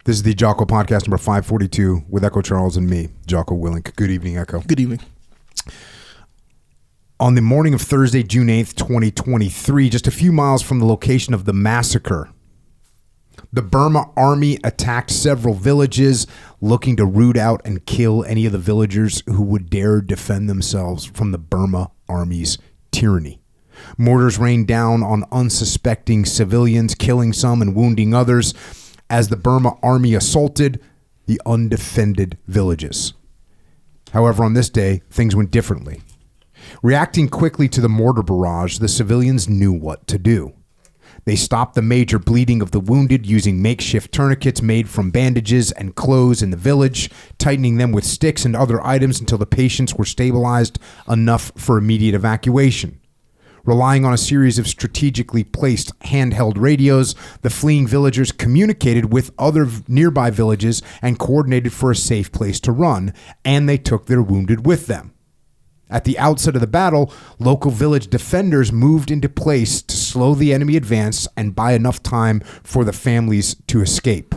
This is the Jocko podcast number 542 with Echo Charles and me, Jocko Willink. Good evening, Echo. Good evening. On the morning of Thursday, June 8th, 2023, just a few miles from the location of the massacre, the Burma army attacked several villages, looking to root out and kill any of the villagers who would dare defend themselves from the Burma army's tyranny. Mortars rained down on unsuspecting civilians, killing some and wounding others, as the Burma army assaulted the undefended villages. However, on this day, things went differently. Reacting quickly to the mortar barrage, the civilians knew what to do. They stopped the major bleeding of the wounded using makeshift tourniquets made from bandages and clothes in the village, tightening them with sticks and other items until the patients were stabilized enough for immediate evacuation. Relying on a series of strategically placed handheld radios, the fleeing villagers communicated with other nearby villages and coordinated for a safe place to run, and they took their wounded with them. At the outset of the battle, local village defenders moved into place to slow the enemy advance and buy enough time for the families to escape.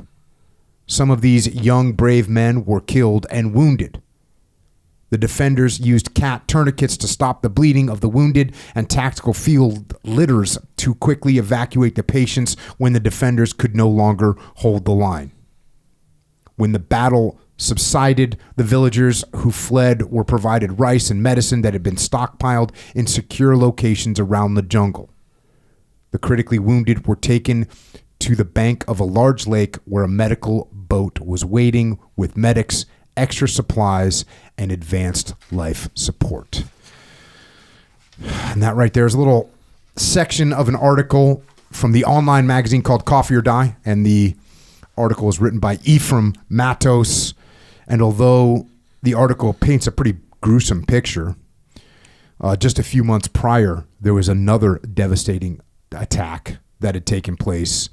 Some of these young, brave men were killed and wounded. The defenders used cat tourniquets to stop the bleeding of the wounded and tactical field litters to quickly evacuate the patients when the defenders could no longer hold the line. When the battle subsided, the villagers who fled were provided rice and medicine that had been stockpiled in secure locations around the jungle. The critically wounded were taken to the bank of a large lake where a medical boat was waiting with medics, extra supplies, and advanced life support. And that right there is a little section of an article from the online magazine called Coffee or Die, and the article is written by Ephraim Mattos. And although the article paints a pretty gruesome picture, just a few months prior, there was another devastating attack that had taken place.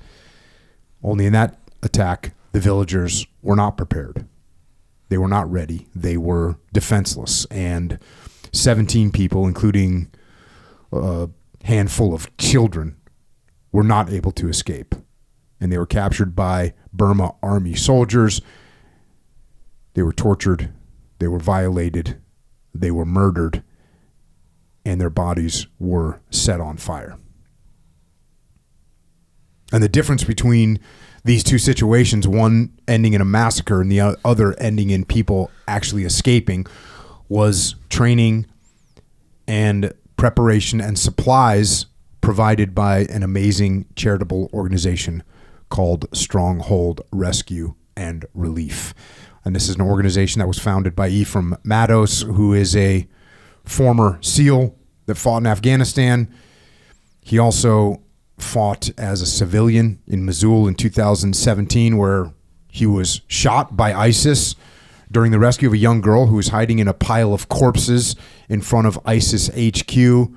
Only in that attack, the villagers were not prepared. They were not ready. They were defenseless. And 17 people, including a handful of children, were not able to escape. And they were captured by Burma army soldiers. They were tortured. They were violated. They were murdered. And their bodies were set on fire. And the difference between these two situations, one ending in a massacre and the other ending in people actually escaping, was training and preparation and supplies provided by an amazing charitable organization called Stronghold Rescue and Relief. And this is an organization that was founded by Ephraim Mattos, who is a former SEAL that fought in Afghanistan. He also fought as a civilian in Mosul in 2017, where he was shot by ISIS during the rescue of a young girl who was hiding in a pile of corpses in front of ISIS HQ.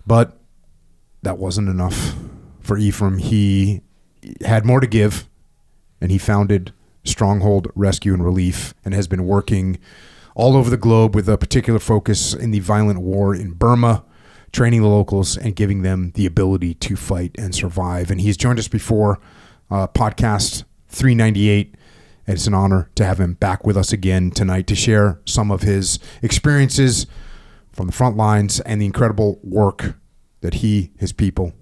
But that wasn't enough for Ephraim. He had more to give, and he founded Stronghold Rescue and Relief and has been working all over the globe with a particular focus in the violent war in Burma, training the locals and giving them the ability to fight and survive. And he's joined us before, podcast 398, and it's an honor to have him back with us again tonight to share some of his experiences from the front lines and the incredible work that he, his people,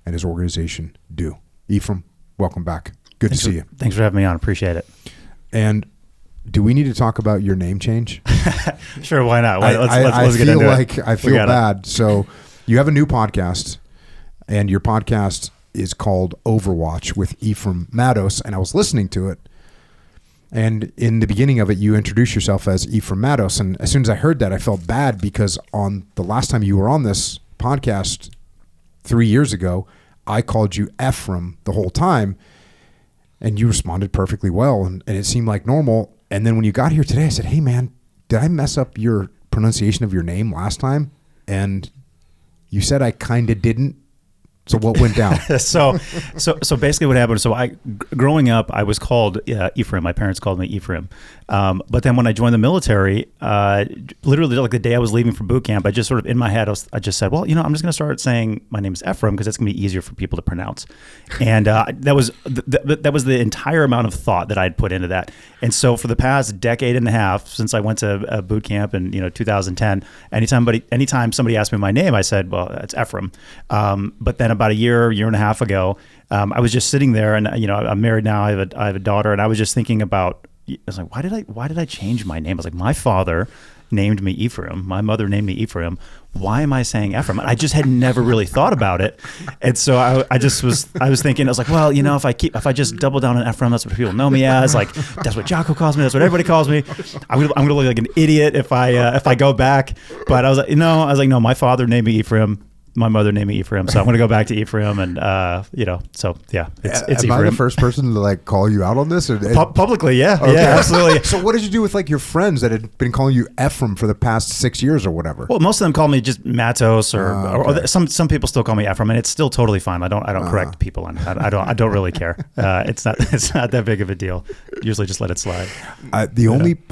and his organization do. Ephraim, welcome back. Good to see you. Thanks for having me on. Appreciate it. And do we need to talk about your name change? Sure, why not? Let's get into it. I feel bad. So you have a new podcast, and your podcast is called Overwatch with Ephraim Mattos, and I was listening to it. And in the beginning of it, you introduced yourself as Ephraim Mattos. And as soon as I heard that, I felt bad because on the last time you were on this podcast 3 years ago, I called you Ephraim the whole time. And you responded perfectly well, and it seemed like normal. And then when you got here today, I said, hey, man, did I mess up your pronunciation of your name last time? And you said I kind of didn't. So what went down? so basically what happened, growing up, I was called Ephraim. My parents called me Ephraim. But then when I joined the military, literally like the day I was leaving for boot camp, I just sort of in my head, I just said, well, I'm just going to start saying my name is Ephraim because it's going to be easier for people to pronounce. And that was the entire amount of thought that I'd put into that. And so for the past decade and a half, since I went to boot camp in 2010, anytime somebody asked me my name, I said, well, it's Ephraim. But then about a year and a half ago, I was just sitting there, and I'm married now. I have a daughter, and I was just thinking about. I was like, why did I change my name? I was like, my father named me Ephraim. My mother named me Ephraim. Why am I saying Ephraim? I just had never really thought about it, and so I was thinking, I was like, well, if I just double down on Ephraim, that's what people know me as. Like, that's what Jocko calls me. That's what everybody calls me. I'm gonna look like an idiot if I go back. But I was like, no, my father named me Ephraim. My mother named me Ephraim, so I'm going to go back to Ephraim, and so yeah, it's Am Ephraim. I the first person to like call you out on this? Publicly, yeah, okay. Yeah, absolutely. So what did you do with like your friends that had been calling you Ephraim for the past 6 years or whatever? Well, most of them call me just Mattos, or some people still call me Ephraim, and it's still totally fine. I don't correct people on that. I don't really care. It's not that big of a deal. Usually just let it slide.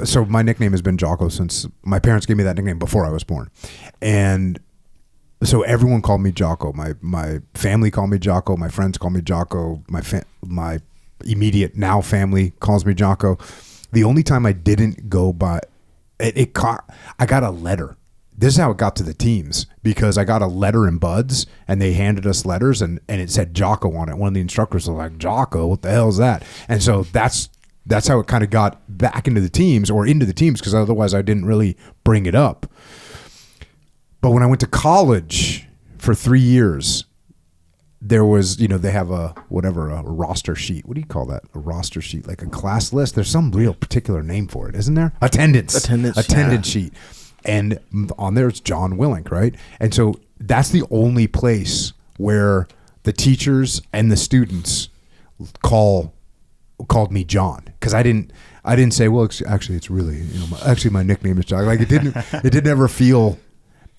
So my nickname has been Jocko since my parents gave me that nickname before I was born, and so everyone called me Jocko. My family called me Jocko. My friends call me Jocko. My immediate now family calls me Jocko. The only time I didn't go by I got a letter. This is how it got to the teams, because I got a letter in Buds and they handed us letters and it said Jocko on it. One of the instructors was like, Jocko, what the hell is that? And so that's how it kind of got back into the teams because otherwise I didn't really bring it up. But when I went to college for 3 years, there was, they have a roster sheet. What do you call that? A roster sheet, like a class list. There's some real particular name for it, isn't there? Attendance sheet. And on there it's John Willink, right? And so that's the only place where the teachers and the students called me John, because I didn't say, well, actually it's really, my nickname is John. Like it didn't ever feel.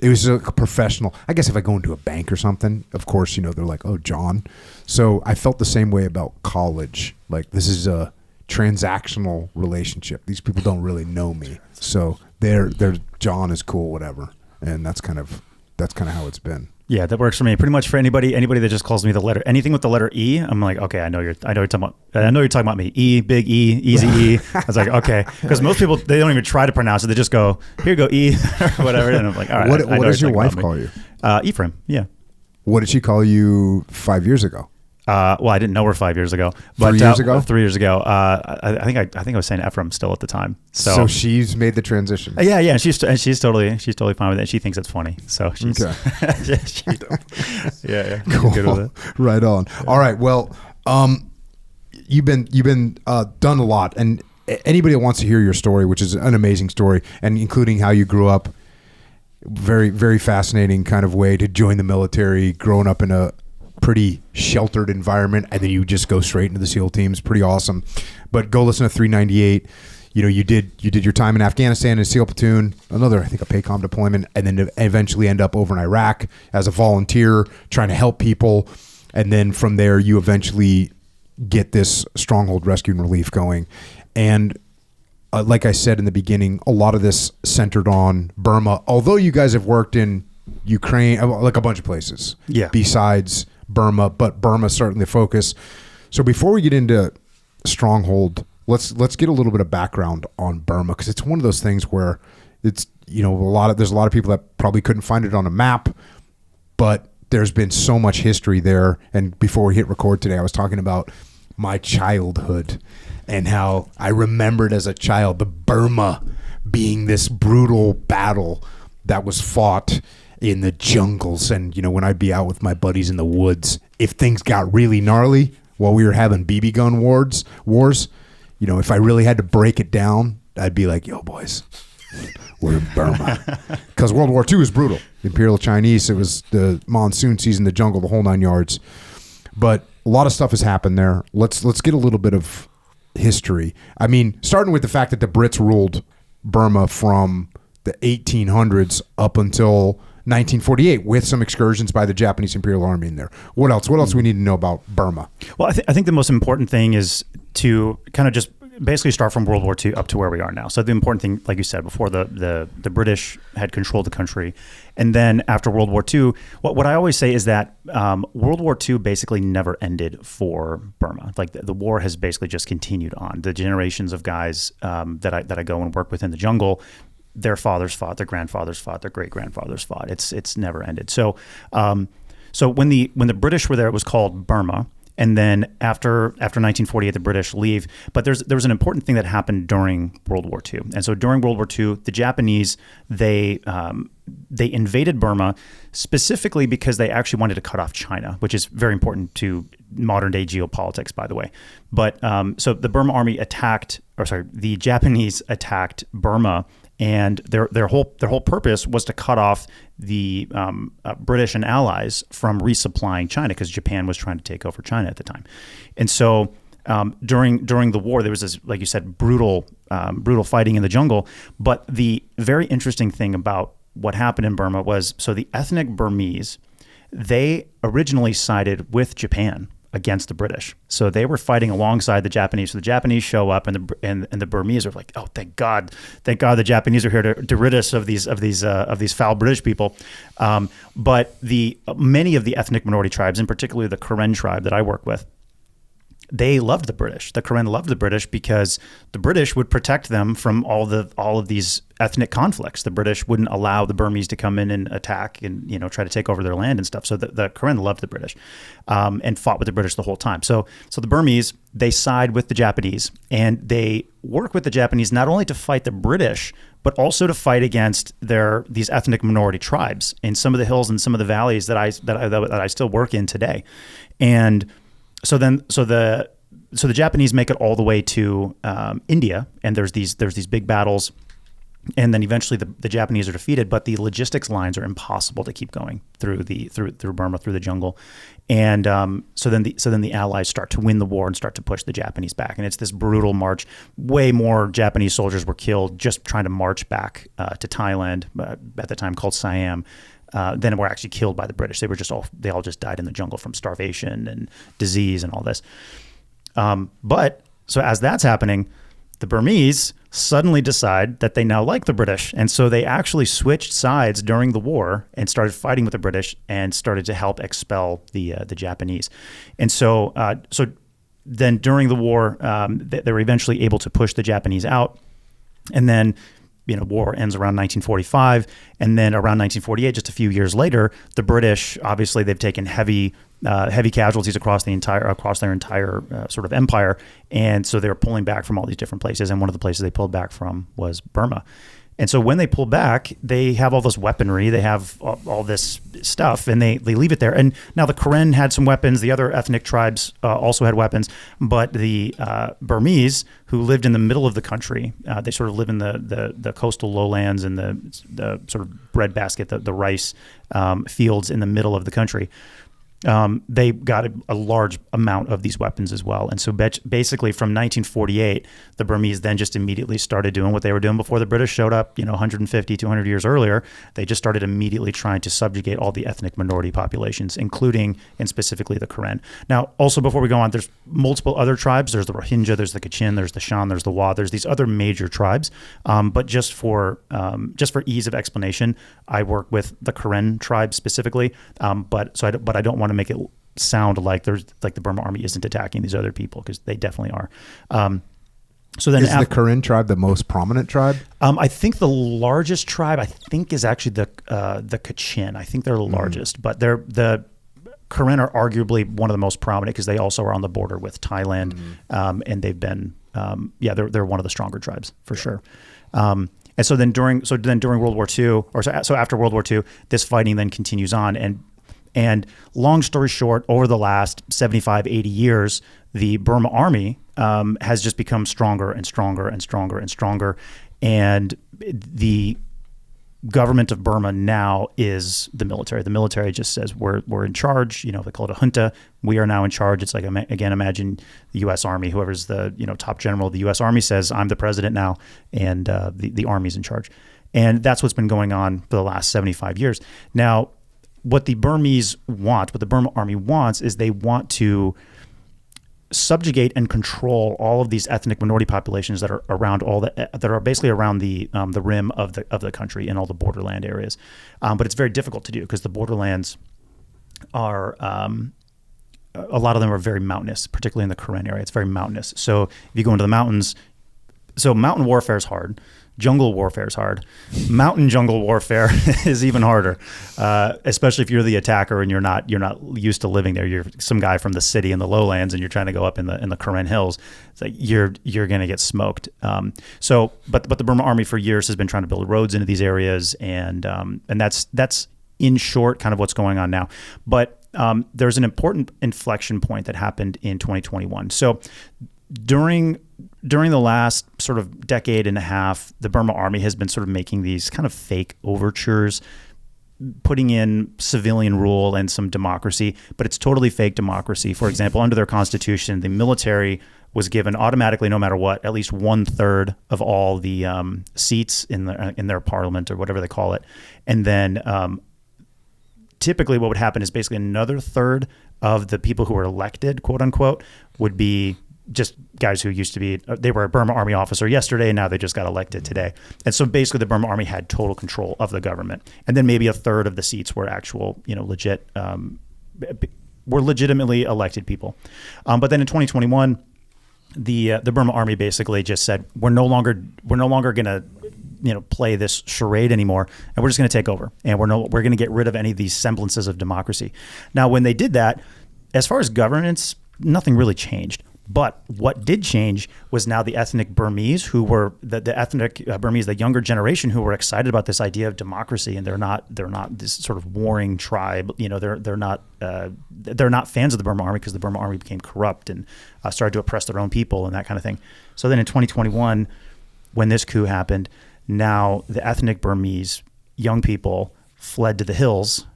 It was a professional. I guess if I go into a bank or something, of course, they're like, oh, John. So I felt the same way about college. Like, this is a transactional relationship. These people don't really know me. So they're John is cool, whatever. And that's kind of how it's been. Yeah, that works for me. Pretty much for anybody that just calls me anything with the letter E, I'm like, okay, I know you're talking about me. E, big E, easy E. I was like, okay, because most people, they don't even try to pronounce it. They just go, here you go, E, or whatever. And I'm like, all right. What does your wife call you? Ephraim. Yeah. What did she call you 5 years ago? Well, I didn't know her 5 years ago. But 3 years ago? 3 years ago. I think I was saying Ephraim still at the time. So she's made the transition. Yeah. She's totally fine with it. She thinks it's funny. So she's okay. yeah. Cool. Good with it. Right on. All right. Well, you've been done a lot, and anybody that wants to hear your story, which is an amazing story, and including how you grew up, very, very fascinating kind of way to join the military, growing up in a pretty sheltered environment, and then you just go straight into the SEAL teams. Pretty awesome. But go listen to 398. You did your time in Afghanistan in a SEAL platoon, another, I think, a PACOM deployment, and then eventually end up over in Iraq as a volunteer trying to help people. And then from there, you eventually get this Stronghold Rescue Relief going. And like I said in the beginning, a lot of this centered on Burma, although you guys have worked in Ukraine, like a bunch of places besides Burma, but Burma's certainly the focus. So before we get into Stronghold, let's get a little bit of background on Burma, because it's one of those things where it's there's a lot of people that probably couldn't find it on a map, but there's been so much history there. And before we hit record today, I was talking about my childhood and how I remembered as a child the Burma being this brutal battle that was fought in the jungles. And when I'd be out with my buddies in the woods, if things got really gnarly while we were having BB gun wars, if I really had to break it down, I'd be like, yo, boys, we're in Burma. Because World War II is brutal. The Imperial Chinese, it was the monsoon season, the jungle, the whole 9 yards. But a lot of stuff has happened there. Let's get a little bit of history. I mean, starting with the fact that the Brits ruled Burma from the 1800s up until 1948 with some excursions by the Japanese Imperial Army in there. What else? What else do we need to know about Burma? Well, I think the most important thing is to kind of just basically start from World War II up to where we are now. So the important thing, like you said before, the British had controlled the country. And then after World War II, what I always say is that World War II basically never ended for Burma. Like the war has basically just continued on. The generations of guys that I go and work with in the jungle, their fathers fought, their grandfathers fought, their great grandfathers fought. It's never ended. So when the British were there, it was called Burma. And then after 1948, the British leave. But there was an important thing that happened during World War II. And so during World War II, the Japanese, they invaded Burma specifically because they actually wanted to cut off China, which is very important to modern day geopolitics, by the way. But so the the Japanese attacked Burma. And their whole purpose was to cut off the British and allies from resupplying China, because Japan was trying to take over China at the time. And so during the war, there was this, like you said, brutal fighting in the jungle. But the very interesting thing about what happened in Burma was, so the ethnic Burmese, they originally sided with Japan against the British. So they were fighting alongside the Japanese. So the Japanese show up, and the Burmese are like, "Oh, thank God the Japanese are here to rid us of these foul British people." But many of the ethnic minority tribes, and particularly the Karen tribe that I work with, they loved the British. The Karen loved the British because the British would protect them from all of these ethnic conflicts. The British wouldn't allow the Burmese to come in and attack and try to take over their land and stuff. So the Karen loved the British and fought with the British the whole time. So the Burmese, they side with the Japanese, and they work with the Japanese not only to fight the British, but also to fight against these ethnic minority tribes in some of the hills and some of the valleys that I still work in today. And So the Japanese make it all the way to India, and there's these big battles, and then eventually the Japanese are defeated. But the logistics lines are impossible to keep going through Burma, through the jungle, and so then the Allies start to win the war and start to push the Japanese back, and it's this brutal march. Way more Japanese soldiers were killed just trying to march back to Thailand, at the time called Siam. Then were actually killed by the British. They all just died in the jungle from starvation and disease and all this. But so as that's happening, the Burmese suddenly decide that they now like the British, and so they actually switched sides during the war and started fighting with the British and started to help expel the Japanese. And so then during the war, they were eventually able to push the Japanese out, and then war ends around 1945, and then around 1948, just a few years later, the British, obviously, they've taken heavy casualties across their entire sort of empire, and so they're pulling back from all these different places. And one of the places they pulled back from was Burma. And so when they pull back, they have all this weaponry, they have all this stuff, and they leave it there. And now the Karen had some weapons, the other ethnic tribes also had weapons, but the Burmese, who lived in the middle of the country, they sort of live in the coastal lowlands and the sort of breadbasket, the rice fields in the middle of the country. They got a large amount of these weapons as well. And so basically from 1948, the Burmese then just immediately started doing what they were doing before the British showed up, 150, 200 years earlier. They just started immediately trying to subjugate all the ethnic minority populations, including and specifically the Karen. Now, also before we go on, there's multiple other tribes. There's the Rohingya, there's the Kachin, there's the Shan, there's the Wa, there's these other major tribes. But just for ease of explanation, I work with the Karen tribe specifically. But I don't want to make it sound like the Burma Army isn't attacking these other people, because they definitely are. So then, is the Karen tribe the most prominent tribe? I think the largest tribe is actually the Kachin. I think they're the largest, but the Karen are arguably one of the most prominent because they also are on the border with Thailand, and they've been they're one of the stronger tribes for sure. And so then during World War II, so after World War II, this fighting then continues on. And long story short, over the last 75, 80 years, the Burma Army has just become stronger and stronger and stronger and stronger. And the government of Burma now is the military. The military just says we're in charge. They call it a junta. We are now in charge. It's like, again, imagine the U.S. Army. Whoever's the top general of the U.S. Army says, I'm the president now, and the Army's in charge. And that's what's been going on for the last 75 years. Now, what the Burmese want, what the Burma Army wants, is they want to subjugate and control all of these ethnic minority populations that are around that are basically around the rim of the country and all the borderland areas. But it's very difficult to do because the borderlands are a lot of them are very mountainous, particularly in the Karen area. It's very mountainous. So if you go into the mountains, so mountain warfare is hard. Jungle warfare is hard. Mountain jungle warfare is even harder, especially if you're the attacker and you're not used to living there. You're some guy from the city in the lowlands and you're trying to go up in the Karen Hills. It's like you're going to get smoked. But the Burma Army for years has been trying to build roads into these areas, and that's in short kind of what's going on now. But there's an important inflection point that happened in 2021. So during the last sort of decade and a half, the Burma Army has been sort of making these kind of fake overtures, putting in civilian rule and some democracy, but it's totally fake democracy. For example, under their constitution, the military was given automatically, no matter what, at least 1/3 of all the seats in their parliament or whatever they call it. And then typically what would happen is basically another third of the people who were elected, quote unquote, would be just guys who used to be, they were a Burma Army officer yesterday and now they just got elected today. And so basically the Burma Army had total control of the government. And then maybe a third of the seats were actual, were legitimately elected people. But then in 2021, the Burma Army basically just said, we're no longer going to play this charade anymore, and we're just going to take over, and we're going to get rid of any of these semblances of democracy. Now, when they did that, as far as governance, nothing really changed. But what did change was now the ethnic Burmese, who were the ethnic Burmese, the younger generation, who were excited about this idea of democracy, and they're not this sort of warring tribe. They're not fans of the Burma Army because the Burma Army became corrupt and started to oppress their own people and that kind of thing. So then in 2021, when this coup happened, now the ethnic Burmese young people fled to the hills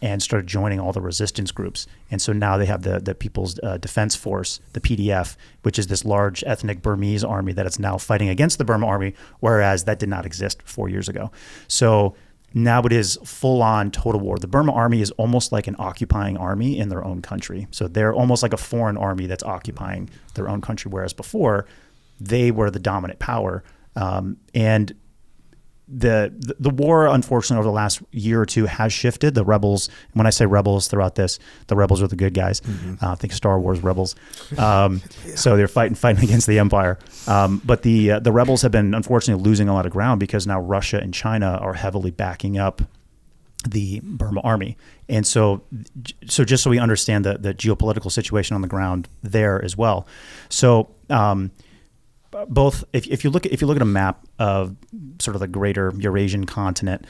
and started joining all the resistance groups. And so now they have the People's Defense Force, the PDF, which is this large ethnic Burmese army that is now fighting against the Burma Army, whereas that did not exist 4 years ago. So now it is full-on total war. The Burma Army is almost like an occupying army in their own country. So they're almost like a foreign army that's occupying their own country, whereas before they were the dominant power. And the war, unfortunately, over the last year or two has shifted. The rebels, when I say rebels throughout this, the rebels are the good guys. Think Star Wars rebels. So they're fighting against the Empire. But the rebels have been, unfortunately, losing a lot of ground because now Russia and China are heavily backing up the Burma Army. And so just so we understand the geopolitical situation on the ground there as well. So both, if you look at a map of sort of the greater Eurasian continent,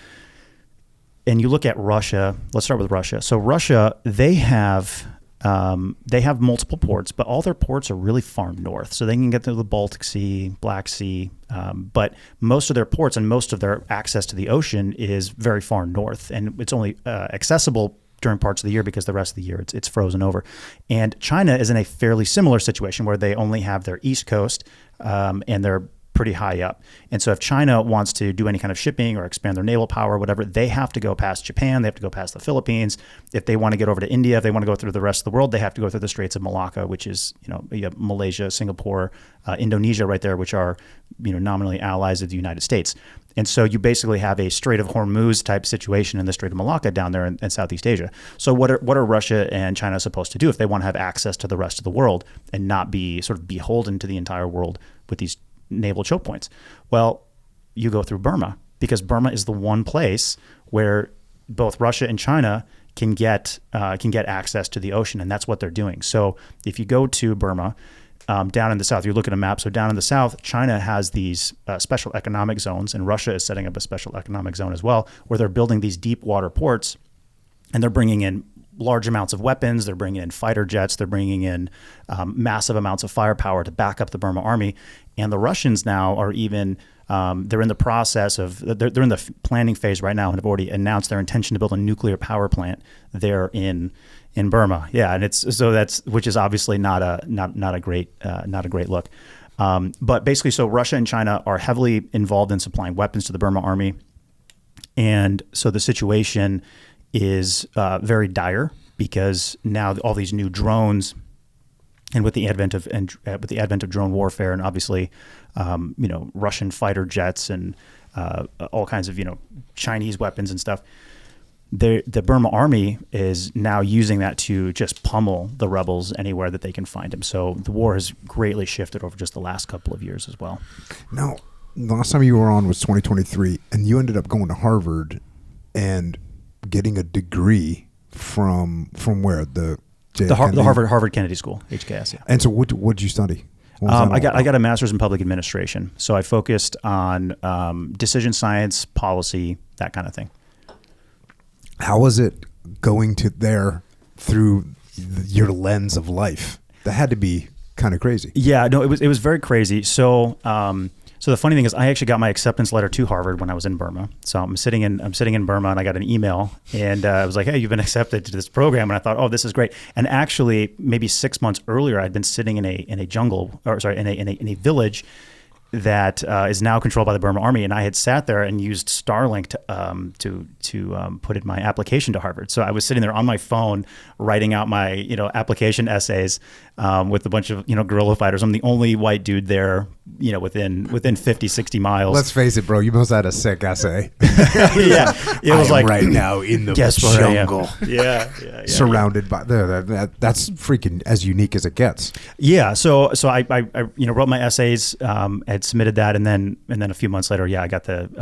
and you look at Russia, let's start with Russia. So Russia, they have multiple ports, but all their ports are really far north. So they can get to the Baltic Sea, Black Sea, but most of their ports and most of their access to the ocean is very far north, and it's only accessible during parts of the year because the rest of the year it's frozen over. And China is in a fairly similar situation where they only have their east coast and they're pretty high up. And so if China wants to do any kind of shipping or expand their naval power or whatever, they have to go past Japan, they have to go past the Philippines. If they want to get over to India, if they want to go through the rest of the world, they have to go through the Straits of Malacca, which is, you have Malaysia, Singapore, Indonesia right there, which are, nominally allies of the United States. And so you basically have a Strait of Hormuz type situation in the Strait of Malacca down there in Southeast Asia. So what are Russia and China supposed to do if they want to have access to the rest of the world and not be sort of beholden to the entire world with these naval choke points? Well, you go through Burma, because Burma is the one place where both Russia and China can get access to the ocean, and that's what they're doing. So if you go to Burma, down in the south, you look at a map. So down in the south, China has these special economic zones, and Russia is setting up a special economic zone as well, where they're building these deep water ports, and they're bringing in large amounts of weapons. They're bringing in fighter jets. They're bringing in massive amounts of firepower to back up the Burma Army. And the Russians now are even they're in the process of they're in the planning phase right now and have already announced their intention to build a nuclear power plant there in Burma. Yeah, and which is obviously not a great look. But basically, so Russia and China are heavily involved in supplying weapons to the Burma army. And so the situation is very dire because now all these new drones, and with the advent of drone warfare, and obviously, Russian fighter jets and all kinds of Chinese weapons and stuff, the Burma army is now using that to just pummel the rebels anywhere that they can find them. So the war has greatly shifted over just the last couple of years as well. Now, the last time you were on was 2023, and you ended up going to Harvard and getting a degree from where? The Harvard Kennedy School, HKS. Yeah. And so what did you study? I got a master's in public administration. So I focused on decision science, policy, that kind of thing. How was it going to there through your lens of life? That had to be kind of crazy. Yeah, no, it was very crazy. So so the funny thing is, I actually got my acceptance letter to Harvard when I was in Burma. So I'm sitting in Burma, and I got an email, and I was like, "Hey, you've been accepted to this program." And I thought, "Oh, this is great." And actually, maybe 6 months earlier, I'd been sitting in a village that is now controlled by the Burma army, and I had sat there and used Starlink to put in my application to Harvard. So I was sitting there on my phone writing out my application essays with a bunch of guerrilla fighters. I'm the only white dude there, within 50, 60 miles. Let's face it, bro. You must have had a sick essay. Yeah, it was like right now in the jungle. Yeah, surrounded by that's freaking as unique as it gets. Yeah. So I wrote my essays, had submitted that, and then a few months later, I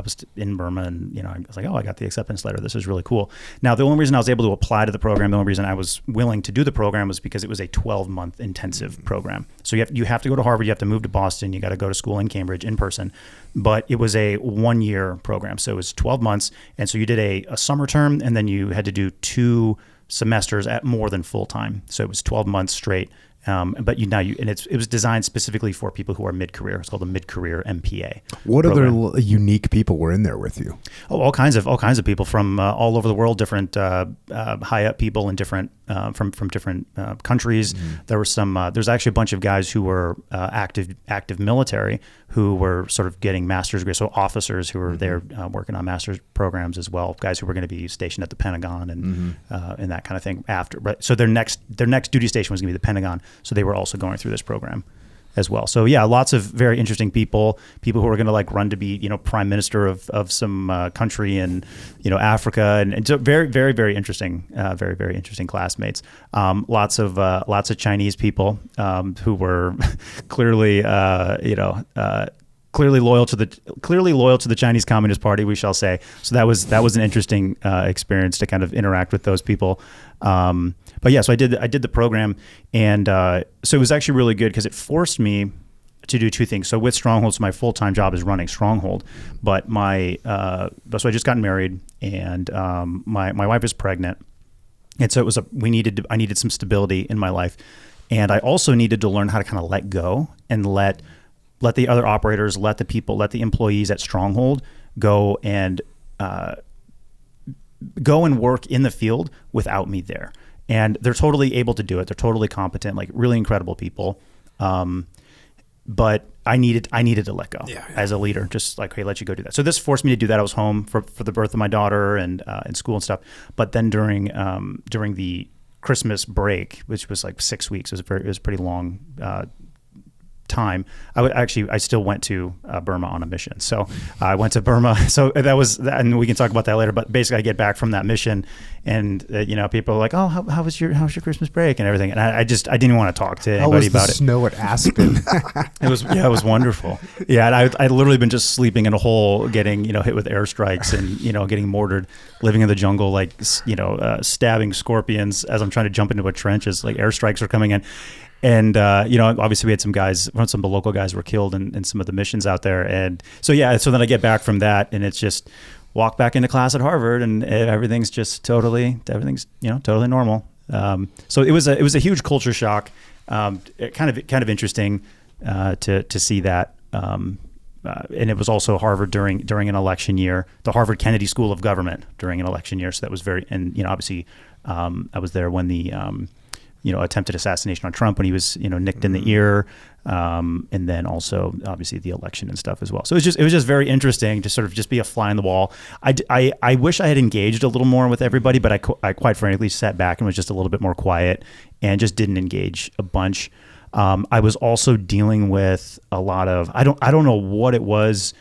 was in Burma, and I was like, oh, I got the acceptance letter. This is really cool. Now, the only reason I was able to apply to the program, the only reason I was willing to do the program was because it was a 12-month intensive program. So you have to go to Harvard, you have to move to Boston, you got to go to school in Cambridge in person. But it was a 1-year program, so it was 12 months, and so you did a summer term, and then you had to do 2 semesters at more than full time. So it was 12 months straight. But it was designed specifically for people who are mid-career. It's called a mid-career MPA. What program. Other unique people were in there with you? Oh, all kinds of people from all over the world, different high up people in different from different countries. Mm-hmm. There were some. There's actually a bunch of guys who were active military who were sort of getting master's degrees. So officers who were there working on master's programs as well. Guys who were going to be stationed at the Pentagon and that kind of thing after. But so their next duty station was going to be the Pentagon. So they were also going through this program as well. So yeah, lots of very interesting people who are going to run to be, prime minister of some country in, Africa. And so very, very, very interesting, very, very interesting classmates. Lots of Chinese people who were clearly, clearly loyal to the Chinese Communist Party, we shall say. So that was an interesting experience to kind of interact with those people. But yeah, so I did the program, and so it was actually really good because it forced me to do 2 things. So with Stronghold, so my full-time job is running Stronghold, but so I just got married, and my wife is pregnant, and so I needed some stability in my life, and I also needed to learn how to kind of let go and let the other operators, let the employees at Stronghold go and work in the field without me there. And they're totally able to do it. They're totally competent, really incredible people. But I needed to let go as a leader, just hey, let you go do that. So this forced me to do that. I was home for the birth of my daughter and in school and stuff. But then during the Christmas break, which was 6 weeks, it was a pretty long time, I still went to Burma on a mission. So I went to Burma. So that was, and we can talk about that later. But basically, I get back from that mission, and people are like, "Oh, how was your Christmas break and everything?" And I didn't want to talk to anybody about it. Snow at Aspen. It was wonderful. Yeah, and I'd literally been just sleeping in a hole, getting hit with airstrikes and getting mortared, living in the jungle, stabbing scorpions as I'm trying to jump into a trench as airstrikes are coming in. And, obviously we had some of the local guys were killed in some of the missions out there. And so, so then I get back from that, and it's just walk back into class at Harvard, and everything's just totally normal. So it was a huge culture shock. Kind of interesting to see that. And it was also Harvard during an election year, the Harvard Kennedy School of Government during an election year. So that was obviously I was there when the attempted assassination on Trump when he was, nicked in the ear. And then also obviously the election and stuff as well. So it was just very interesting to sort of just be a fly on the wall. I wish I had engaged a little more with everybody, but I quite frankly sat back and was just a little bit more quiet and just didn't engage a bunch. I was also dealing with a lot of, I don't know what it was,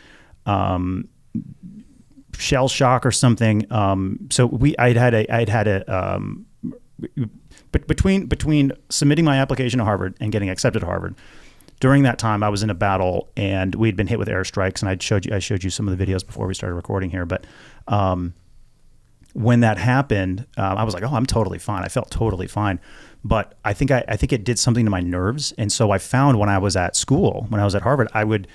shell shock or something. So I'd had a but between submitting my application to Harvard and getting accepted to Harvard, during that time I was in a battle and we'd been hit with airstrikes, and I showed you some of the videos before we started recording here. But when that happened, I was like, oh, I'm totally fine. I felt totally fine. But I think it did something to my nerves. And so I found when I was at school, when I was at Harvard, I would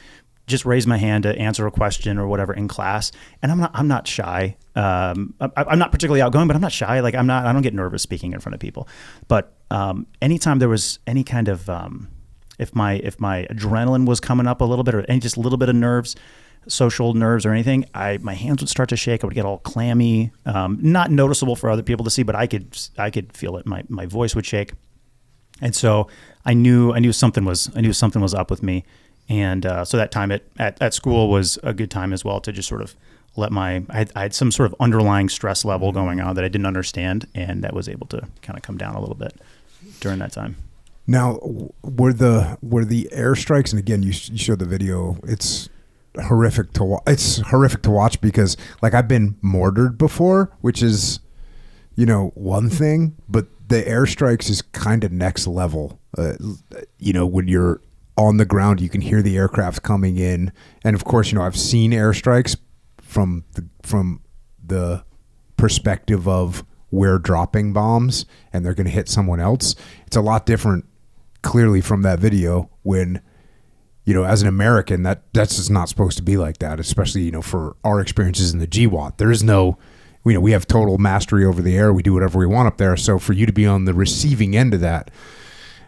just raise my hand to answer a question or whatever in class. And I'm not shy. I'm not particularly outgoing, but I'm not shy. Like I don't get nervous speaking in front of people. But anytime there was any kind of, if my adrenaline was coming up a little bit, or any just a little bit of nerves, social nerves or anything, my hands would start to shake. I would get all clammy, not noticeable for other people to see, but I could feel it. My voice would shake. And so I knew something was up with me. And so that time at school was a good time as well to just sort of let I had some sort of underlying stress level going on that I didn't understand, and that was able to kind of come down a little bit during that time. Now, were the airstrikes, and again, you showed the video, it's horrific to watch because like I've been mortared before, which is, one thing, but the airstrikes is kind of next level. When you're on the ground, you can hear the aircraft coming in. And of course, I've seen airstrikes from the perspective of we're dropping bombs and they're going to hit someone else. It's a lot different clearly from that video when, as an American, that's just not supposed to be like that, especially, for our experiences in the GWAT. There is no, we have total mastery over the air. We do whatever we want up there. So for you to be on the receiving end of that,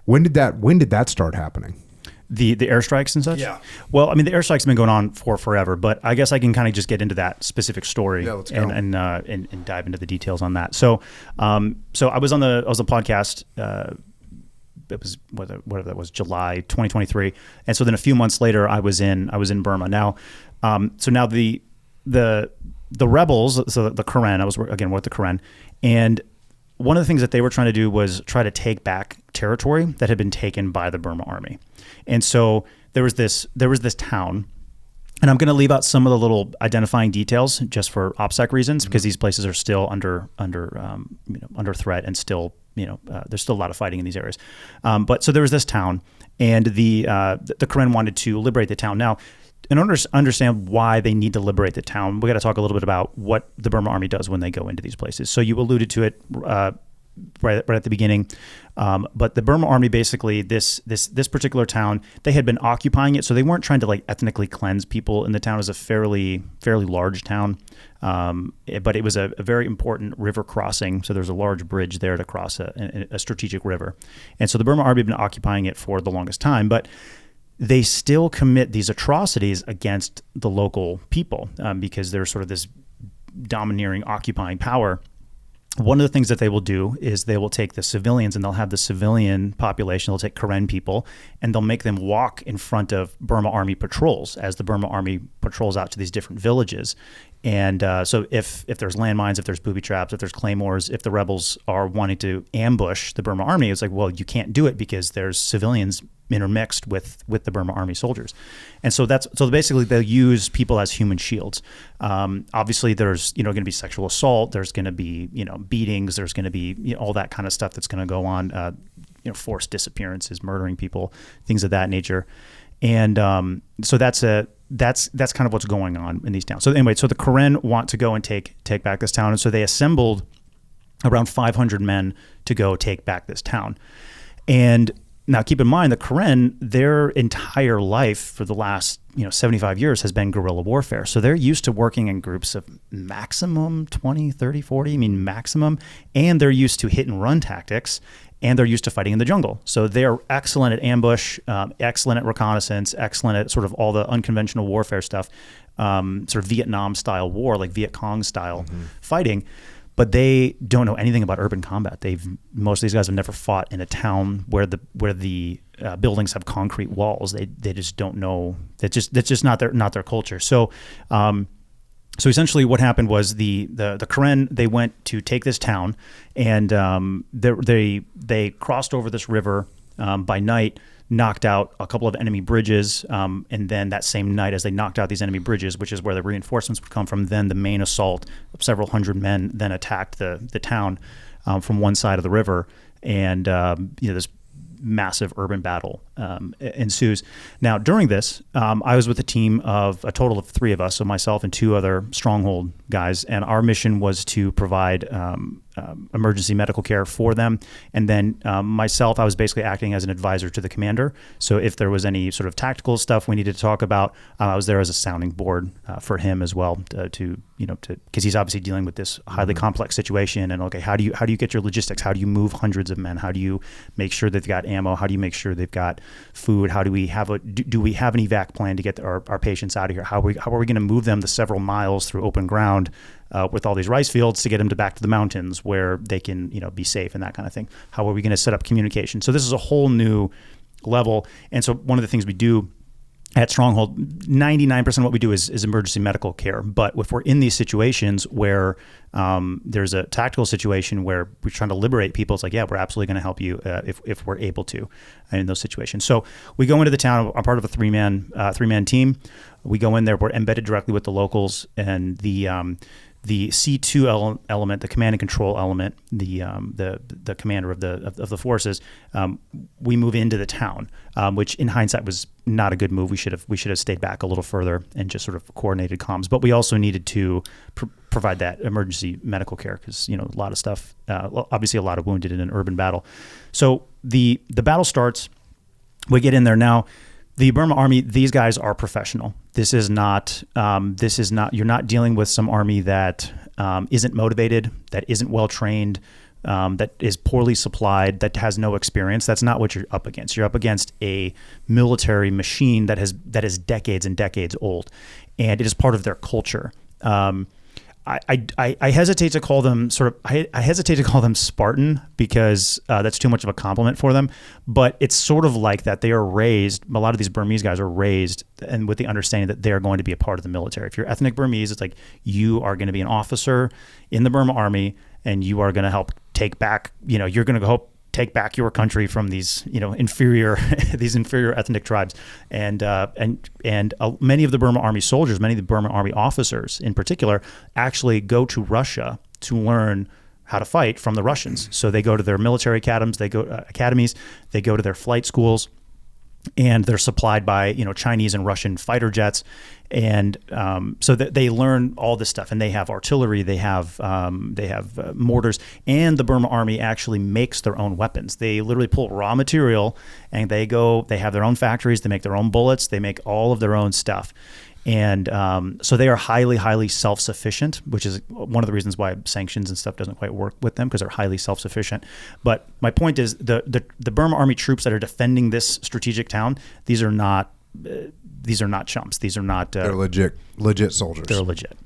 when did that start happening? The airstrikes and such? Yeah. Well, I mean, the airstrikes have been going on for forever, but I guess I can kind of just get into that specific story and dive into the details on that. So I was on the podcast. It was whatever that was, July 2023, and so then a few months later, I was in Burma. Now, so now the rebels, so the Karen, I was again with the Karen, and one of the things that they were trying to do was try to take back territory that had been taken by the Burma army. And so there was this town, and I'm going to leave out some of the little identifying details just for OPSEC reasons, because these places are still under threat, and still, there's still a lot of fighting in these areas. But so there was this town, and the Karen wanted to liberate the town. Now, in order to understand why they need to liberate the town, we got to talk a little bit about what the Burma army does when they go into these places. So you alluded to it right at the beginning, but the Burma army basically this particular town, they had been occupying it, so they weren't trying to like ethnically cleanse people in the town. It was a fairly large town, but it was a very important river crossing. So there's a large bridge there to cross a strategic river, and so the Burma army had been occupying it for the longest time, but they still commit these atrocities against the local people because they're sort of this domineering, occupying power. One of the things that they will do is they will take the civilians, and they'll have the civilian population, they'll take Karen people, and they'll make them walk in front of Burma army patrols as the Burma army patrols out to these different villages. And so if there's landmines, if there's booby traps, if there's claymores, if the rebels are wanting to ambush the Burma army, it's like, well, you can't do it because there's civilians intermixed with the Burma army soldiers. And so basically they'll use people as human shields. Obviously there's, going to be sexual assault, there's going to be, beatings, there's going to be, all that kind of stuff that's going to go on, forced disappearances, murdering people, things of that nature. And so that's kind of what's going on in these towns. So anyway, so the Karen want to go and take back this town. And so they assembled around 500 men to go take back this town. And now, keep in mind, the Karen, their entire life for the last 75 years has been guerrilla warfare. So they're used to working in groups of maximum 20, 30, 40, maximum. And they're used to hit and run tactics, and they're used to fighting in the jungle. So they're excellent at ambush, excellent at reconnaissance, excellent at sort of all the unconventional warfare stuff, sort of Vietnam-style war, like Viet Cong-style fighting. but they don't know anything about urban combat. Most of these guys have never fought in a town where the buildings have concrete walls. They just don't know. That's just not their culture. So essentially, what happened was the Karen, they went to take this town, and they crossed over this river by night, knocked out a couple of enemy bridges, and then that same night, as they knocked out these enemy bridges, which is where the reinforcements would come from, then the main assault of several hundred men then attacked the town from one side of the river, and this massive urban battle ensues. Now, during this, I was with a team of a total of 3 of us, so myself and 2 other Stronghold guys, and our mission was to provide emergency medical care for them. And then myself, I was basically acting as an advisor to the commander. So if there was any sort of tactical stuff we needed to talk about, I was there as a sounding board for him as well, because he's obviously dealing with this highly complex situation. And okay, how do you get your logistics? How do you move hundreds of men? How do you make sure they've got ammo? How do you make sure they've got food? How do we have do we have an evac plan to get our patients out of here? How are we going to move them the several miles through open ground with all these rice fields to get them back to the mountains where they can be safe and that kind of thing? How are we going to set up communication? So this is a whole new level. And so one of the things we do at Stronghold, 99% of what we do is emergency medical care. But if we're in these situations where there's a tactical situation where we're trying to liberate people, it's like, yeah, we're absolutely going to help you if we're able to in those situations. So we go into the town. I'm part of a three-man team. We go in there. We're embedded directly with the locals, and the C2 element, the command and control element, the commander of the forces, we move into the town, which in hindsight was not a good move. We should have stayed back a little further and just sort of coordinated comms. But we also needed to provide that emergency medical care because a lot of stuff, obviously a lot of wounded in an urban battle. So the battle starts. We get in there now. The Burma Army, these guys are professional. This is not. You're not dealing with some army that isn't motivated, that isn't well trained, that is poorly supplied, that has no experience. That's not what you're up against. You're up against a military machine that is decades and decades old, and it is part of their culture. I hesitate to call them I hesitate to call them Spartan because that's too much of a compliment for them. But it's sort of like that. They are raised. A lot of these Burmese guys are raised and with the understanding that they're going to be a part of the military. If you're ethnic Burmese, it's like you are going to be an officer in the Burma Army, and you are going to help take back. You're going to help take back your country from these inferior ethnic tribes, and many of the Burma Army soldiers, many of the Burma Army officers in particular, actually go to Russia to learn how to fight from the Russians. So they go to their military academies, they go to their flight schools, and they're supplied by Chinese and Russian fighter jets, and so they learn all this stuff. And they have artillery, they have mortars, and the Burma Army actually makes their own weapons. They literally pull raw material, and they have their own factories, they make their own bullets, they make all of their own stuff. And so they are highly, highly self-sufficient, which is one of the reasons why sanctions and stuff doesn't quite work with them, because they're highly self-sufficient. But my point is the Burma Army troops that are defending this strategic town, these are not chumps. These are not. They're legit soldiers. They're legit.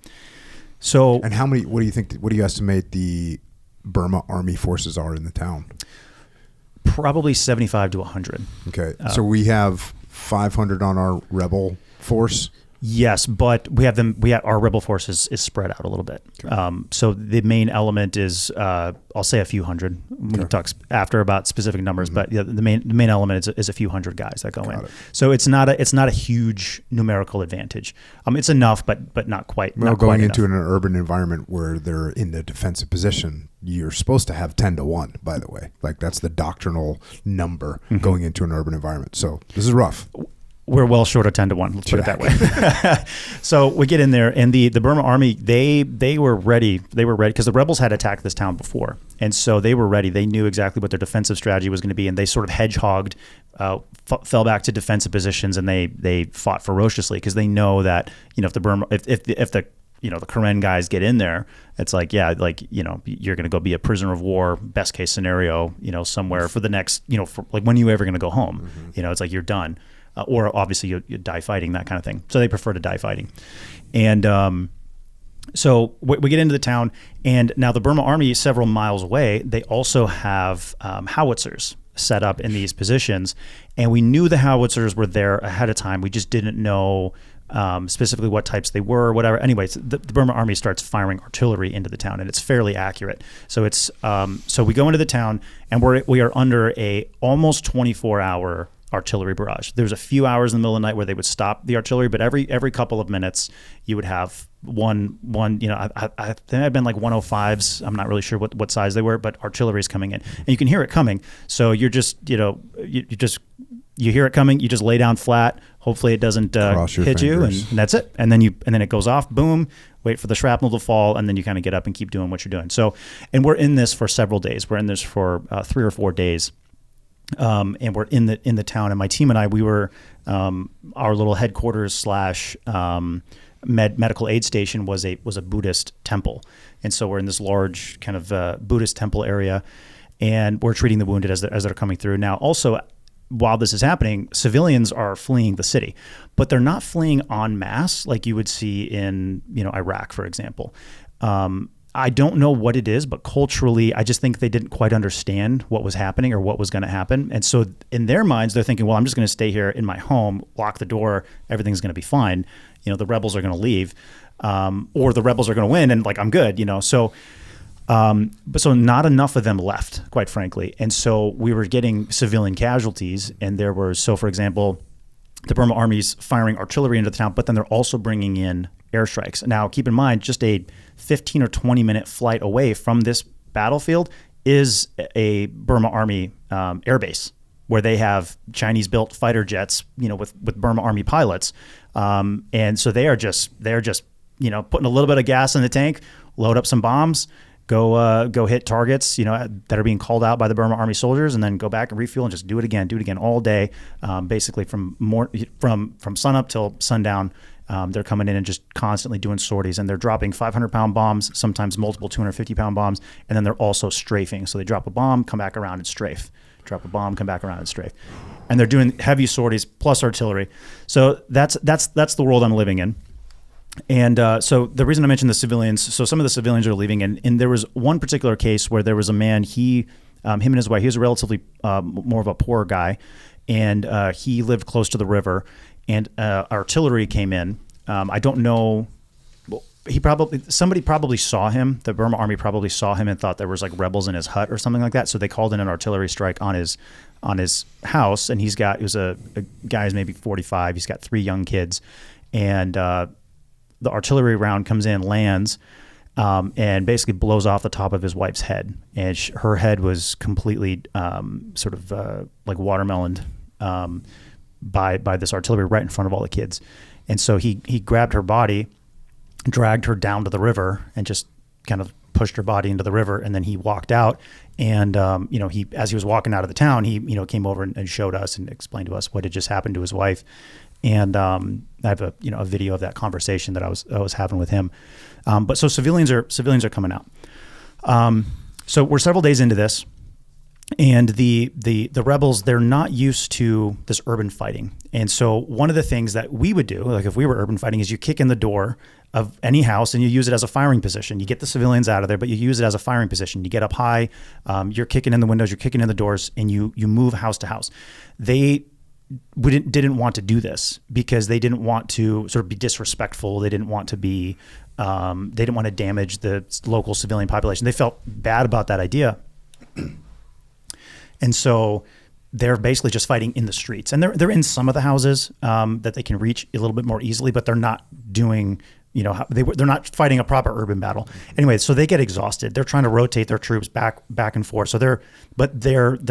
So. And how many? What do you estimate the Burma Army forces are in the town? Probably 75 to 100. Okay, so we have 500 on our rebel force. Yes, but our rebel force is spread out a little bit. Okay. So the main element is, I'll say a few hundred. We can talk after about specific numbers, but the main element is a few hundred guys that go in. So it's not a huge numerical advantage. It's enough, but not quite. Well, going into an urban environment where they're in the defensive position, you're supposed to have 10 to 1, by the way. Like that's the doctrinal number going into an urban environment. So this is rough. We're well short of 10 to 1. Let's put it that way. So we get in there, and the Burma Army, they were ready. They were ready because the rebels had attacked this town before, and so they were ready. They knew exactly what their defensive strategy was going to be, and they sort of hedgehogged, fell back to defensive positions, and they fought ferociously because they know that if the Karen guys get in there, it's like, you're going to go be a prisoner of war, best case scenario, somewhere for the next, for like when are you ever going to go home? It's like you're done. Or obviously you die fighting, that kind of thing. So they prefer to die fighting. And So we get into the town, and now the Burma Army, several miles away, they also have howitzers set up in these positions, and we knew the howitzers were there ahead of time. We just didn't know specifically what types they were or whatever. Anyways, the Burma Army starts firing artillery into the town, and it's fairly accurate. So it's so we go into the town, and we are under a almost 24-hour artillery barrage. There's a few hours in the middle of the night where they would stop the artillery, but every couple of minutes you would have one. I think I've been like 105s. I'm not really sure what size they were, but artillery is coming in, and you can hear it coming. So you're just you hear it coming. You just lay down flat. Hopefully it doesn't hit you, and that's it. And then it goes off. Boom. Wait for the shrapnel to fall, and then you kind of get up and keep doing what you're doing. So, and we're in this for several days. We're in this for 3 or 4 days. And we're in the town, and my team and I, we were our little headquarters / medical aid station was a Buddhist temple, and so we're in this large kind of Buddhist temple area, and we're treating the wounded as they're coming through. Now, also, while this is happening, civilians are fleeing the city, but they're not fleeing en masse like you would see in Iraq, for example. I don't know what it is, but culturally, I just think they didn't quite understand what was happening or what was going to happen. And so in their minds, they're thinking, well, I'm just going to stay here in my home, lock the door, everything's going to be fine. The rebels are going to leave, or the rebels are going to win, and I'm good, So, so not enough of them left, quite frankly. And so we were getting civilian casualties, and for example, the Burma Army's firing artillery into the town, but then they're also bringing in airstrikes. Now, keep in mind, just a 15 or 20 minute flight away from this battlefield is a Burma Army airbase where they have Chinese-built fighter jets, with Burma Army pilots, and so they're just putting a little bit of gas in the tank, load up some bombs, go hit targets, that are being called out by the Burma Army soldiers, and then go back and refuel and just do it again all day, basically from sunup till sundown. They're coming in and just constantly doing sorties, and they're dropping 500-pound bombs, sometimes multiple 250-pound bombs, and then they're also strafing. So they drop a bomb, come back around and strafe. Drop a bomb, come back around and strafe. And they're doing heavy sorties plus artillery. So that's the world I'm living in. And so the reason I mentioned the civilians, so some of the civilians are leaving, and there was one particular case where there was a man, him and his wife, he was a relatively more of a poor guy, and he lived close to the river, and artillery came in. I don't know. Somebody probably saw him. The Burma Army probably saw him and thought there was rebels in his hut or something like that. So they called in an artillery strike on his house, and he was a guy who's maybe 45. He's got 3 young kids, and the artillery round comes in, lands, and basically blows off the top of his wife's head, and her head was completely watermeloned by this artillery right in front of all the kids. And so he grabbed her body, dragged her down to the river, and just kind of pushed her body into the river. And then he walked out, and as he was walking out of the town, he came over and showed us and explained to us what had just happened to his wife. And I have a video of that conversation that I was having with him. But so civilians are coming out. So we're several days into this, and the rebels, they're not used to this urban fighting. And so one of the things that we would do, if we were urban fighting, is you kick in the door of any house and you use it as a firing position. You get the civilians out of there, but you use it as a firing position. You get up high, you're kicking in the windows, you're kicking in the doors, and you move house to house. They didn't want to do this because they didn't want to sort of be disrespectful. They didn't want to be, they didn't want to damage the local civilian population. They felt bad about that idea. And so they're basically just fighting in the streets, and they're in some of the houses that they can reach a little bit more easily, but they're not doing, they're not fighting a proper urban battle. Anyway, so they get exhausted. They're trying to rotate their troops back and forth. So they're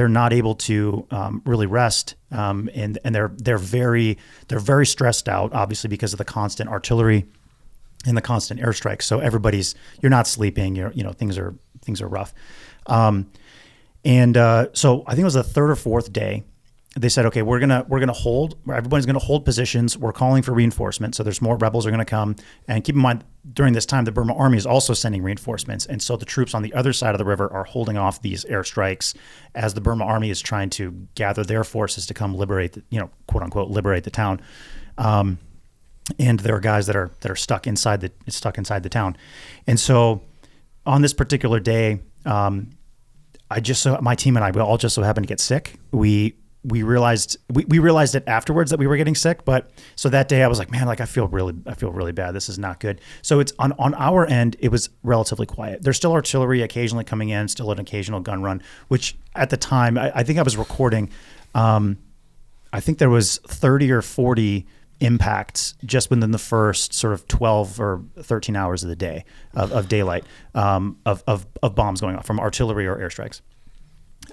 not able to really rest, and they're very stressed out, obviously, because of the constant artillery and the constant airstrikes. So you're not sleeping. Things are rough. And so I think it was the 3rd or 4th day. They said, okay, we're gonna hold. Everybody's gonna hold positions. We're calling for reinforcements. So there's more rebels are gonna come. And keep in mind, during this time, the Burma Army is also sending reinforcements. And so the troops on the other side of the river are holding off these airstrikes as the Burma Army is trying to gather their forces to come liberate, quote unquote, liberate the town. and there are guys that are stuck inside the town. And so on this particular day, my team and I, we all just so happened to get sick. We realized it afterwards that we were getting sick, but so that day I was like, man, like I feel really bad. This is not good. So it's on our end, it was relatively quiet. There's still artillery occasionally coming in, still an occasional gun run, which at the time I think I was recording. I think there was 30 or 40 impacts just within the first sort of 12 or 13 hours of the day of daylight, of bombs going off from artillery or airstrikes.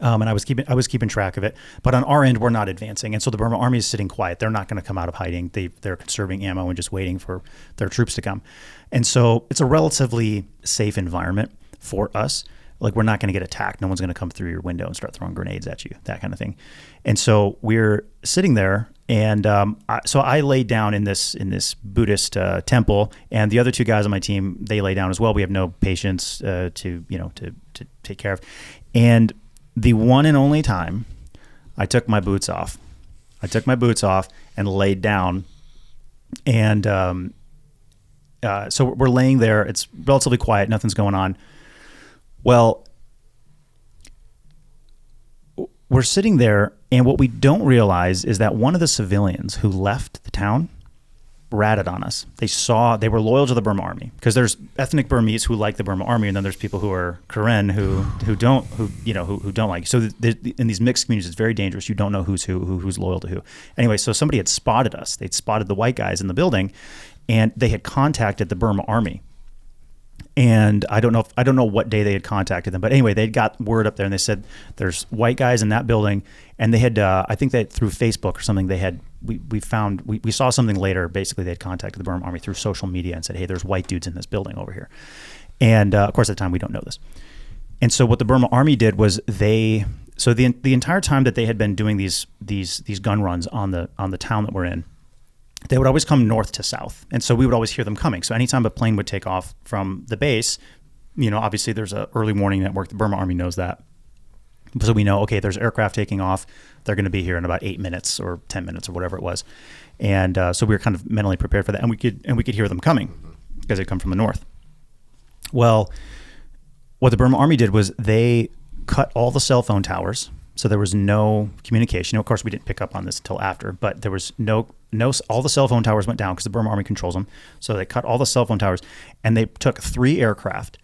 And I was keeping track of it, but on our end, we're not advancing. And so the Burma army is sitting quiet. They're not going to come out of hiding. They're conserving ammo and just waiting for their troops to come. And so it's a relatively safe environment for us. Like we're not going to get attacked. No one's going to come through your window and start throwing grenades at you, that kind of thing. And so we're sitting there, and so I laid down in this Buddhist temple, and the other two guys on my team, they lay down as well. We have no patients to take care of. And the one and only time I took my boots off and laid down, and so we're laying there. It's relatively quiet. Nothing's going on. Well, we're sitting there, and what we don't realize is that one of the civilians who left the town ratted on us. They were loyal to the Burma army, because there's ethnic Burmese who like the Burma army, and then there's people who are Karen who don't like. So in these mixed communities, it's very dangerous. You don't know who's who's loyal to who. Anyway, so somebody had spotted us. They'd spotted the white guys in the building, and they had contacted the Burma army. And I don't know what day they had contacted them, but anyway, they got word up there, and they said there's white guys in that building, and they had I think that through Facebook or something, they had we saw something later. Basically, they had contacted the Burma army through social media and said, hey, there's white dudes in this building over here. And of course, at the time, we don't know this. And so what the Burma army did was the entire time that they had been doing these gun runs on the town that we're in, they would always come north to south. And so we would always hear them coming. So anytime a plane would take off from the base, obviously there's an early warning network. The Burma army knows that. So we know, okay, there's aircraft taking off. They're going to be here in about 8 minutes or 10 minutes or whatever it was. And so we were kind of mentally prepared for that. And we could hear them coming because they come from the north. Well, what the Burma army did was they cut all the cell phone towers. So there was no communication. Of course, we didn't pick up on this until after, but there was no, all the cell phone towers went down because the Burma army controls them. So they cut all the cell phone towers, and they took 3 aircraft,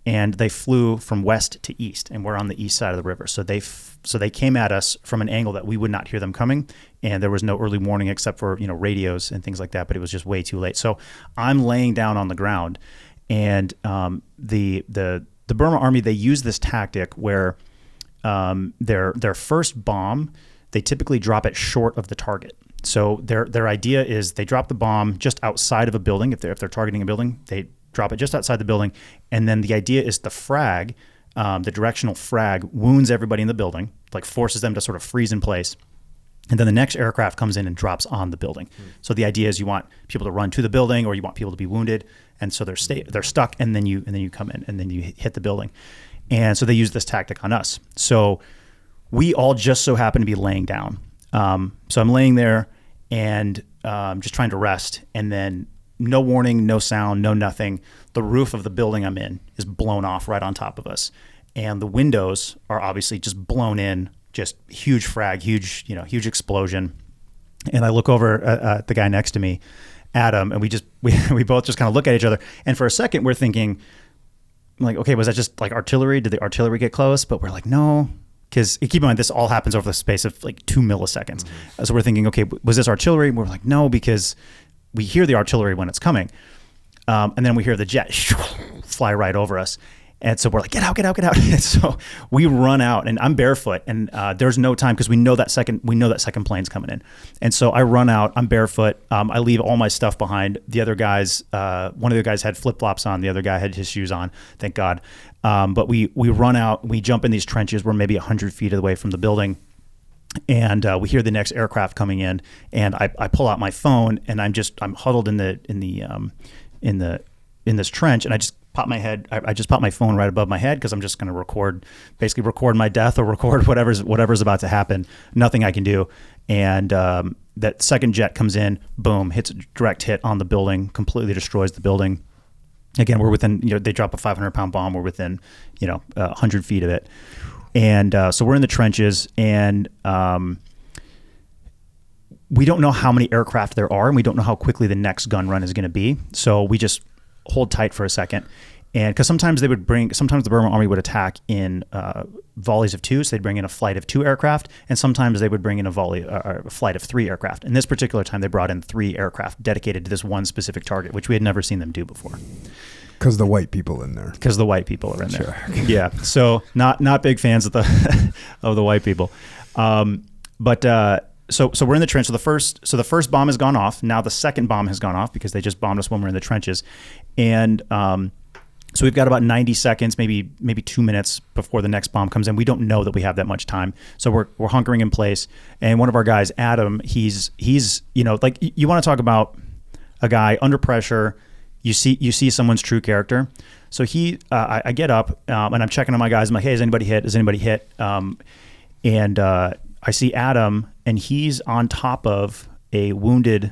and they flew from west to east, and we're on the east side of the river. So they came at us from an angle that we would not hear them coming, and there was no early warning except for radios and things like that. But it was just way too late. So I'm laying down on the ground, and the Burma army, they use this tactic where their first bomb, they typically drop it short of the target. So their idea is they drop the bomb just outside of a building. If they're targeting a building, they drop it just outside the building. And then the idea is the frag, the directional frag, wounds everybody in the building, like forces them to sort of freeze in place. And then the next aircraft comes in and drops on the building. So the idea is you want people to run to the building, or you want people to be wounded, and so they're stuck, and then you come in, and then you hit the building. And so they use this tactic on us. So we all just so happen to be laying down. So I'm laying there and just trying to rest. And then no warning, no sound, no nothing. The roof of the building I'm in is blown off right on top of us. And the windows are obviously just blown in, just huge frag, huge explosion. And I look over at the guy next to me, Adam, and we both just kind of look at each other. And for a second, we're thinking, like, okay, was that just like artillery? Did the artillery get close? But we're like, no, because keep in mind, this all happens over the space of like 2 milliseconds. Mm-hmm. So we're thinking, okay, was this artillery? And we're like, no, because we hear the artillery when it's coming. And then we hear the jet fly right over us. And so we're like, get out. And so we run out, and I'm barefoot, and there's no time because we know that second plane's coming in. And so I run out, I'm barefoot. I leave all my stuff behind. The other guys, one of the guys had flip-flops on. The other guy had his shoes on, thank God. But we run out, we jump in these trenches. We're maybe 100 feet away from the building. And we hear the next aircraft coming in, and I pull out my phone, and I'm huddled in this trench, and I just pop my head. I just pop my phone right above my head because I'm just going to record my death or record whatever's about to happen. Nothing I can do, and that second jet comes in, boom, hits a direct hit on the building, completely destroys the building. Again, we're within, they drop a 500-pound bomb. We're within, 100 feet of it. And so we're in the trenches, and we don't know how many aircraft there are, and we don't know how quickly the next gun run is going to be. So we just hold tight for a second. And because sometimes the Burma Army would attack in volleys of 2, so they'd bring in a flight of 2 aircraft, and sometimes they would bring in a flight of 3 aircraft. In this particular time, they brought in 3 aircraft dedicated to this one specific target, which we had never seen them do before. Because the white people in there. Because the white people are in there. Yeah. So not big fans of the of the white people. So we're in the trench. So the first bomb has gone off. Now the second bomb has gone off because they just bombed us when we're in the trenches, and so we've got about 90 seconds, maybe 2 minutes before the next bomb comes in. We don't know that we have that much time. So we're hunkering in place. And one of our guys, Adam, he's you want to talk about a guy under pressure. You see someone's true character. So I get up and I'm checking on my guys. I'm like, hey, has anybody hit? And I see Adam, and he's on top of a wounded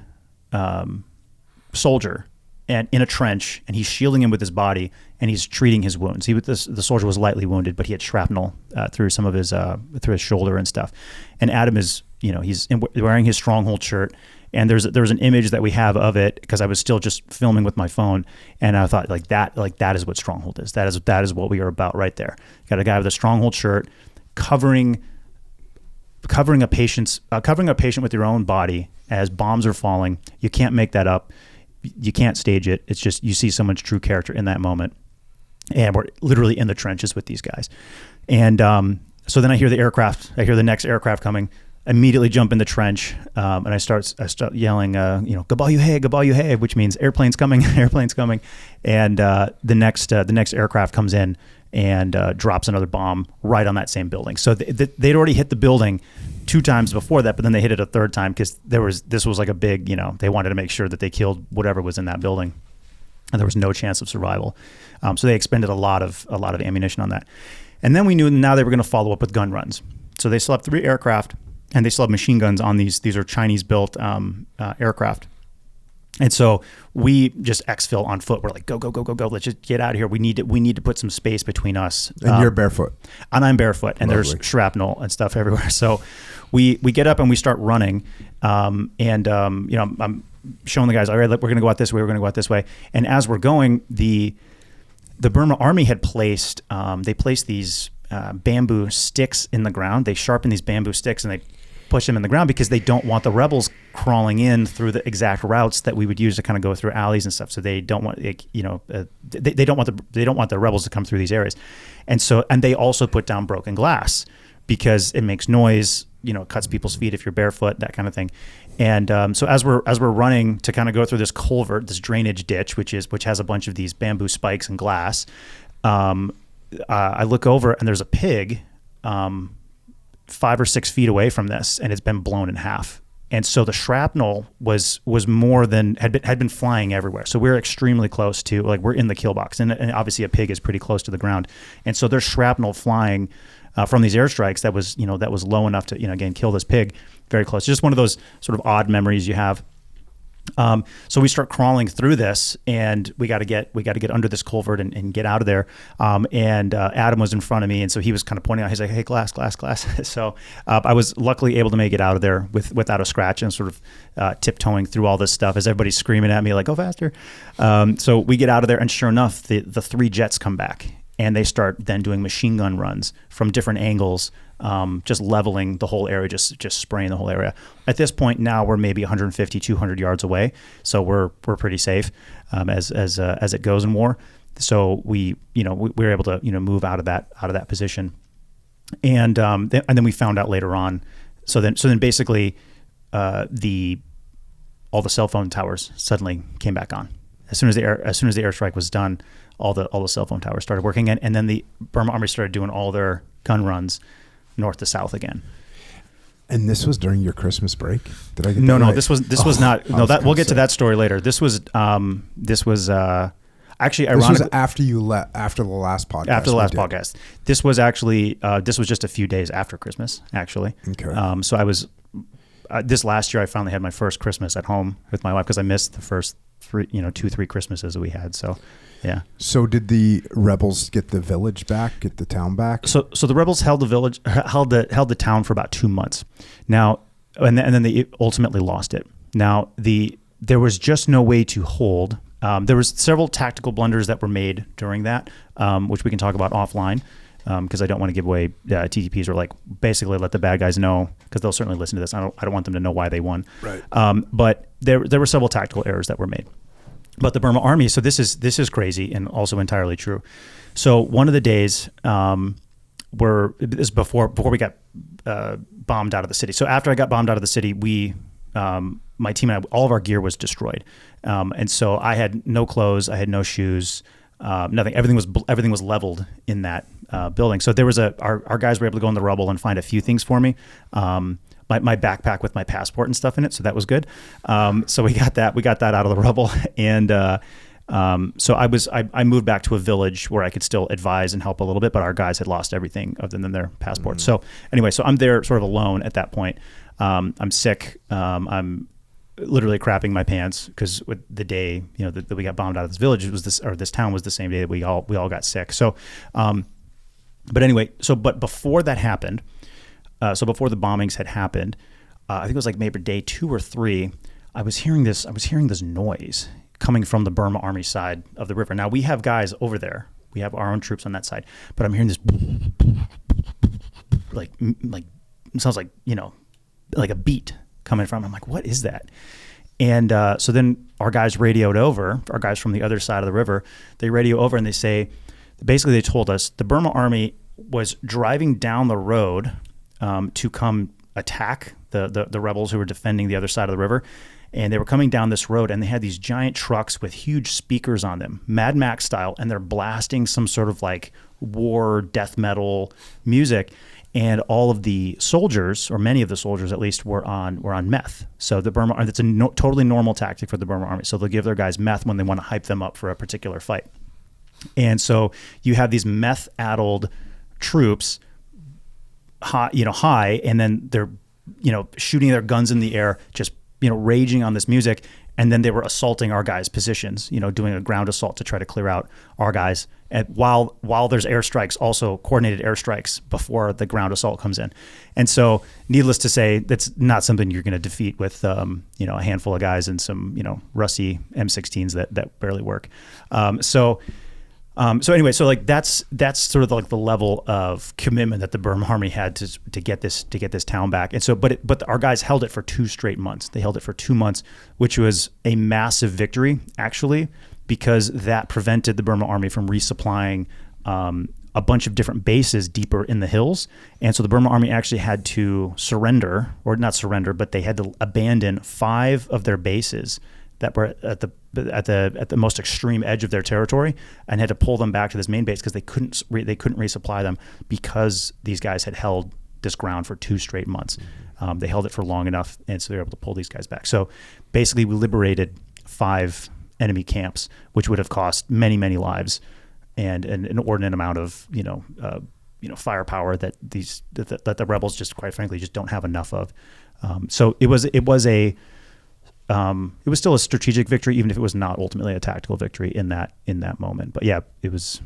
soldier and in a trench, and he's shielding him with his body, and he's treating his wounds. The soldier was lightly wounded, but he had shrapnel through some of his through his shoulder and stuff. And Adam is, he's wearing his Stronghold shirt. And there's an image that we have of it because I was still just filming with my phone, and I thought that is what Stronghold is. That is what we are about right there. Got a guy with a Stronghold shirt covering a patient with your own body as bombs are falling. You can't make that up. You can't stage it. It's just you see someone's true character in that moment. And we're literally in the trenches with these guys. And so then I hear the next aircraft coming. Immediately jump in the trench, and I start yelling, "Gabayu hey, Gabayu hey," which means airplane's coming, airplane's coming. And the next aircraft comes in and drops another bomb right on that same building. So they'd already hit the building 2 times before that, but then they hit it a 3rd time because this was like a big, they wanted to make sure that they killed whatever was in that building, and there was no chance of survival. So they expended a lot of ammunition on that. And then we knew now they were going to follow up with gun runs. So they still have 3 aircraft. And they still have machine guns on these. These are Chinese-built aircraft. And so we just exfil on foot. We're like, go. Let's just get out of here. We need to put some space between us. And you're barefoot. And I'm barefoot. And Lovely. There's shrapnel and stuff everywhere. So we get up and we start running. I'm showing the guys, all right, we're going to go out this way. We're going to go out this way. And as we're going, the Burma Army had placed these bamboo sticks in the ground. They sharpen these bamboo sticks and they push them in the ground because they don't want the rebels crawling in through the exact routes that we would use to kind of go through alleys and stuff. So they don't want, they don't want the rebels to come through these areas. And they also put down broken glass because it makes noise, it cuts people's feet if you're barefoot, that kind of thing. And so as we're running to kind of go through this culvert, this drainage ditch, which has a bunch of these bamboo spikes and glass, I look over and there's a pig 5 or 6 feet away from this, and it's been blown in half. And so the shrapnel was more than had been flying everywhere. So we're extremely close to, we're in the kill box, and obviously a pig is pretty close to the ground. And so there's shrapnel flying from these airstrikes that was low enough to again kill this pig very close. Just one of those sort of odd memories you have. So we start crawling through this, and we got to get under this culvert and get out of there. And Adam was in front of me, and so he was kind of pointing out. He's like, "Hey, glass." So I was luckily able to make it out of there without a scratch, and sort of tiptoeing through all this stuff as everybody's screaming at me like, "Go faster!" So we get out of there, and sure enough, the 3 jets come back, and they start then doing machine gun runs from different angles. Just leveling the whole area, just spraying the whole area. At this point now we're maybe 150, 200 yards away, so we're pretty safe as it goes in war. So we were able to move out of that position, and then we found out later on. So then basically all the cell phone towers suddenly came back on as soon as the airstrike was done. All the cell phone towers started working, and then the Burma Army started doing all their gun runs north to south again. And this was during your Christmas break? Did I get no, that no, right? this was not. No, that we'll get to that story later. This was actually ironically. This was after you left, after the last podcast. After the last podcast. This was actually this was just a few days after Christmas, actually. Okay. So this last year I finally had my first Christmas at home with my wife because I missed the first 2-3 Christmases that we had. So, yeah. So did the rebels get the village back, get the town back? So the rebels held the town for about 2 months. Now, and then they ultimately lost it. Now, there was just no way to hold. There was several tactical blunders that were made during that, which we can talk about offline, because I don't want to give away TTPs or like basically let the bad guys know, because they'll certainly listen to this. I don't want them to know why they won. Right. But there were several tactical errors that were made. But the Burma Army, so this is crazy and also entirely true. So one of the days before we got bombed out of the city. So after I got bombed out of the city, my team and I, all of our gear was destroyed, and so I had no clothes, I had no shoes, nothing. Everything was leveled in that building. So there was our guys were able to go in the rubble and find a few things for me. My backpack with my passport and stuff in it, so that was good. So we got that out of the rubble, and so I moved back to a village where I could still advise and help a little bit, but our guys had lost everything other than their passports. So anyway, so I'm there sort of alone at that point. I'm sick. I'm literally crapping my pants because the day that we got bombed out of this village, this town was the same day that we all got sick. So, but anyway, but before that happened. So before the bombings had happened, I think it was like maybe day 2 or 3, I was hearing this noise coming from the Burma Army side of the river. Now we have guys over there. We have our own troops on that side, but I'm hearing this like it sounds like, like a beat coming from. I'm like, what is that? And so then our guys radioed over, our guys from the other side of the river, they radio over and they told us the Burma Army was driving down the road to come attack the rebels who were defending the other side of the river. And they were coming down this road, and they had these giant trucks with huge speakers on them, Mad Max style, and they're blasting some sort of like war death metal music. And all of the soldiers, or many of the soldiers at least, were on meth. So the Burma, it's a totally normal tactic for the Burma Army. So they'll give their guys meth when they want to hype them up for a particular fight. And so you have these meth-addled troops high, and then they're, shooting their guns in the air, just, raging on this music. And then they were assaulting our guys' positions, doing a ground assault to try to clear out our guys. And while there's airstrikes, also coordinated airstrikes before the ground assault comes in. And so, needless to say, that's not something you're going to defeat with, a handful of guys and some, rusty M16s that barely work. So anyway, so like that's sort of like the level of commitment that the Burma Army had to get this town back. And so, but our guys held it for 2 straight months. They held it for 2 months, which was a massive victory actually, because that prevented the Burma Army from resupplying a bunch of different bases deeper in the hills. And so the Burma Army actually had to surrender, or not surrender, but they had to abandon 5 of their bases that were at the most extreme edge of their territory, and had to pull them back to this main base because they couldn't resupply them, because these guys had held this ground for 2 straight months. They held it for long enough, and so they were able to pull these guys back. So basically, we liberated 5 enemy camps, which would have cost many, many lives, and an inordinate amount of firepower that the rebels just, quite frankly, just don't have enough of. So it was still a strategic victory, even if it was not ultimately a tactical victory in that moment. But yeah, it was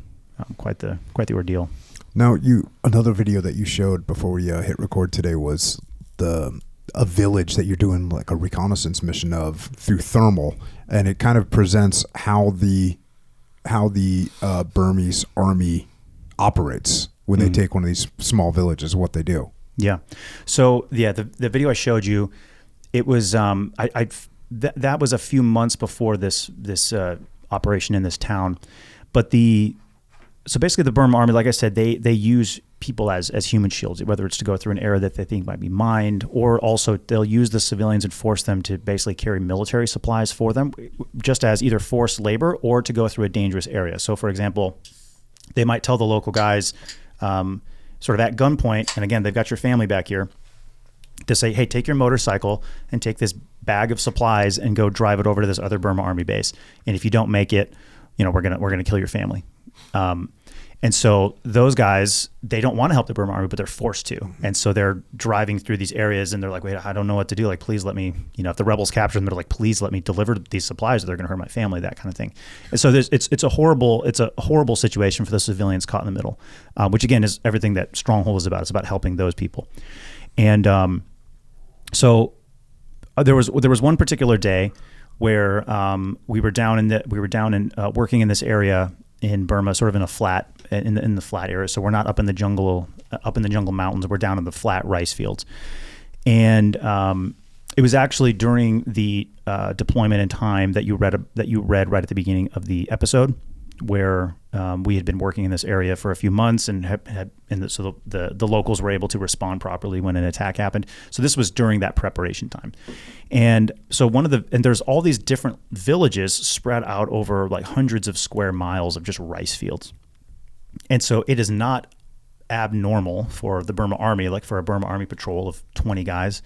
quite the ordeal. Now, another video that you showed before we hit record today was a village that you're doing like a reconnaissance mission of through thermal, and it kind of presents how the Burmese army operates when they take one of these small villages, what they do. Yeah. So yeah, the video I showed you, it was that was a few months before this operation in this town, but so basically the Burma Army, like I said, they use people as human shields, whether it's to go through an area that they think might be mined, or also they'll use the civilians and force them to basically carry military supplies for them, just as either forced labor or to go through a dangerous area. So for example, they might tell the local guys, sort of at gunpoint, and again, they've got your family back here, to say, hey, take your motorcycle and take this bag of supplies and go drive it over to this other Burma Army base. And if you don't make it, we're gonna kill your family. And And so those guys, they don't want to help the Burma Army, but they're forced to. And so they're driving through these areas and they're like, wait, I don't know what to do. Like, please let me, if the rebels capture them, they're like, please let me deliver these supplies or they're going to hurt my family, that kind of thing. And so it's a horrible situation for the civilians caught in the middle, which again is everything that Stronghold is about. It's about helping those people. And so there was one particular day where we were down working in this area in Burma, sort of in a flat in the flat area. So we're not up in the jungle mountains. We're down in the flat rice fields, and it was actually during the deployment in time that you read right at the beginning of the episode, where we had been working in this area for a few months and so the locals were able to respond properly when an attack happened. So this was during that preparation time. And so there's all these different villages spread out over like hundreds of square miles of just rice fields. And so it is not abnormal for the Burma Army, like for a Burma Army patrol of 20 guys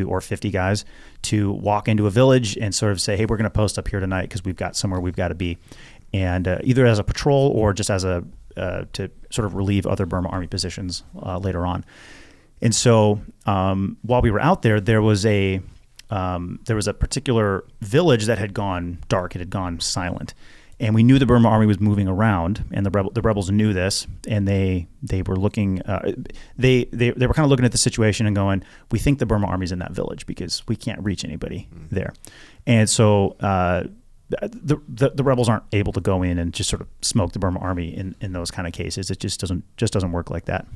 or 50 guys to walk into a village and sort of say, hey, we're going to post up here tonight because we've got somewhere we've got to be. And either as a patrol or just as to sort of relieve other Burma Army positions later on. And so while we were out there, there was a particular village that had gone dark. It had gone silent, and we knew the Burma Army was moving around, and the rebels knew this, and they were looking. They were kind of looking at the situation and going, "We think the Burma Army's in that village because we can't reach anybody there," and so. The rebels aren't able to go in and just sort of smoke the Burma Army in those kind of cases. It just doesn't work like that,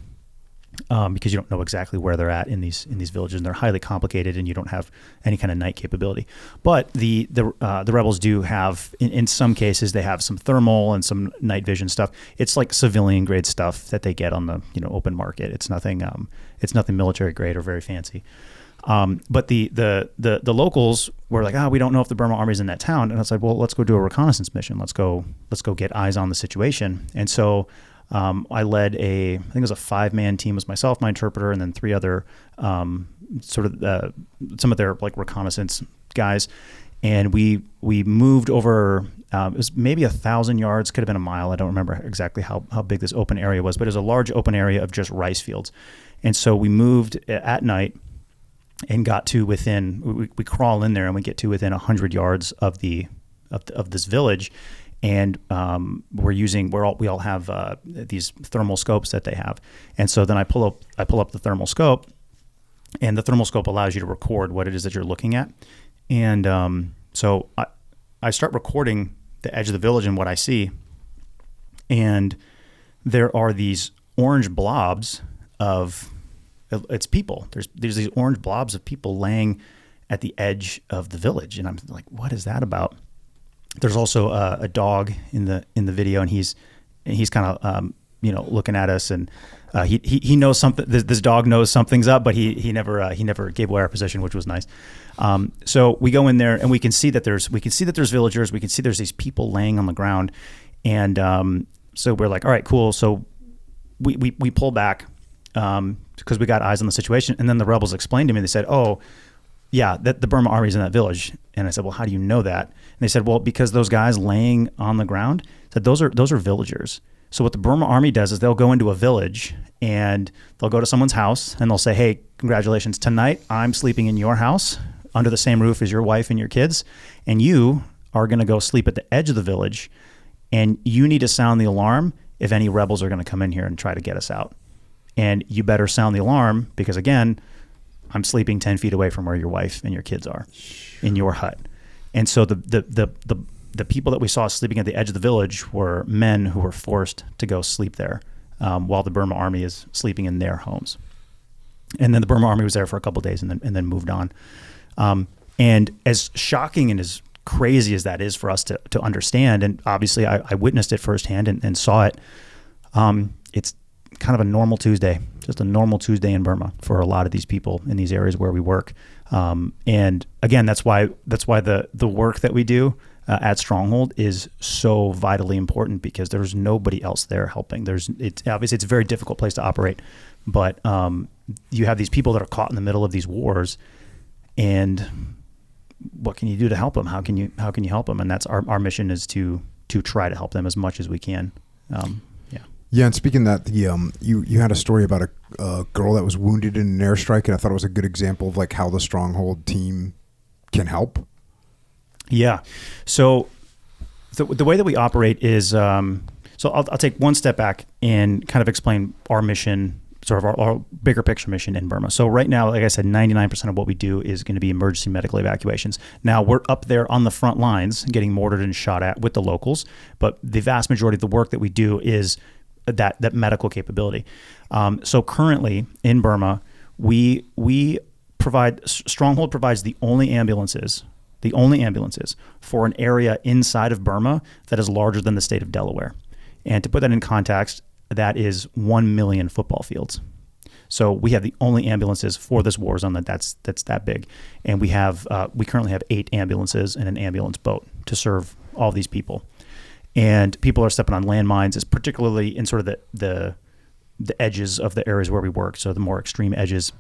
because you don't know exactly where they're at in these villages, and they're highly complicated, and you don't have any kind of night capability. But the rebels do have, in some cases, they have some thermal and some night vision stuff. It's like civilian grade stuff that they get on the open market. It's nothing military grade or very fancy. But the locals were like, we don't know if the Burma Army's in that town. And I was like, well, let's go do a reconnaissance mission. Let's go get eyes on the situation. And so I led I think it was a 5-man team. It was myself, my interpreter, and then 3 other some of their like reconnaissance guys. And we moved over, it was maybe 1,000 yards, could have been a mile. I don't remember exactly how big this open area was, but it was a large open area of just rice fields. And so we moved at night and got to we crawl in there and we get to within 100 yards of this village, and we all have these thermal scopes that they have, and so then I pull up the thermal scope, and the thermal scope allows you to record what it is that you're looking at, and so I start recording the edge of the village and what I see, and there are these orange blobs of. It's people. There's these orange blobs of people laying at the edge of the village, and I'm like, what is that about? There's also a dog in the video, and he's kind of looking at us, and he knows something. This dog knows something's up, but he never gave away our position, which was nice. So we go in there, and we can see that there's villagers. We can see there's these people laying on the ground, and so we're like, all right, cool. So we pull back. Because we got eyes on the situation, and then the rebels explained to me. They said, "Oh, yeah, that the Burma Army's in that village." And I said, "Well, how do you know that?" And they said, "Well, because those guys laying on the ground said those are villagers. So what the Burma Army does is they'll go into a village and they'll go to someone's house and they'll say, 'Hey, congratulations! Tonight I'm sleeping in your house under the same roof as your wife and your kids, and you are going to go sleep at the edge of the village, and you need to sound the alarm if any rebels are going to come in here and try to get us out." And you better sound the alarm because, again, I'm sleeping 10 feet away from where your wife and your kids are in your hut. And so the people that we saw sleeping at the edge of the village were men who were forced to go sleep there while the Burma Army is sleeping in their homes. And then the Burma Army was there for a couple of days and then moved on. And as shocking and as crazy as that is for us to understand, and obviously I witnessed it firsthand and saw it, it's kind of a normal Tuesday, just a normal Tuesday in Burma for a lot of these people in these areas where we work. And again, that's why the work that we do at Stronghold is so vitally important, because there's nobody else there helping. It's obviously it's a very difficult place to operate, but you have these people that are caught in the middle of these wars, and what can you do to help them? How can you help them? And that's our mission is to try to help them as much as we can. Yeah, and speaking of that, you had a story about a girl that was wounded in an airstrike, and I thought it was a good example of like how the Stronghold team can help. Yeah. So the way that we operate is, so I'll take one step back and kind of explain our mission, sort of our bigger picture mission in Burma. So right now, like I said, 99% of what we do is going to be emergency medical evacuations. Now we're up there on the front lines getting mortared and shot at with the locals, but the vast majority of the work that we do is that medical capability. So currently in Burma, we provide, Stronghold provides the only ambulances for an area inside of Burma that is larger than the state of Delaware. And to put that in context, that is 1 million football fields. So we have the only ambulances for this war zone that's that big. And we currently have 8 ambulances and an ambulance boat to serve all these people. And people are stepping on landmines, is particularly in sort of the edges of the areas where we work. So the more extreme edges,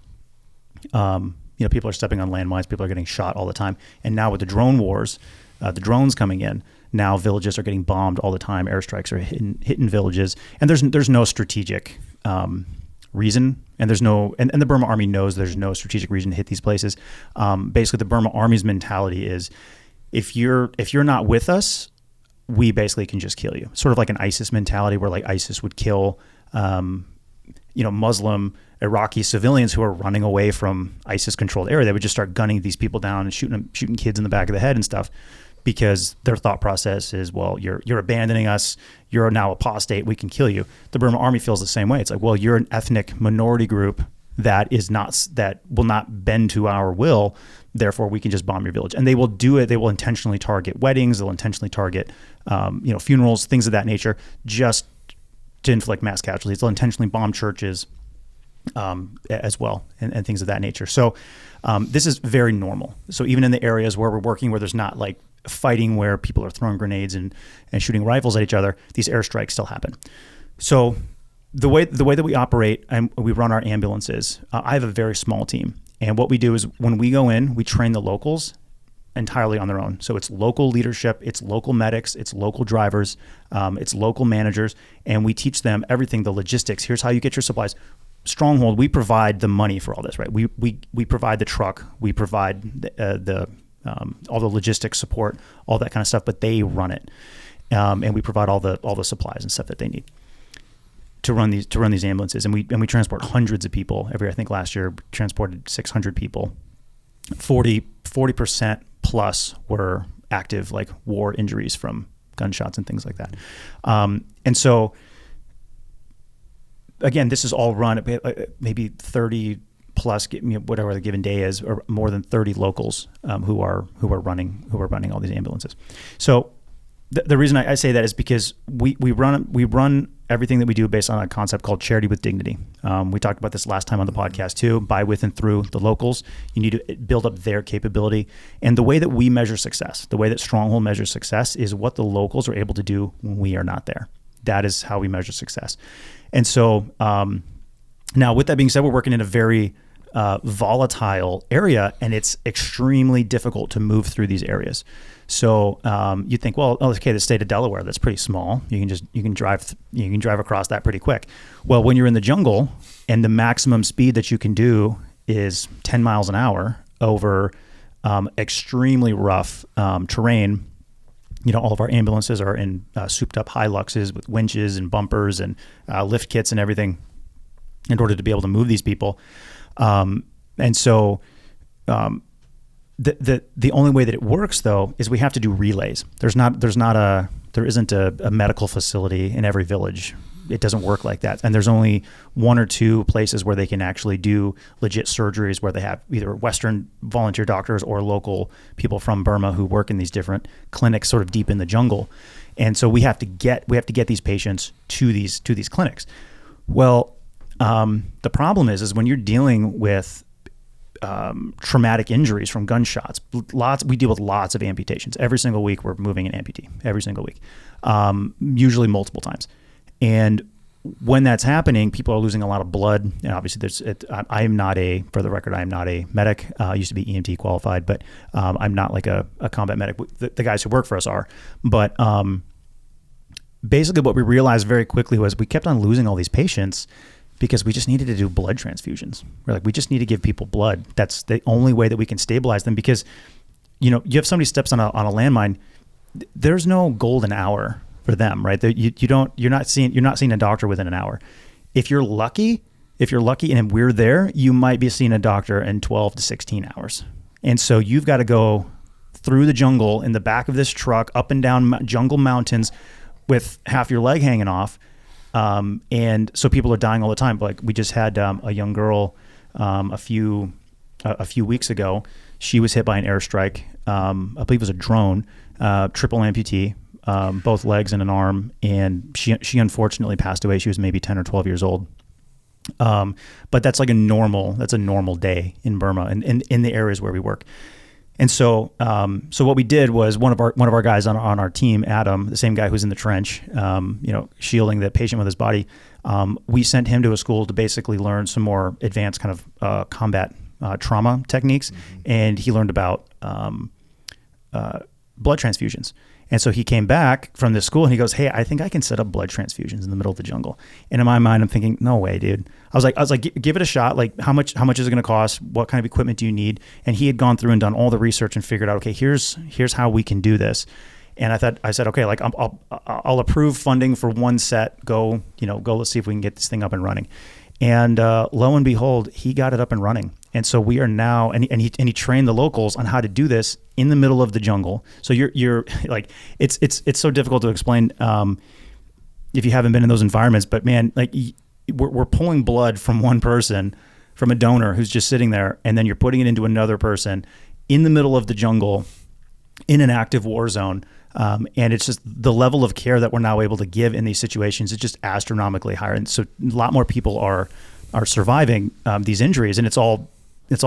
people are stepping on landmines. People are getting shot all the time. And now with the drone wars, the drones coming in, now villages are getting bombed all the time. Airstrikes are hitting villages, and there's no strategic reason, and the Burma Army knows there's no strategic reason to hit these places. Basically, the Burma Army's mentality is, if you're not with us, we basically can just kill you. Sort of like an ISIS mentality, where like ISIS would kill, Muslim Iraqi civilians who are running away from ISIS-controlled area. They would just start gunning these people down and shooting kids in the back of the head and stuff, because their thought process is, well, you're abandoning us. You're now apostate. We can kill you. The Burma Army feels the same way. It's like, well, you're an ethnic minority group that will not bend to our will. Therefore, we can just bomb your village. And they will do it. They will intentionally target weddings. They'll intentionally target, funerals, things of that nature, just to inflict mass casualties. They'll intentionally bomb churches as well, and things of that nature. So this is very normal. So even in the areas where we're working, where there's not like fighting, where people are throwing grenades and shooting rifles at each other, these airstrikes still happen. So the way that we operate and we run our ambulances, I have a very small team. And what we do is, when we go in, we train the locals entirely on their own. So it's local leadership, it's local medics, it's local drivers, it's local managers, and we teach them everything, the logistics. Here's how you get your supplies. Stronghold, we provide the money for all this, right? We provide the truck, we provide all the logistics support, all that kind of stuff, but they run it, and we provide all the supplies and stuff that they need to run these ambulances, and we transport hundreds of people every. I think last year we transported 600 people. 40% plus were active, like war injuries from gunshots and things like that, and so. Again, this is all run at maybe 30 plus, whatever the given day is, or more than 30 locals who are running all these ambulances. So the reason I say that is because we run everything that we do based on a concept called charity with dignity. We talked about this last time on the podcast too. By, with, and through the locals, you need to build up their capability. And the way that we measure success, the way that Stronghold measures success, is what the locals are able to do when we are not there. That is how we measure success. And so now, with that being said, we're working in a very volatile area, and it's extremely difficult to move through these areas. So you think, well, okay, the state of Delaware, that's pretty small. You can drive across that pretty quick. Well, when you're in the jungle and the maximum speed that you can do is 10 miles an hour over extremely rough terrain. All of our ambulances are in souped up Hiluxes with winches and bumpers and lift kits and everything in order to be able to move these people. And so the only way that it works, though, is we have to do relays. There isn't a medical facility in every village. It doesn't work like that. And there's only 1 or 2 places where they can actually do legit surgeries, where they have either Western volunteer doctors or local people from Burma who work in these different clinics sort of deep in the jungle. And so we have to get these patients to these clinics. Well, the problem is when you're dealing with traumatic injuries from gunshots, we deal with lots of amputations. Every single week we're moving an amputee, every single week, usually multiple times. And when that's happening, people are losing a lot of blood. And obviously, I am not for the record, I am not a medic. I used to be EMT qualified, but I'm not like a combat medic. The guys who work for us are. But basically what we realized very quickly was we kept on losing all these patients because we just needed to do blood transfusions. We're like, we just need to give people blood. That's the only way that we can stabilize them, because, you know, you have somebody steps on a landmine, there's no golden hour for them, right? You're not seeing a doctor within an hour. If you're lucky and we're there, you might be seeing a doctor in 12 to 16 hours. And so you've got to go through the jungle in the back of this truck, up and down jungle mountains with half your leg hanging off. And so people are dying all the time. Like we just had a young girl a few weeks ago. She was hit by an airstrike. I believe it was a drone, triple amputee, both legs and an arm. And she unfortunately passed away. She was maybe 10 or 12 years old. But that's like a normal day in Burma and in the areas where we work. And so what we did was one of our guys on our team, Adam, the same guy who's in the trench, shielding the patient with his body. We sent him to a school to basically learn some more advanced kind of combat trauma techniques, and he learned about blood transfusions. And so he came back from this school and he goes, "Hey, I think I can set up blood transfusions in the middle of the jungle." And in my mind, I'm thinking, "No way, dude." I was like, give it a shot. Like, how much is it going to cost? What kind of equipment do you need? And he had gone through and done all the research and figured out, okay, here's how we can do this. And I said, okay, like I'll approve funding for one set. Go, let's see if we can get this thing up and running. And lo and behold, he got it up and running. And so we are now, and he trained the locals on how to do this in the middle of the jungle. So you're like, it's so difficult to explain if you haven't been in those environments. But man, like we're pulling blood from one person, from a donor who's just sitting there, and then you're putting it into another person in the middle of the jungle, in an active war zone. And it's just the level of care that we're now able to give in these situations is just astronomically higher. And so a lot more people are surviving these injuries, and it's all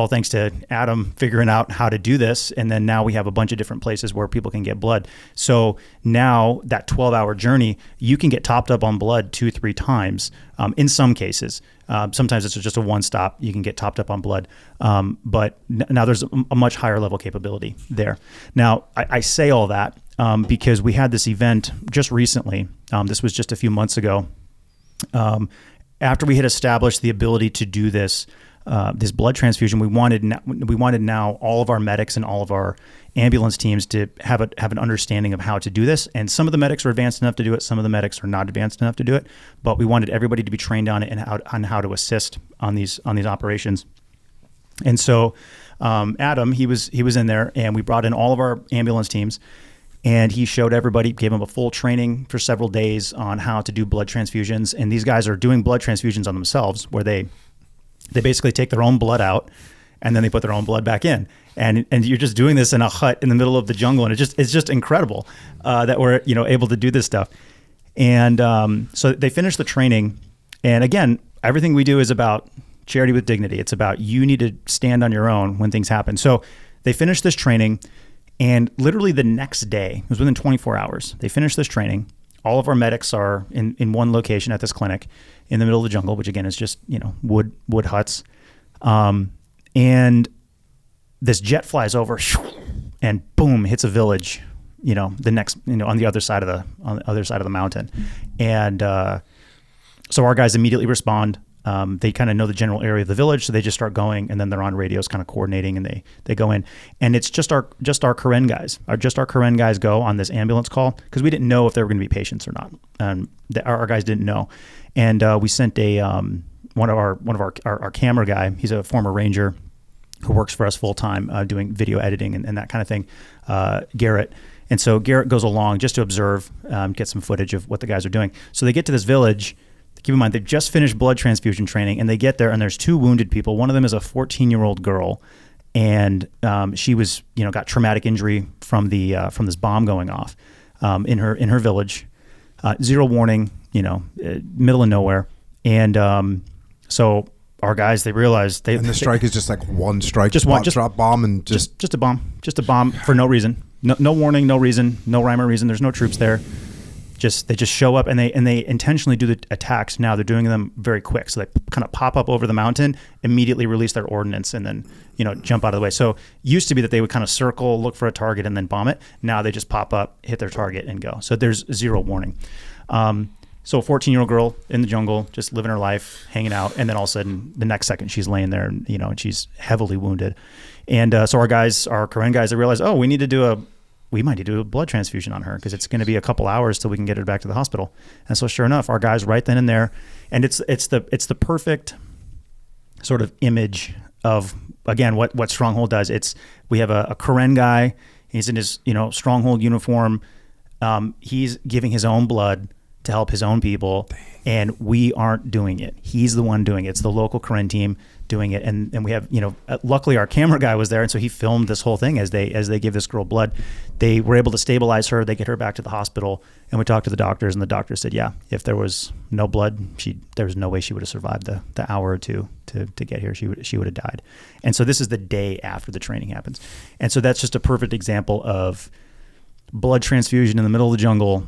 thanks to Adam figuring out how to do this. And then now we have a bunch of different places where people can get blood. So now that 12-hour journey, you can get topped up on blood 2-3 times in some cases. Sometimes it's just a one stop. You can get topped up on blood. But now there's a much higher level capability there. Now, I say all that because we had this event just recently. This was just a few months ago. After we had established the ability to do this blood transfusion, we wanted now all of our medics and all of our ambulance teams to have an understanding of how to do this. And some of the medics are advanced enough to do it. Some of the medics are not advanced enough to do it. But we wanted everybody to be trained on it and on how to assist on these operations. And so Adam, he was in there, and we brought in all of our ambulance teams. And he showed everybody, gave them a full training for several days on how to do blood transfusions. And these guys are doing blood transfusions on themselves, where they basically take their own blood out and then they put their own blood back in. And you're just doing this in a hut in the middle of the jungle. And it's just incredible that we're able to do this stuff. And so they finished the training. And again, everything we do is about charity with dignity. It's about you need to stand on your own when things happen. So they finished this training. And literally the next day, it was within 24 hours, they finished this training. All of our medics are in one location at this clinic in the middle of the jungle, which again is just, wood huts. And this jet flies over and boom, hits a village, the next, on the other side of the mountain. And so our guys immediately respond. They kind of know the general area of the village, so they just start going, and then they're on radios kind of coordinating, and they go in. And it's just our Karen guys. Our Karen guys go on this ambulance call because we didn't know if they were going to be patients or not. Our guys didn't know. And we sent one of our camera guy. He's a former Ranger who works for us full time doing video editing and that kind of thing, Garrett. And so Garrett goes along just to observe, get some footage of what the guys are doing. So they get to this village. Keep in mind, they've just finished blood transfusion training, and they get there, and there's 2 wounded people. One of them is a 14-year-old girl, and she was, got traumatic injury from this bomb going off in her village. 0 warning, middle of nowhere, and so our guys, they realized and the strike is just like one strike, just drop bomb, and just a bomb for no reason, no warning, no reason, no rhyme or reason. There's no troops there. they just show up and they intentionally do the attacks. Now they're doing them very quick. So they kind of pop up over the mountain, immediately release their ordnance, and then, jump out of the way. So used to be that they would kind of circle, look for a target, and then bomb it. Now they just pop up, hit their target, and go. So there's zero warning. So a 14-year-old girl in the jungle, just living her life, hanging out, and then all of a sudden, the next second, she's laying there, and she's heavily wounded. And so our Karen guys, they realized, we might need to do a blood transfusion on her because it's going to be a couple hours till we can get her back to the hospital. And so sure enough, our guys right then and there, and it's the perfect sort of image of, again, what Stronghold does. We have a Karen guy. He's in his Stronghold uniform. He's giving his own blood to help his own people. Dang. And we aren't doing it. He's the one doing it. It's the local Karen team doing it. And we have, luckily our camera guy was there. And so he filmed this whole thing as they give this girl blood. They were able to stabilize her. They get her back to the hospital. And we talked to the doctors, and the doctor said, yeah, if there was no blood, there was no way she would have survived the hour or two to get here. She would have died. And so this is the day after the training happens. And so that's just a perfect example of blood transfusion in the middle of the jungle.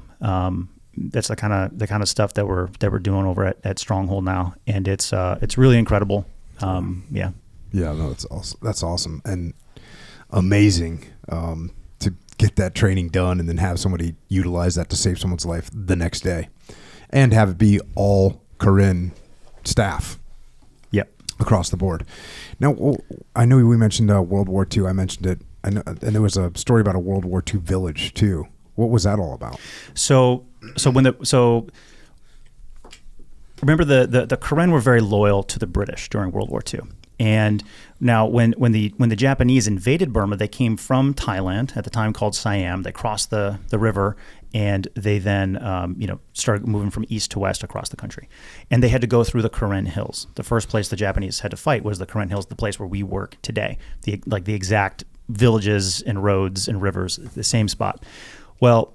That's the kind of stuff that we're doing over at Stronghold now, and it's really incredible. Yeah, no, that's awesome and amazing to get that training done and then have somebody utilize that to save someone's life the next day, and have it be all Karen staff. Yep, across the board. Now, I know we mentioned World War II. I mentioned it. I know, and there was a story about a World War II village too. What was that all about? So remember the Karen were very loyal to the British during World War II. And now when the Japanese invaded Burma, they came from Thailand, at the time called Siam. They crossed the river, and they then started moving from east to west across the country. And they had to go through the Karen Hills. The first place the Japanese had to fight was the Karen Hills, the place where we work today. The exact villages and roads and rivers, the same spot. Well,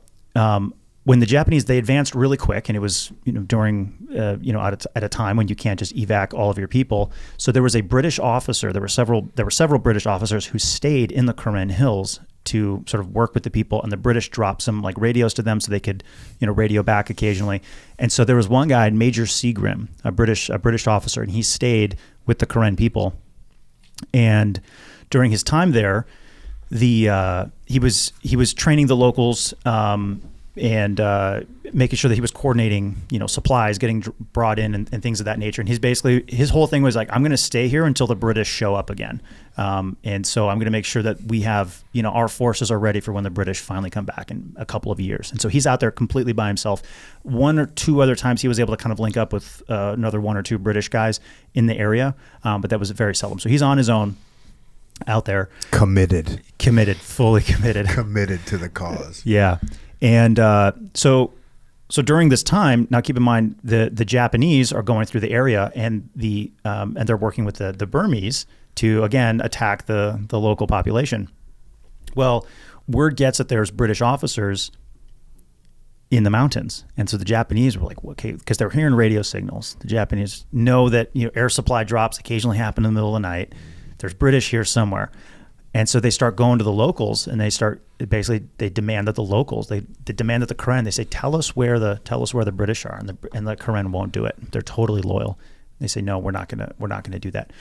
when the Japanese, they advanced really quick, and it was during at a time when you can't just evac all of your people. So there was a British officer. There were several British officers who stayed in the Karen Hills to sort of work with the people, and the British dropped some radios to them so they could radio back occasionally. And so there was one guy, Major Seagrim, a British officer, and he stayed with the Karen people. And during his time there, he was training the locals and making sure that he was coordinating supplies getting brought in and things of that nature. And his whole thing was like, I'm going to stay here until the British show up again, and so I'm going to make sure that we have our forces are ready for when the British finally come back in a couple of years. And so he's out there completely by himself. One or two other times he was able to kind of link up with another one or two British guys in the area, but that was very seldom. So he's on his own out there, committed, fully committed to the cause. Yeah. And so during this time, now keep in mind the Japanese are going through the area, and and they're working with the Burmese to again attack the local population. Well, word gets that there's British officers in the mountains, and so the Japanese were like, okay, because they're hearing radio signals. The Japanese know that air supply drops occasionally happen in the middle of the night. There's British here somewhere. And so they start going to the locals, and they demand that the locals, they demand that the Karen, they say, tell us where the British are, and the Karen won't do it. They're totally loyal. They say, no, we're not gonna do that.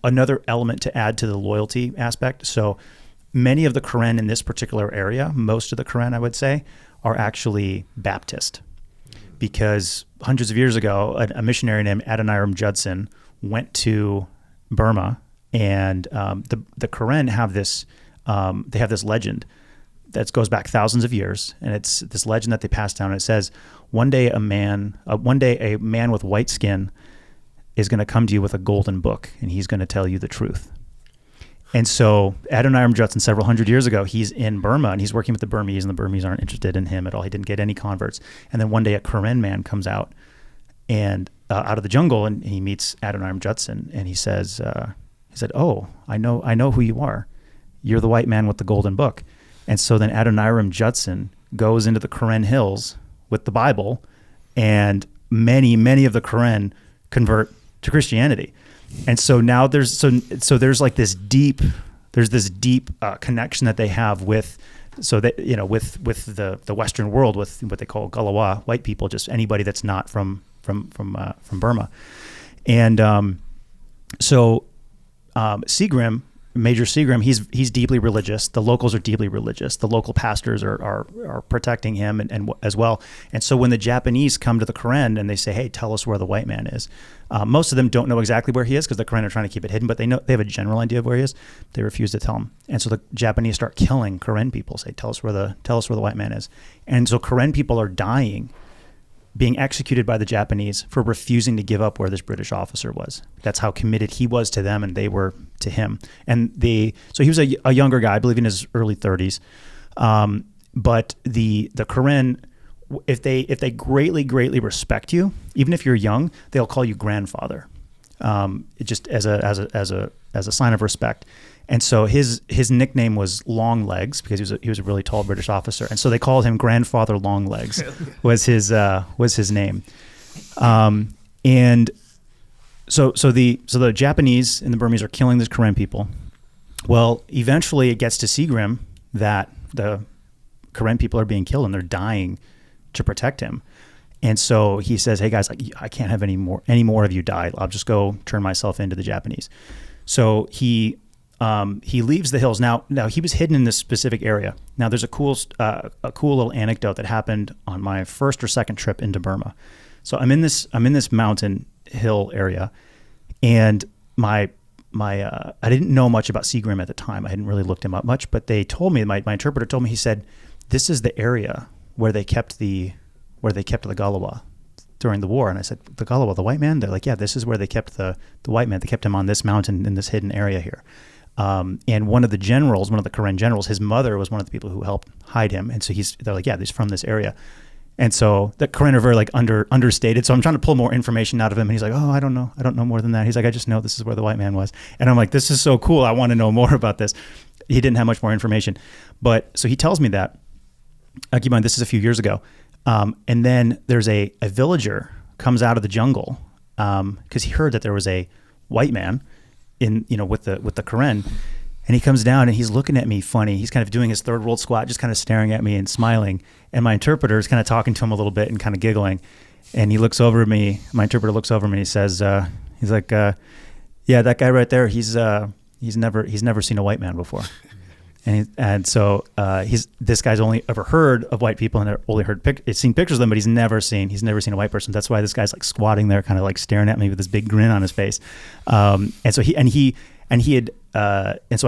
Another element to add to the loyalty aspect. So many of the Karen in this particular area, most of the Karen, I would say, are actually Baptist, because hundreds of years ago, a missionary named Adoniram Judson went to Burma. And the Karen have this legend that goes back thousands of years, and it's this legend that they passed down. And it says, one day a man with white skin is going to come to you with a golden book, and he's going to tell you the truth. And so Adoniram Judson, several hundred years ago, he's in Burma, and he's working with the Burmese, and the Burmese aren't interested in him at all. He didn't get any converts. And then one day a Karen man comes out and out of the jungle, and he meets Adoniram Judson, and he says. He said, "Oh, I know who you are. You're the white man with the golden book." And so then Adoniram Judson goes into the Karen Hills with the Bible, and many of the Karen convert to Christianity. And so now there's like this deep connection that they have with So that, with the Western world, with what they call Galawa, white people, just anybody that's not from Burma. And Seagram, Major Seagram, he's deeply religious. The locals are deeply religious. The local pastors are protecting him and as well. And so when the Japanese come to the Karen and they say, "Hey, tell us where the white man is," most of them don't know exactly where he is because the Karen are trying to keep it hidden, but they have a general idea of where he is. They refuse to tell them. And so the Japanese start killing Karen people. Say, "Tell us where the white man is." And so Karen people are dying, being executed by the Japanese for refusing to give up where this British officer was. That's how committed he was to them and they were to him. And so he was a younger guy, I believe in his early 30s. But the Karen, if they greatly, greatly respect you, even if you're young, they'll call you grandfather. Just as a sign of respect. And so his nickname was Long Legs because he was a really tall British officer, and so they called him Grandfather Long Legs was his name. And so the Japanese and the Burmese are killing these Karen people. Well, eventually it gets to Seagram that the Karen people are being killed and they're dying to protect him. And so he says, "Hey guys, I can't have any more of you die. I'll just go turn myself into the Japanese." So he leaves the hills. Now he was hidden in this specific area. Now there's a cool little anecdote that happened on my first or second trip into Burma. So I'm in this mountain hill area, and I didn't know much about Seagram at the time. I hadn't really looked him up much, but they told me, my interpreter told me, he said, "This is the area where they kept the Galawa during the war." And I said, "The Galawa, the white man?" They're like, "Yeah, this is where they kept the white man. They kept him on this mountain in this hidden area here." And one of the Karen generals, his mother was one of the people who helped hide him. And so they're like, "Yeah, he's from this area." And so the Karen are very understated. So I'm trying to pull more information out of him. And he's like, "Oh, I don't know more than that." He's like, "I just know this is where the white man was." And I'm like, "This is so cool. I want to know more about this." He didn't have much more information. But so he tells me that. Keep in mind, this is a few years ago. And then there's a villager comes out of the jungle because he heard that there was a white man with the Karen, and he comes down and he's looking at me funny. He's kind of doing his third world squat, just kind of staring at me and smiling. And my interpreter is kind of talking to him a little bit and kind of giggling. And he looks over at me. My interpreter looks over at me and he says, he's like, "Yeah, that guy right there. He's never seen a white man before." And so this guy's only ever heard of white people and only seen pictures of them, but he's never seen a white person. That's why this guy's like squatting there, kind of like staring at me with this big grin on his face. And so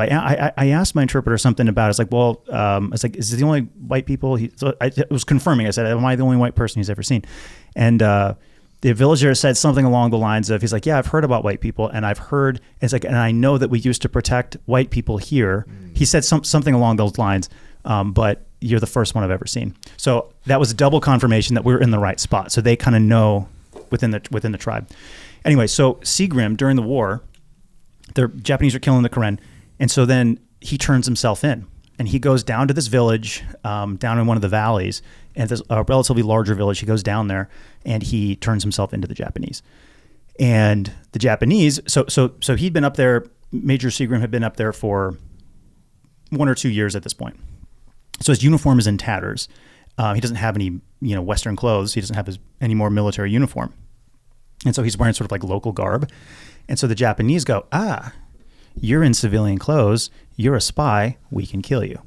I asked my interpreter something about it. It's like, well, I was like, "Is it the only white people?" I was confirming. I said, "Am I the only white person he's ever seen?" And the villager said something along the lines of, he's like, "Yeah, I've heard about white people, and I've heard," it's like, "and I know that we used to protect white people here." He said something along those lines, but you're the first one I've ever seen. So that was double confirmation that we were in the right spot. So they kind of know within the tribe. Anyway, so Seagram, during the war, the Japanese are killing the Karen, and so then he turns himself in. And he goes down to this village down in one of the valleys, and there's a relatively larger village. He goes down there, and he turns himself into the Japanese. And the Japanese, so he'd been up there. Major Seagram had been up there for 1 or 2 years at this point. So his uniform is in tatters. He doesn't have any Western clothes. He doesn't have any more military uniform, and so he's wearing sort of like local garb. And so the Japanese go, "You're in civilian clothes. You're a spy. We can kill you."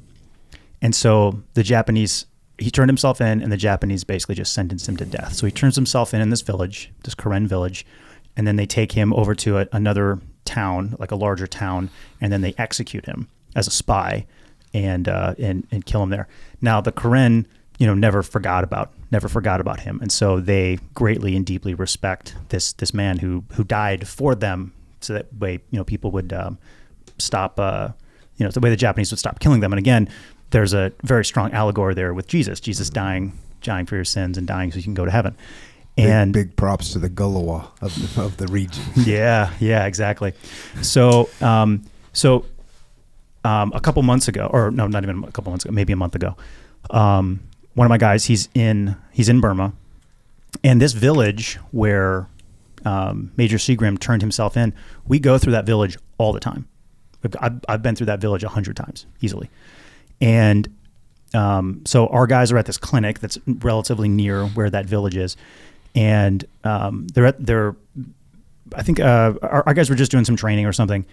And so the Japanese, he turned himself in, and the Japanese basically just sentenced him to death. So he turns himself in this village, this Karen village, and then they take him over to another town, like a larger town, and then they execute him as a spy and kill him there. Now the Karen, never forgot about him, and so they greatly and deeply respect this man who died for them. So that way, people would stop, the way the Japanese would stop killing them. And again, there's a very strong allegory there with Jesus dying for your sins and dying so you can go to heaven. And big props to the Galawa of the region. Yeah, exactly. So, a couple months ago, or no, not even a couple months ago, maybe a month ago, one of my guys, he's in Burma, and this village where Major Seagram turned himself in, we go through that village all the time. I've been through that village 100 times easily. And So our guys are at this clinic that's relatively near where that village is, and they're I think our guys were just doing some training or something,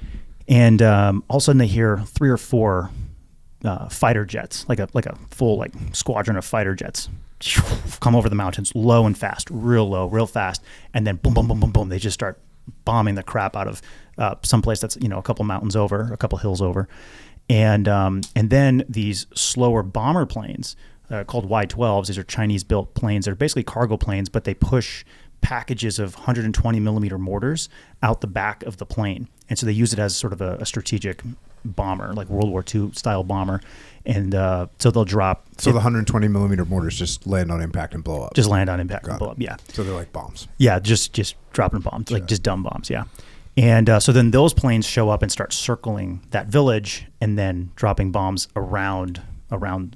and all of a sudden they hear 3 or 4 fighter jets, like a full like squadron of fighter jets, come over the mountains, low and fast, real low, real fast, and then boom, boom, boom, boom, boom. They just start bombing the crap out of someplace that's a couple mountains over, a couple hills over, and then these slower bomber planes called Y-12s. These are Chinese-built planes. They're basically cargo planes, but they push packages of 120 millimeter mortars out the back of the plane, and so they use it as sort of a strategic bomber, like World War II style bomber, and so they'll drop. So the 120 millimeter mortars just land on impact and blow up. Just land on impact and blow up. Yeah. So they're like bombs. Yeah, just dropping bombs, like just dumb bombs. Yeah, and so then those planes show up and start circling that village, and then dropping bombs around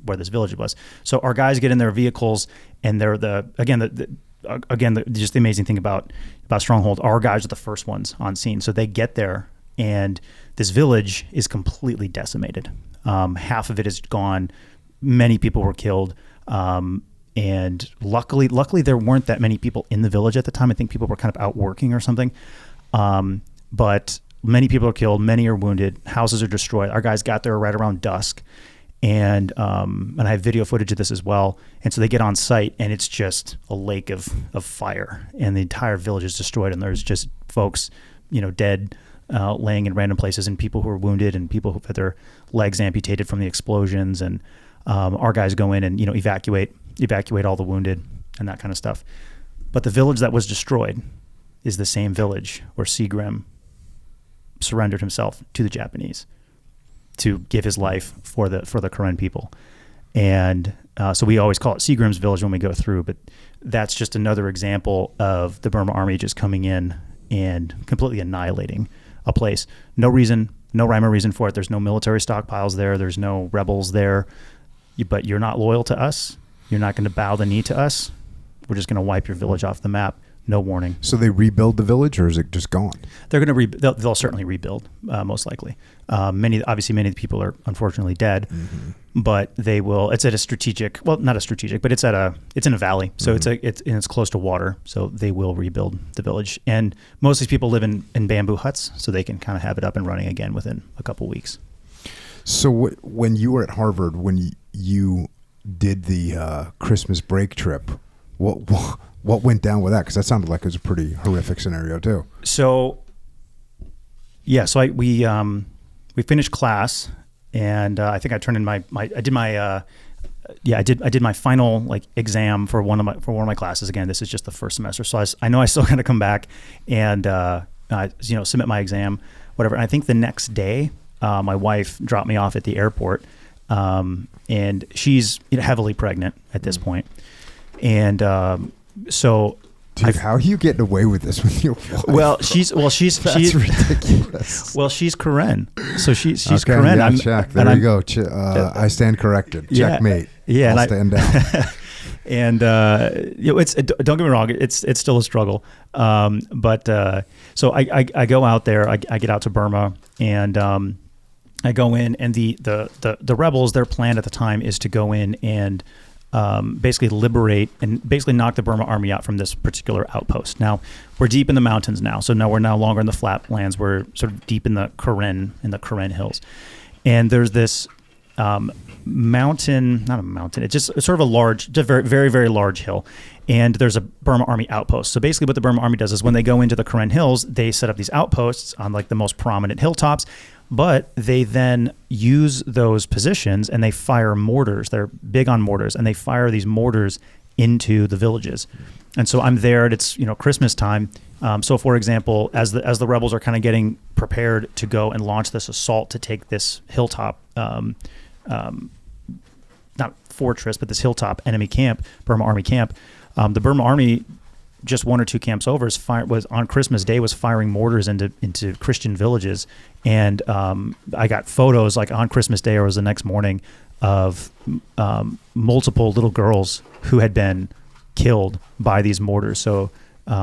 where this village was. So our guys get in their vehicles, and they're just the amazing thing about Stronghold, our guys are the first ones on scene. So they get there, and this village is completely decimated. Half of it is gone. Many people were killed. And luckily there weren't that many people in the village at the time. I think people were kind of out working or something. But many people are killed. Many are wounded. Houses are destroyed. Our guys got there right around dusk. And I have video footage of this as well. And so they get on site, and it's just a lake of fire, and the entire village is destroyed. And there's just folks, dead, laying in random places, and people who are wounded, and people who've had their legs amputated from the explosions. And our guys go in and evacuate all the wounded and that kind of stuff. But the village that was destroyed is the same village where Seagram surrendered himself to the Japanese to give his life for the Karen people. And so we always call it Seagram's Village when we go through, but that's just another example of the Burma Army just coming in and completely annihilating a place. No reason, no rhyme or reason for it. There's no military stockpiles there. There's no rebels there. But you're not loyal to us. You're not going to bow the knee to us. We're just going to wipe your village off the map. No warning. So they rebuild the village, or is it just gone? They're going to they'll certainly rebuild, most likely. Many of the people are unfortunately dead, but they will. It's at a strategic, well, not a strategic, but it's in a valley, so it's close to water, so they will rebuild the village. And most of these people live in bamboo huts, so they can kind of have it up and running again within a couple weeks. So when you were at Harvard, when you did the Christmas break trip, what went down with that? Because that sounded like it was a pretty horrific scenario too. So, yeah. So we finished class, and I think I turned in I did my final exam for one of my classes. Again, this is just the first semester, so I know I still got to come back and submit my exam, whatever. And I think the next day, my wife dropped me off at the airport, and she's heavily pregnant at this point. And so, dude, how are you getting away with this with your wife? She's ridiculous. Well, she's Karen, so she's okay, Karen. Yeah, check. There we go. I stand corrected. Checkmate. Yeah, I'll stand down. And it's don't get me wrong, it's still a struggle. But so I go out there. I get out to Burma, and I go in, and the rebels, their plan at the time is to go in and basically liberate and basically knock the Burma Army out from this particular outpost. Now we're deep in the mountains now, so now we're no longer in the flatlands. We're sort of deep in the Karen hills, and there's this mountain, not a mountain. It's sort of a large, just very, very, very large hill, and there's a Burma Army outpost. So basically, what the Burma Army does is when they go into the Karen Hills, they set up these outposts on the most prominent hilltops. But they then use those positions and they fire mortars. They're big on mortars, and they fire these mortars into the villages. And so I'm there, and it's Christmas time. So for example, as the rebels are kind of getting prepared to go and launch this assault to take this hilltop, not fortress, but this hilltop enemy camp, Burma Army camp, the Burma Army, just one or two camps over, was on Christmas Day was firing mortars into Christian villages. And I got photos on Christmas Day, or it was the next morning, of multiple little girls who had been killed by these mortars. So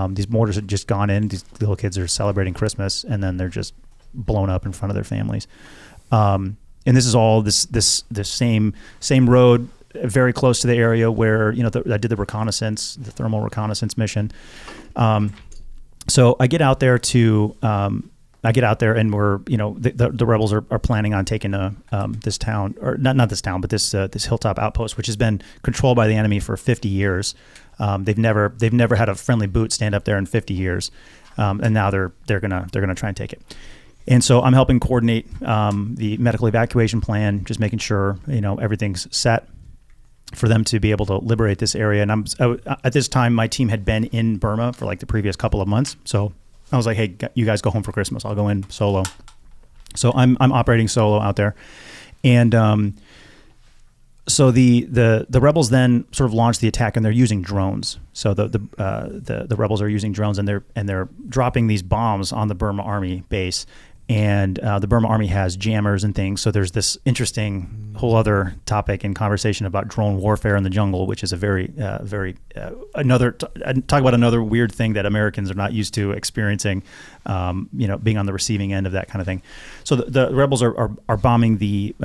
these mortars had just gone in. These little kids are celebrating Christmas, and then they're just blown up in front of their families. and this is all this same road, very close to the area where I did the reconnaissance, the thermal reconnaissance mission. So I get out there and we're the rebels are planning on taking this town, or not this town, but this hilltop outpost, which has been controlled by the enemy for 50 years. They've never had a friendly boot stand up there in 50 years, and now they're gonna try and take it. And so I'm helping coordinate the medical evacuation plan, just making sure everything's set for them to be able to liberate this area. And at this time, my team had been in Burma for like the previous couple of months, so I was like, hey, you guys go home for Christmas. I'll go in solo. So I'm operating solo out there. And so the rebels then sort of launched the attack, and they're using drones. So the rebels are using drones, and they're dropping these bombs on the Burma Army base. And the Burma Army has jammers and things. So there's this interesting whole other topic and conversation about drone warfare in the jungle, which is a very talk about another weird thing that Americans are not used to experiencing, being on the receiving end of that kind of thing. So the rebels are bombing the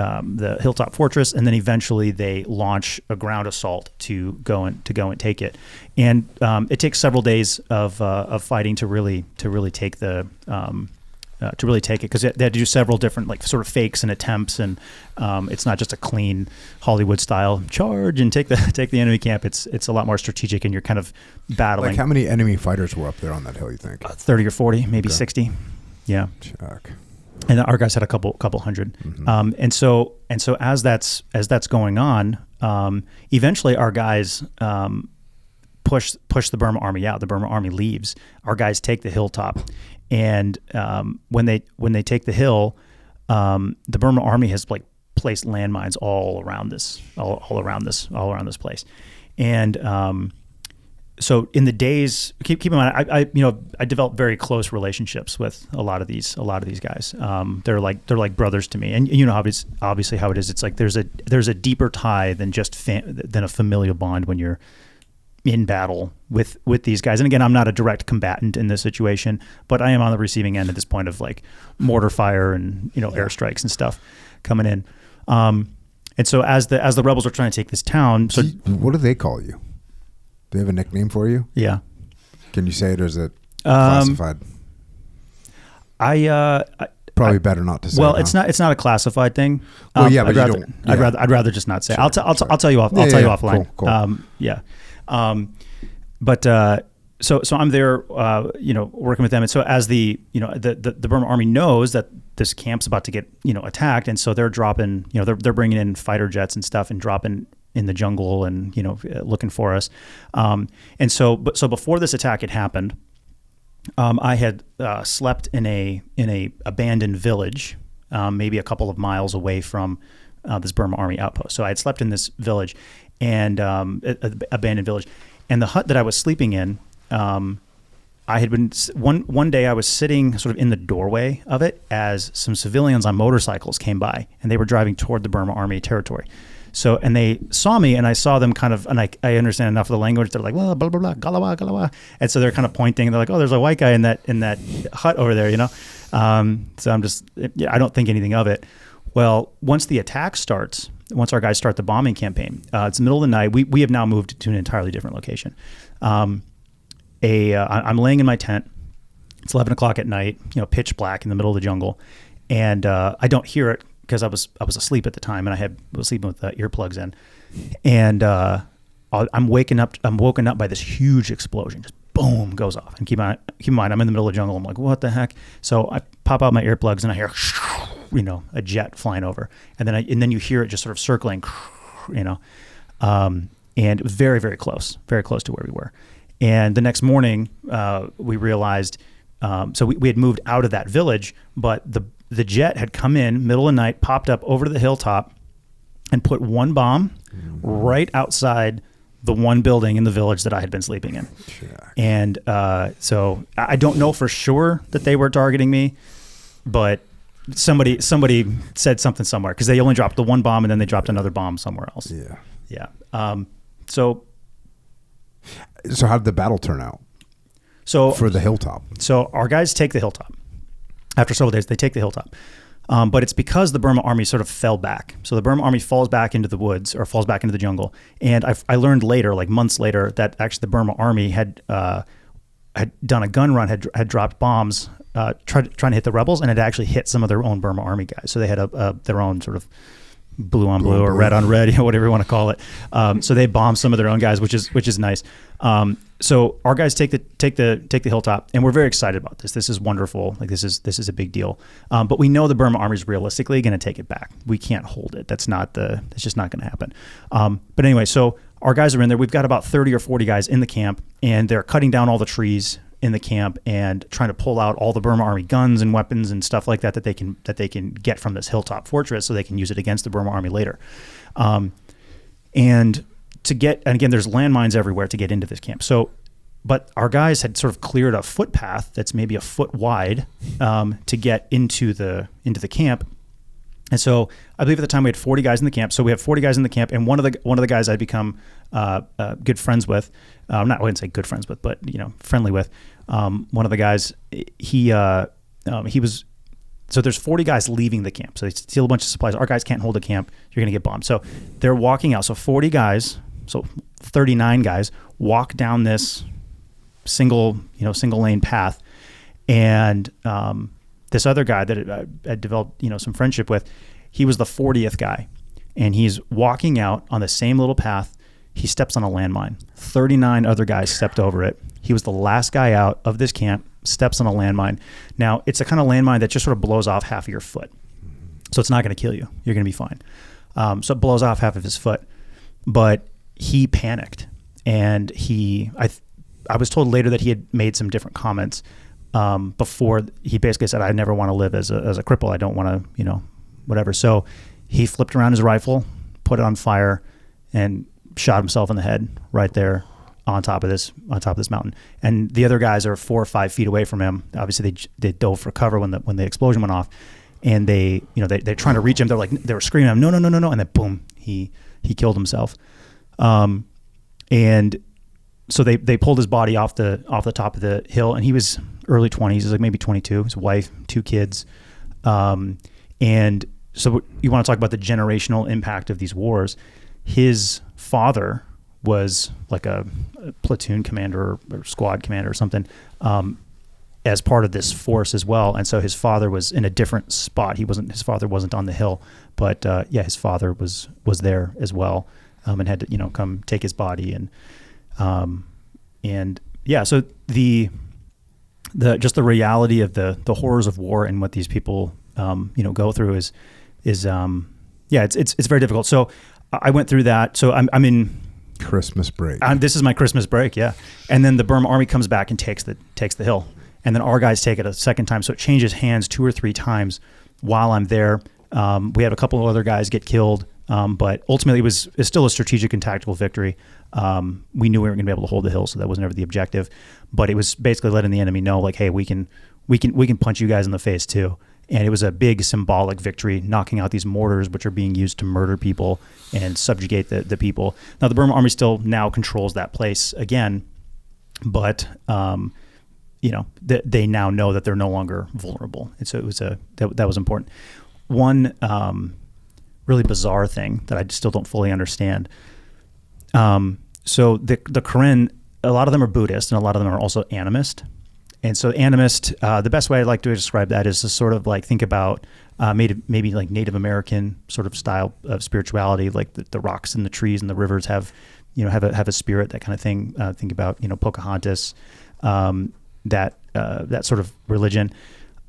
hilltop fortress, and then eventually they launch a ground assault to go and take it. And it takes several days of fighting to really take the take it, because they had to do several different like sort of fakes and attempts, and it's not just a clean Hollywood style charge and take the enemy camp. It's a lot more strategic, and you're kind of battling. Like, how many enemy fighters were up there on that hill, you think? 30 or 40, maybe 60. Yeah. Check. And our guys had a couple hundred. Mm-hmm. And so as that's going on, eventually our guys push the Burma Army out. The Burma Army leaves. Our guys take the hilltop. And when they take the hill, the Burma Army has like placed landmines all around this place. And so in the days, keep in mind, I developed very close relationships with a lot of these guys. They're like brothers to me, and obviously how it is. It's like there's a deeper tie than just than a familial bond when you're in battle with these guys. And again, I'm not a direct combatant in this situation, but I am on the receiving end at this point of like mortar fire and airstrikes and stuff coming in. And so as the rebels are trying to take this town, so what do they call you? Do they have a nickname for you? Yeah. Can you say it, or is it classified? Probably better not to say. Well, it's not a classified thing. Well, yeah, but I'd rather just not say. Sure, I'll tell you off. I'll tell you offline. Cool. Yeah. So I'm there, working with them. And so as the Burma Army knows that this camp's about to get, attacked. And so they're dropping, they're bringing in fighter jets and stuff and dropping in the jungle and, looking for us. And so before this attack had happened, I had slept in a abandoned village, maybe a couple of miles away from this Burma Army outpost. So I had slept in this village, and abandoned village, and the hut that I was sleeping in, I had been one day I was sitting sort of in the doorway of it as some civilians on motorcycles came by, and they were driving toward the Burma Army territory. So, and they saw me, and I saw them kind of, and I understand enough of the language. They're like, well, blah, blah, blah, galawa, galawa. And so they're kind of pointing, and they're like, oh, there's a white guy in that hut over there, So I'm just, I don't think anything of it. Well, once the attack starts, once our guys start the bombing campaign, it's the middle of the night. We have now moved to an entirely different location. I'm laying in my tent. It's 11 o'clock at night, pitch black in the middle of the jungle. And I don't hear it because I was asleep at the time, and I was sleeping with earplugs in. And I'm woken up by this huge explosion. Just boom, goes off. And keep in mind, I'm in the middle of the jungle. I'm like, what the heck? So I pop out my earplugs, and I hear a jet flying over, and then you hear it just sort of circling, and it was very, very close to where we were. And the next morning, we realized, so we had moved out of that village, but the jet had come in middle of the night, popped up over to the hilltop, and put one bomb right outside the one building in the village that I had been sleeping in. Check. And so I don't know for sure that they were targeting me, but somebody said something somewhere, because they only dropped the one bomb and then they dropped another bomb somewhere else. Yeah. So how did the battle turn out? So for the hilltop. So our guys take the hilltop. After several days, they take the hilltop. But it's because the Burma army sort of fell back. So the Burma army falls back into the woods or falls back into the jungle. And I learned later, like months later, that actually the Burma army had done a gun run, had dropped bombs, trying to hit the rebels, and had actually hit some of their own Burma army guys. So they had their own sort of blue on blue or red on red, whatever you want to call it. So they bombed some of their own guys, which is nice. So our guys take the hilltop, and we're very excited about this. This is wonderful. Like this is a big deal. But we know the Burma army is realistically going to take it back. We can't hold it. That's just not going to happen. But anyway, so our guys are in there. We've got about 30 or 40 guys in the camp, and they're cutting down all the trees in the camp and trying to pull out all the Burma army guns and weapons and stuff like that they can get from this hilltop fortress, so they can use it against the Burma army later. And again, there's landmines everywhere to get into this camp. So, but our guys had sort of cleared a footpath that's maybe a foot wide to get into the camp. And so I believe at the time we had 40 guys in the camp. So we have 40 guys in the camp, and one of the guys I'd become good friends with, I wouldn't say good friends with, but friendly with. One of the guys, he was. So there's 40 guys leaving the camp. So they steal a bunch of supplies. Our guys can't hold a camp. You're gonna get bombed. So they're walking out. So 40 guys, so 39 guys walk down this single lane path, and this other guy that I developed, some friendship with, he was the 40th guy, and he's walking out on the same little path. He steps on a landmine. 39 other guys stepped over it. He was the last guy out of this camp, steps on a landmine. Now, it's a kind of landmine that just sort of blows off half of your foot. So it's not going to kill you. You're going to be fine. So it blows off half of his foot. But he panicked, and I was told later that he had made some different comments before. He basically said, I never want to live as a cripple. I don't want to, whatever. So he flipped around his rifle, put it on fire, and shot himself in the head right there on top of this mountain. And the other guys are 4 or 5 feet away from him. Obviously they dove for cover when the explosion went off, and they're trying to reach him. They were screaming at him, no, and then boom, he killed himself. And so they pulled his body off the top of the hill, and he was early 20s. He was like maybe 22. His wife, 2 kids. And so you want to talk about the generational impact of these wars. His father was like a platoon commander or squad commander or something, as part of this force as well. And so his father was in a different spot. His father wasn't on the hill, but his father was there as well, and had to come take his body. So the reality of the horrors of war and what these people go through is it's very difficult. So I went through that. So I'm in Christmas break. This is my Christmas break, yeah. And then the Burma army comes back and takes the hill, and then our guys take it a second time. So it changes hands 2 or 3 times while I'm there. We had a couple of other guys get killed, but ultimately it's still a strategic and tactical victory. We knew we weren't going to be able to hold the hill, so that was never the objective. But it was basically letting the enemy know, like, hey, we can punch you guys in the face too. And it was a big symbolic victory, knocking out these mortars, which are being used to murder people and subjugate the people. Now, the Burma army still now controls that place again, but they now know that they're no longer vulnerable. And so it was that was important. One really bizarre thing that I still don't fully understand. So the Karen, a lot of them are Buddhist, and a lot of them are also animist. And so animist, the best way I'd like to describe that is to sort of like think about maybe like Native American sort of style of spirituality, like the rocks and the trees and the rivers have a spirit, that kind of thing. Think about Pocahontas, that sort of religion.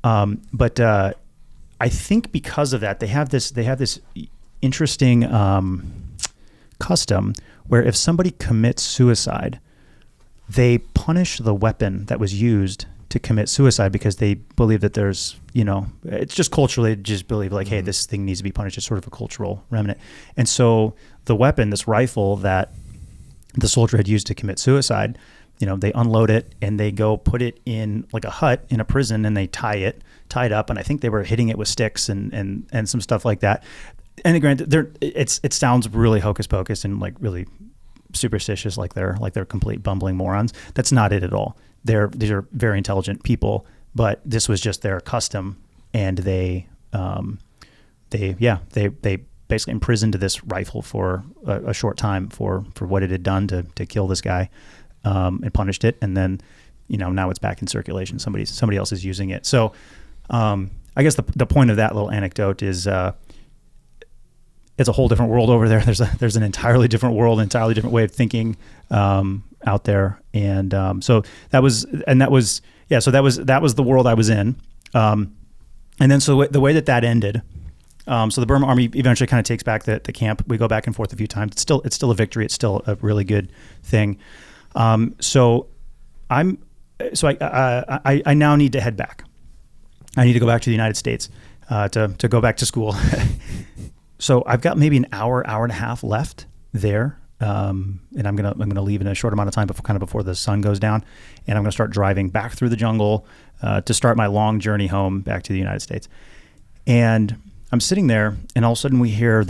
But I think because of that, they have this interesting custom where if somebody commits suicide, they punish the weapon that was used to commit suicide, because they believe that there's, it's just culturally just believe like, hey, this thing needs to be punished. It's sort of a cultural remnant. And so the weapon, this rifle that the soldier had used to commit suicide, they unload it and they go put it in like a hut in a prison, and they tie it up. And I think they were hitting it with sticks and some stuff like that. And granted, it sounds really hocus pocus and like really superstitious, like they're complete bumbling morons. That's not it at all. These are very intelligent people, but this was just their custom, and they they basically imprisoned this rifle for a short time for what it had done to kill this guy, and punished it. And then, now it's back in circulation. Somebody else is using it. So, I guess the point of that little anecdote is, it's a whole different world over there. There's an entirely different world, an entirely different way of thinking, out there. And, so that was the world I was in. And then, so the way that ended, so the Burma Army eventually kind of takes back the camp. We go back and forth a few times. It's still a victory. It's still a really good thing. So I now need to head back. I need to go back to the United States, to go back to school. So I've got maybe an hour and a half left there. And I'm gonna leave in a short amount of time before the sun goes down, and I'm gonna start driving back through the jungle, to start my long journey home back to the United States. And I'm sitting there, and all of a sudden we hear a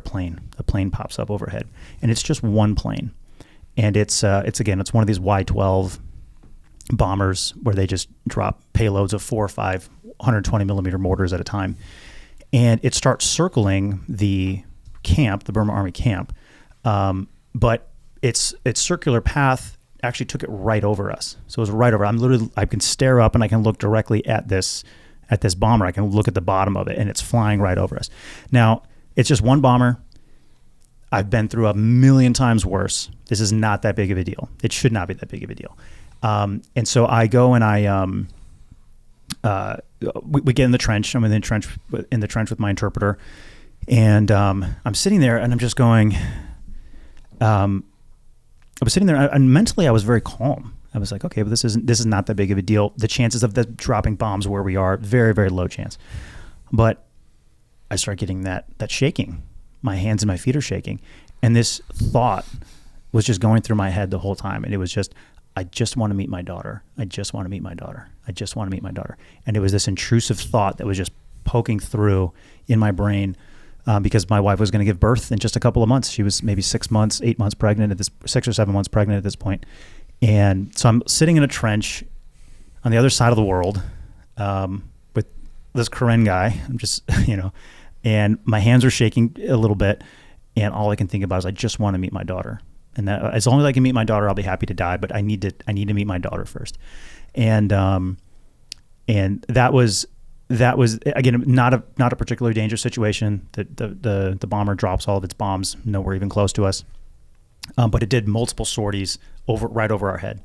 plane. A plane pops up overhead, and it's just one plane, and it's one of these Y-12 bombers where they just drop payloads of 4 or 5 120 millimeter mortars at a time, and it starts circling the camp, the Burma Army camp, but its circular path actually took it right over us. So it was right over. I can stare up and I can look directly at this bomber. I can look at the bottom of it, and it's flying right over us. Now, it's just one bomber. I've been through a million times worse. This is not that big of a deal. It should not be that big of a deal. And so I go and we get in the trench. I'm in the trench with my interpreter, and I'm sitting there, and I'm just going. I was sitting there, and mentally I was very calm. I was like, okay, but this is not that big of a deal. The chances of the dropping bombs where we are, very, very low chance. But I start getting that shaking. My hands and my feet are shaking. And this thought was just going through my head the whole time. And it was just, I just want to meet my daughter. I just want to meet my daughter. I just want to meet my daughter. And it was this intrusive thought that was just poking through in my brain, because my wife was going to give birth in just a couple of months. She was maybe 6 months, 8 months pregnant 6 or 7 months pregnant at this point. And so I'm sitting in a trench on the other side of the world, with this Karen guy. I'm just, and my hands are shaking a little bit. And all I can think about is I just want to meet my daughter. And that, as long as I can meet my daughter, I'll be happy to die. But I need to meet my daughter first. And that was again, not a particularly dangerous situation. The bomber drops all of its bombs nowhere even close to us. But it did multiple sorties right over our head.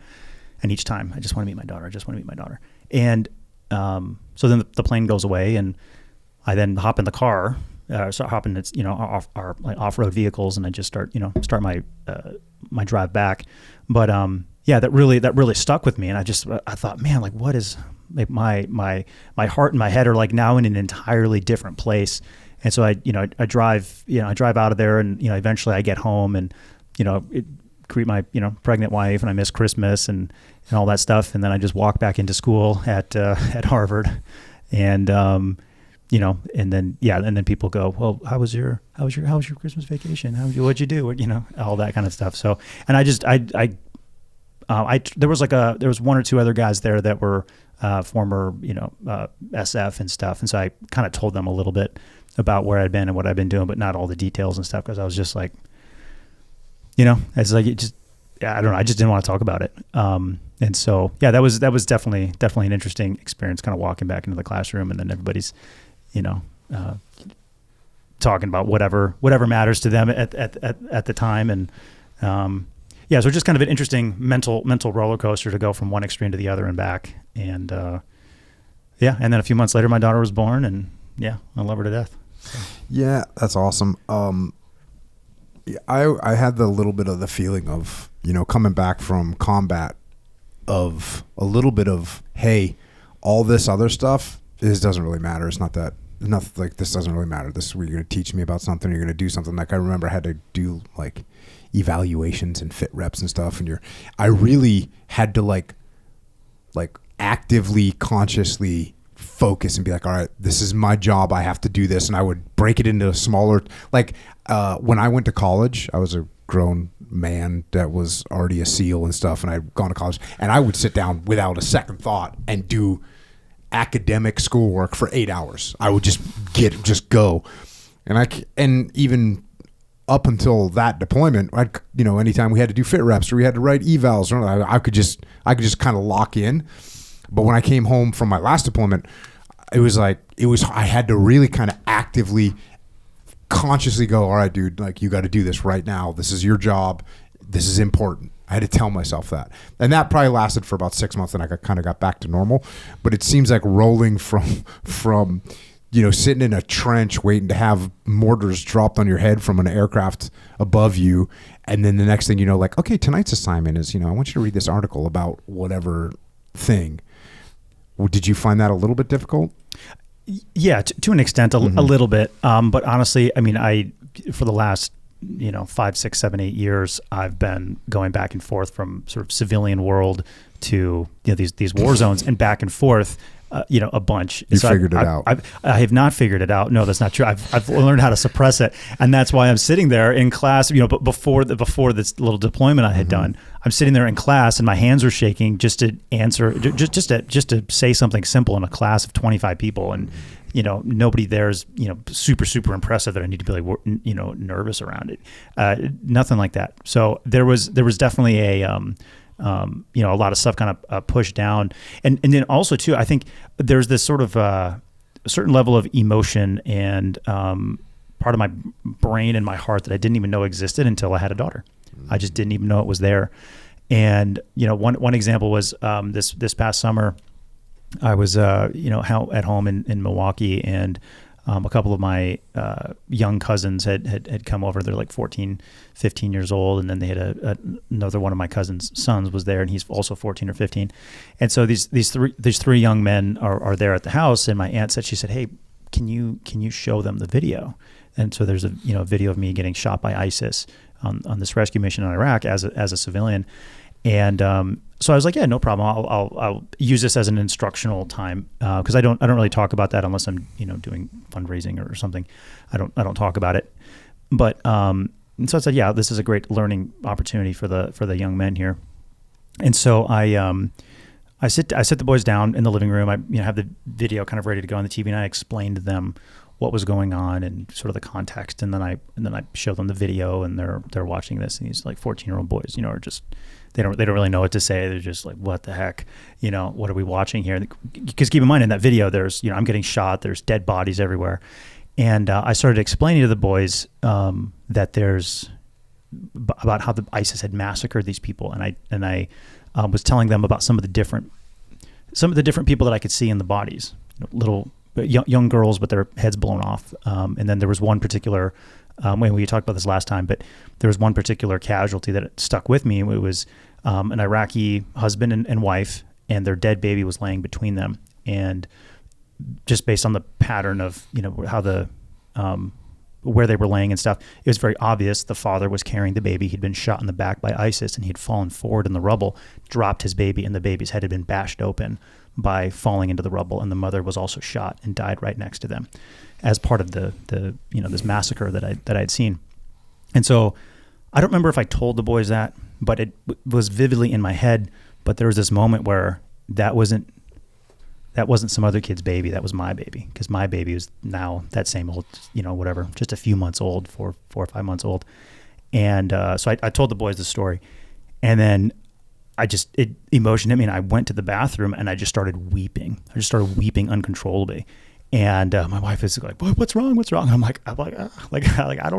And each time, I just want to meet my daughter. I just want to meet my daughter. And so then the plane goes away, and I then hop in the car, hop in its, our off-road vehicles, and I just start my my drive back. But that really stuck with me. And I thought, man, like, what is my heart and my head are like now in an entirely different place. And so I drive out of there, and eventually I get home, and greet my pregnant wife, and I miss Christmas and all that stuff, and then I just walk back into school at Harvard, and and then people go, well, how was your Christmas vacation? What'd you do? All that kind of stuff. So, and there was one or two other guys there that were former SF and stuff, and so I kind of told them a little bit about where I'd been and what I'd been doing, but not all the details and stuff, because I was just like, it's like, I don't know. I just didn't want to talk about it. And so, that was definitely an interesting experience, kind of walking back into the classroom, and then everybody's, talking about whatever matters to them at the time. And, so just kind of an interesting mental roller coaster to go from one extreme to the other and back. And, and then a few months later, my daughter was born, and I love her to death. So. Yeah, that's awesome. I had the little bit of the feeling of, coming back from combat, of a little bit of, hey, all this other stuff doesn't really matter. It's not like this doesn't really matter. This is where you're going to teach me about something. You're going to do something. Like, I remember I had to do like evaluations and fit reps and stuff. And I really had to like actively, consciously focus and be like, all right, this is my job. I have to do this. And I would break it into smaller, when I went to college, I was a grown man that was already a SEAL and stuff, and I'd gone to college, and I would sit down without a second thought and do academic schoolwork for 8 hours. I would just go. And even up until that deployment, anytime we had to do fit reps or we had to write evals, I could just kind of lock in. But when I came home from my last deployment, I had to really kind of actively, consciously go, all right, dude, like you got to do this right now. This is your job. This is important. I had to tell myself that. And that probably lasted for about 6 months, and I kind of got back to normal. But it seems like rolling from sitting in a trench waiting to have mortars dropped on your head from an aircraft above you, and then the next thing you know, like, okay, tonight's assignment is, I want you to read this article about whatever thing. Did you find that a little bit difficult? Yeah, to an extent, a little bit. But honestly, I mean, for the last 5, 6, 7, 8 years, I've been going back and forth from sort of civilian world to these war zones and back and forth. A bunch. You figured it out. I have not figured it out. No, that's not true. I've learned how to suppress it, and that's why I'm sitting there in class. But before this little deployment I had done, I'm sitting there in class, and my hands are shaking just to answer, just to say something simple in a class of 25 people, and nobody there is super impressive that I need to be like nervous around it. Nothing like that. So there was definitely a lot of stuff kind of pushed down. And then also too, I think there's this sort of a certain level of emotion and part of my brain and my heart that I didn't even know existed until I had a daughter. I just didn't even know it was there. And, one example was this past summer, I was, at home in Milwaukee, and a couple of my young cousins had come over. They're like 14, 15 years old. And then they had another one of my cousin's sons was there, and he's also 14 or 15. And so these three young men are there at the house. And my aunt said, hey, can you show them the video? And so there's a video of me getting shot by ISIS on this rescue mission in Iraq as a civilian. And so I was like, yeah, no problem. I'll use this as an instructional time because I don't really talk about that unless I'm doing fundraising or something. I don't talk about it. But and so I said, yeah, this is a great learning opportunity for the young men here. And so I sit the boys down in the living room. I have the video kind of ready to go on the TV, and I explained to them what was going on and sort of the context. And then I show them the video, and they're watching this, and these like 14-year-old boys, are just. They don't really know what to say. They're just like, what the heck? What are we watching here? Because keep in mind, in that video, there's, I'm getting shot. There's dead bodies everywhere. And I started explaining to the boys that there's about how the ISIS had massacred these people. And I was telling them about some of the different people that I could see in the bodies, little young girls, but their heads blown off. And then there was one particular, we talked about this last time, but there was one particular casualty that stuck with me. It was an Iraqi husband and wife, and their dead baby was laying between them. And just based on the pattern of, how where they were laying and stuff, it was very obvious the father was carrying the baby. He'd been shot in the back by ISIS, and he'd fallen forward in the rubble, dropped his baby, and the baby's head had been bashed open by falling into the rubble. And the mother was also shot and died right next to them as part of the this massacre that I had seen. And so I don't remember if I told the boys that, but it was vividly in my head. But there was this moment where that wasn't some other kid's baby. That was my baby, because my baby was now that same old, whatever, just a few months old, 4 or 5 months old. And so I told the boys the story, and then emotion hit me, and I went to the bathroom, and I just started weeping. I just started weeping uncontrollably. And my wife is like, "What's wrong? What's wrong?" And I'm like, I don't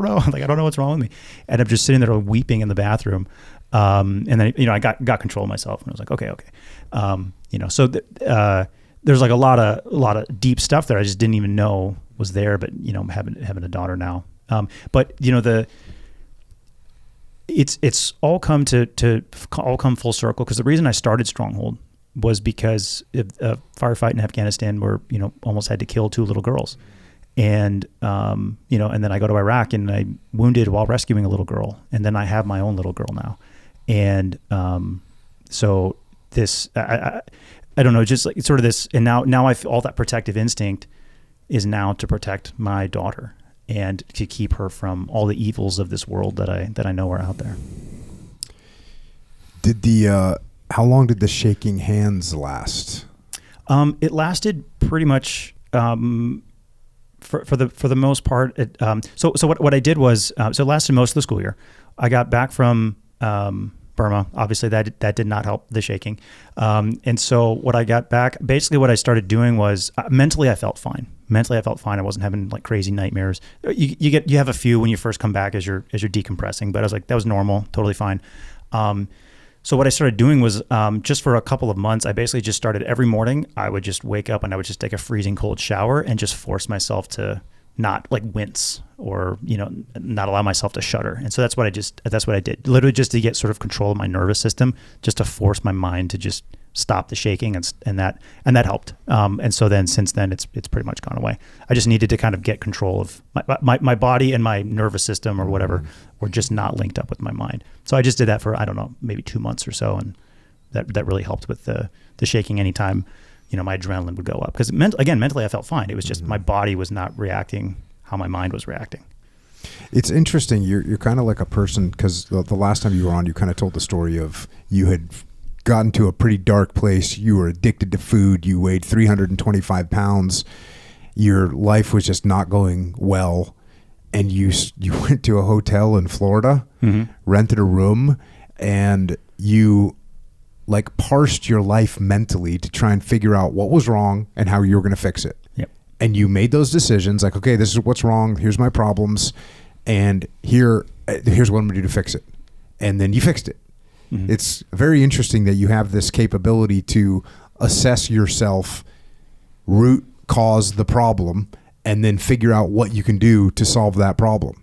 know. I don't know what's wrong with me. And I'm just sitting there weeping in the bathroom. And then I got control of myself, and I was like, okay. So there's like a lot of deep stuff there I just didn't even know was there. But having a daughter now, but it's all come come full circle, because the reason I started Stronghold was because a firefight in Afghanistan where, almost had to kill 2 little girls. And, and then I go to Iraq, and I wounded while rescuing a little girl. And then I have my own little girl now. And so this, I don't know, just like sort of this, and now I feel all that protective instinct is now to protect my daughter and to keep her from all the evils of this world that I know are out there. How long did the shaking hands last? It lasted pretty much for the most part. So what I did was so it lasted most of the school year. I got back from Burma. Obviously, that did not help the shaking. And so what I got back, basically what I started doing was mentally I felt fine. I wasn't having like crazy nightmares. You have a few when you first come back as you're decompressing, but I was like, that was normal, totally fine. So what I started doing was just for a couple of months, I basically just started every morning. I would just wake up and I would just take a freezing cold shower and just force myself to not like wince or, not allow myself to shudder. And so that's what I did, literally just to get sort of control of my nervous system, just to force my mind to just stop the shaking and that helped. And so then since then it's pretty much gone away. I just needed to kind of get control of my body and my nervous system or whatever were just not linked up with my mind. So I just did that for, I don't know, maybe 2 months or so. And that really helped with the shaking anytime, my adrenaline would go up. Because mentally I felt fine. It was just my body was not reacting how my mind was reacting. It's interesting. You're kind of like a person, because the last time you were on, you kind of told the story of you had gotten to a pretty dark place. You were addicted to food. You weighed 325 pounds. Your life was just not going well. And you went to a hotel in Florida, rented a room, and you like parsed your life mentally to try and figure out what was wrong and how you were going to fix it. Yep. And you made those decisions like, okay, this is what's wrong. Here's my problems. And here's what I'm going to do to fix it. And then you fixed it. Mm-hmm. It's very interesting that you have this capability to assess yourself, root cause the problem, and then figure out what you can do to solve that problem.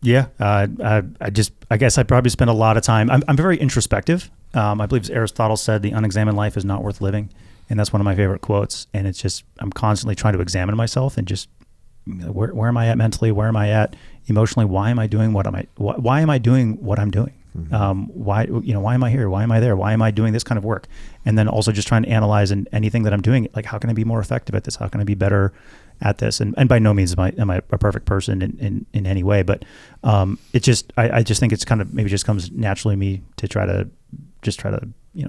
Yeah, I guess I probably spend a lot of time. I'm very introspective. I believe Aristotle said the unexamined life is not worth living, and that's one of my favorite quotes. And it's just I'm constantly trying to examine myself and just where am I at mentally? Where am I at emotionally? Why am I doing what I'm doing? Mm-hmm. Why am I here? Why am I there? Why am I doing this kind of work? And then also just trying to analyze anything that I'm doing, like how can I be more effective at this? How can I be better at this? And by no means am I a perfect person in any way, but it just I just think it's kind of maybe just comes naturally to me to try to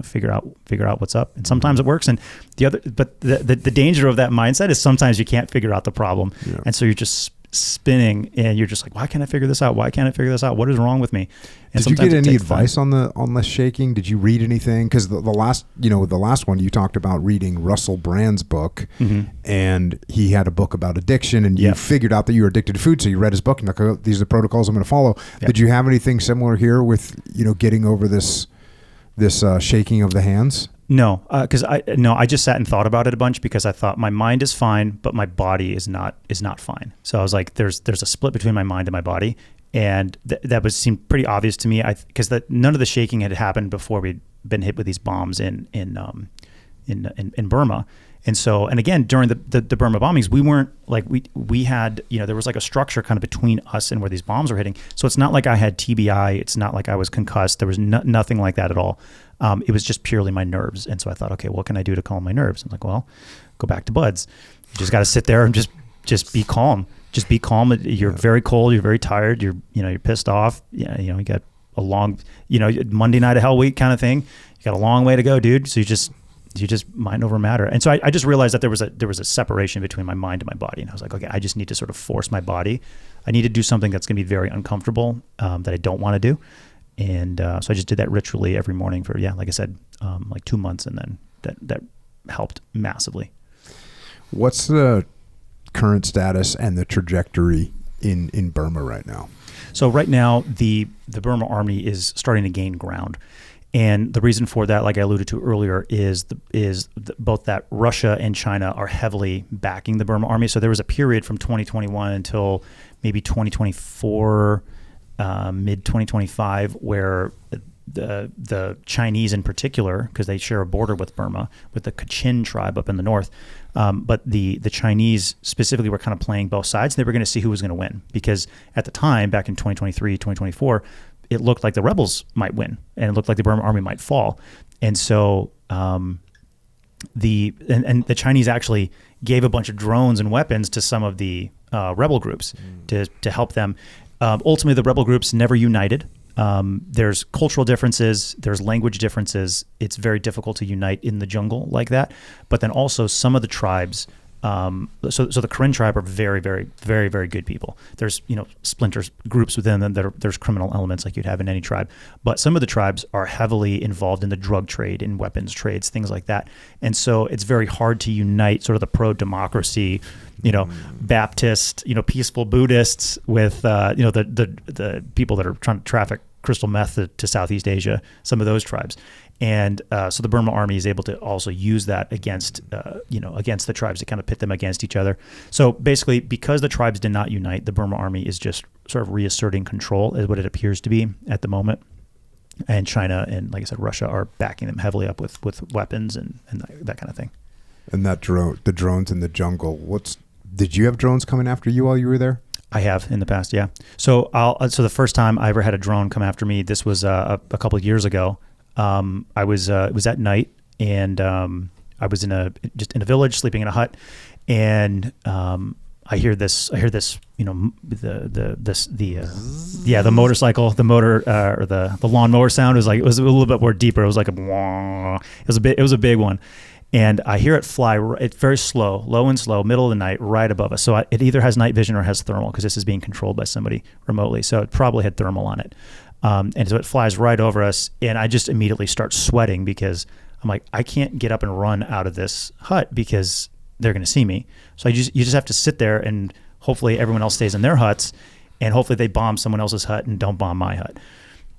figure out what's up. And sometimes it works. And the danger of that mindset is sometimes you can't figure out the problem, and so you're just spinning and you're just like, why can't I figure this out? Why can't I figure this out? What is wrong with me? And did you get any advice on the shaking? Did you read anything? Because the last one you talked about reading Russell Brand's book, and he had a book about addiction, and you figured out that you were addicted to food, so you read his book and like, oh, these are the protocols I'm going to follow. Yep. Did you have anything similar here with getting over this shaking of the hands? No, because I just sat and thought about it a bunch because I thought my mind is fine, but my body is not fine. So I was like, there's a split between my mind and my body, and that seemed pretty obvious to me. Because none of the shaking had happened before we'd been hit with these bombs in Burma. And so, and again, during the Burma bombings, we weren't like, we had, there was like a structure kind of between us and where these bombs were hitting. So it's not like I had TBI. It's not like I was concussed. There was nothing like that at all. It was just purely my nerves. And so I thought, okay, what can I do to calm my nerves? I'm like, well, go back to buds. You just got to sit there and just be calm. Just be calm. You're very cold. You're very tired. You're pissed off. You got a long, Monday night of hell week kind of thing. You got a long way to go, dude. So you just mind over matter. And so I just realized that there was a separation between my mind and my body. And I was like, okay, I just need to sort of force my body. I need to do something that's going to be very uncomfortable, that I don't want to do. And so I just did that ritually every morning for, like I said, like 2 months. And then that helped massively. What's the current status and the trajectory in Burma right now? So right now, the Burma army is starting to gain ground. And the reason for that, like I alluded to earlier, is both that Russia and China are heavily backing the Burma army. So there was a period from 2021 until maybe 2024, mid 2025, where the Chinese in particular, because they share a border with Burma, with the Kachin tribe up in the north, but the Chinese specifically were kind of playing both sides. They were going to see who was going to win, because at the time, back in 2023, 2024, it looked like the rebels might win, and it looked like the Burma army might fall. And so the Chinese actually gave a bunch of drones and weapons to some of the rebel groups to help them. Ultimately, the rebel groups never united. There's cultural differences, there's language differences. It's very difficult to unite in the jungle like that. But then also some of the tribes, so the Karen tribe are very, very, very, very good people. There's, splinters, groups within them there's criminal elements like you'd have in any tribe. But some of the tribes are heavily involved in the drug trade, in weapons trades, things like that. And so it's very hard to unite sort of the pro-democracy, Baptist, peaceful Buddhists with, the people that are trying to traffic crystal meth to Southeast Asia, some of those tribes. And so the Burma army is able to also use that against the tribes to kind of pit them against each other. So basically, because the tribes did not unite, the Burma army is just sort of reasserting control, is what it appears to be at the moment. And China and, like I said, Russia are backing them heavily up with weapons and that kind of thing. And the drones in the jungle. Did you have drones coming after you while you were there? I have in the past, yeah. So the first time I ever had a drone come after me, this was a couple of years ago. It was at night, and I was in a village, sleeping in a hut, and I hear this, the motorcycle, the motor, or the lawnmower sound. It was a little bit more deeper. It was like it was a big one. And I hear it fly. It's very slow, low and slow, middle of the night, right above us. So it either has night vision or has thermal, because this is being controlled by somebody remotely. So it probably had thermal on it. And so it flies right over us, and I just immediately start sweating because I'm like, I can't get up and run out of this hut because they're going to see me. So you just have to sit there, and hopefully everyone else stays in their huts, and hopefully they bomb someone else's hut and don't bomb my hut.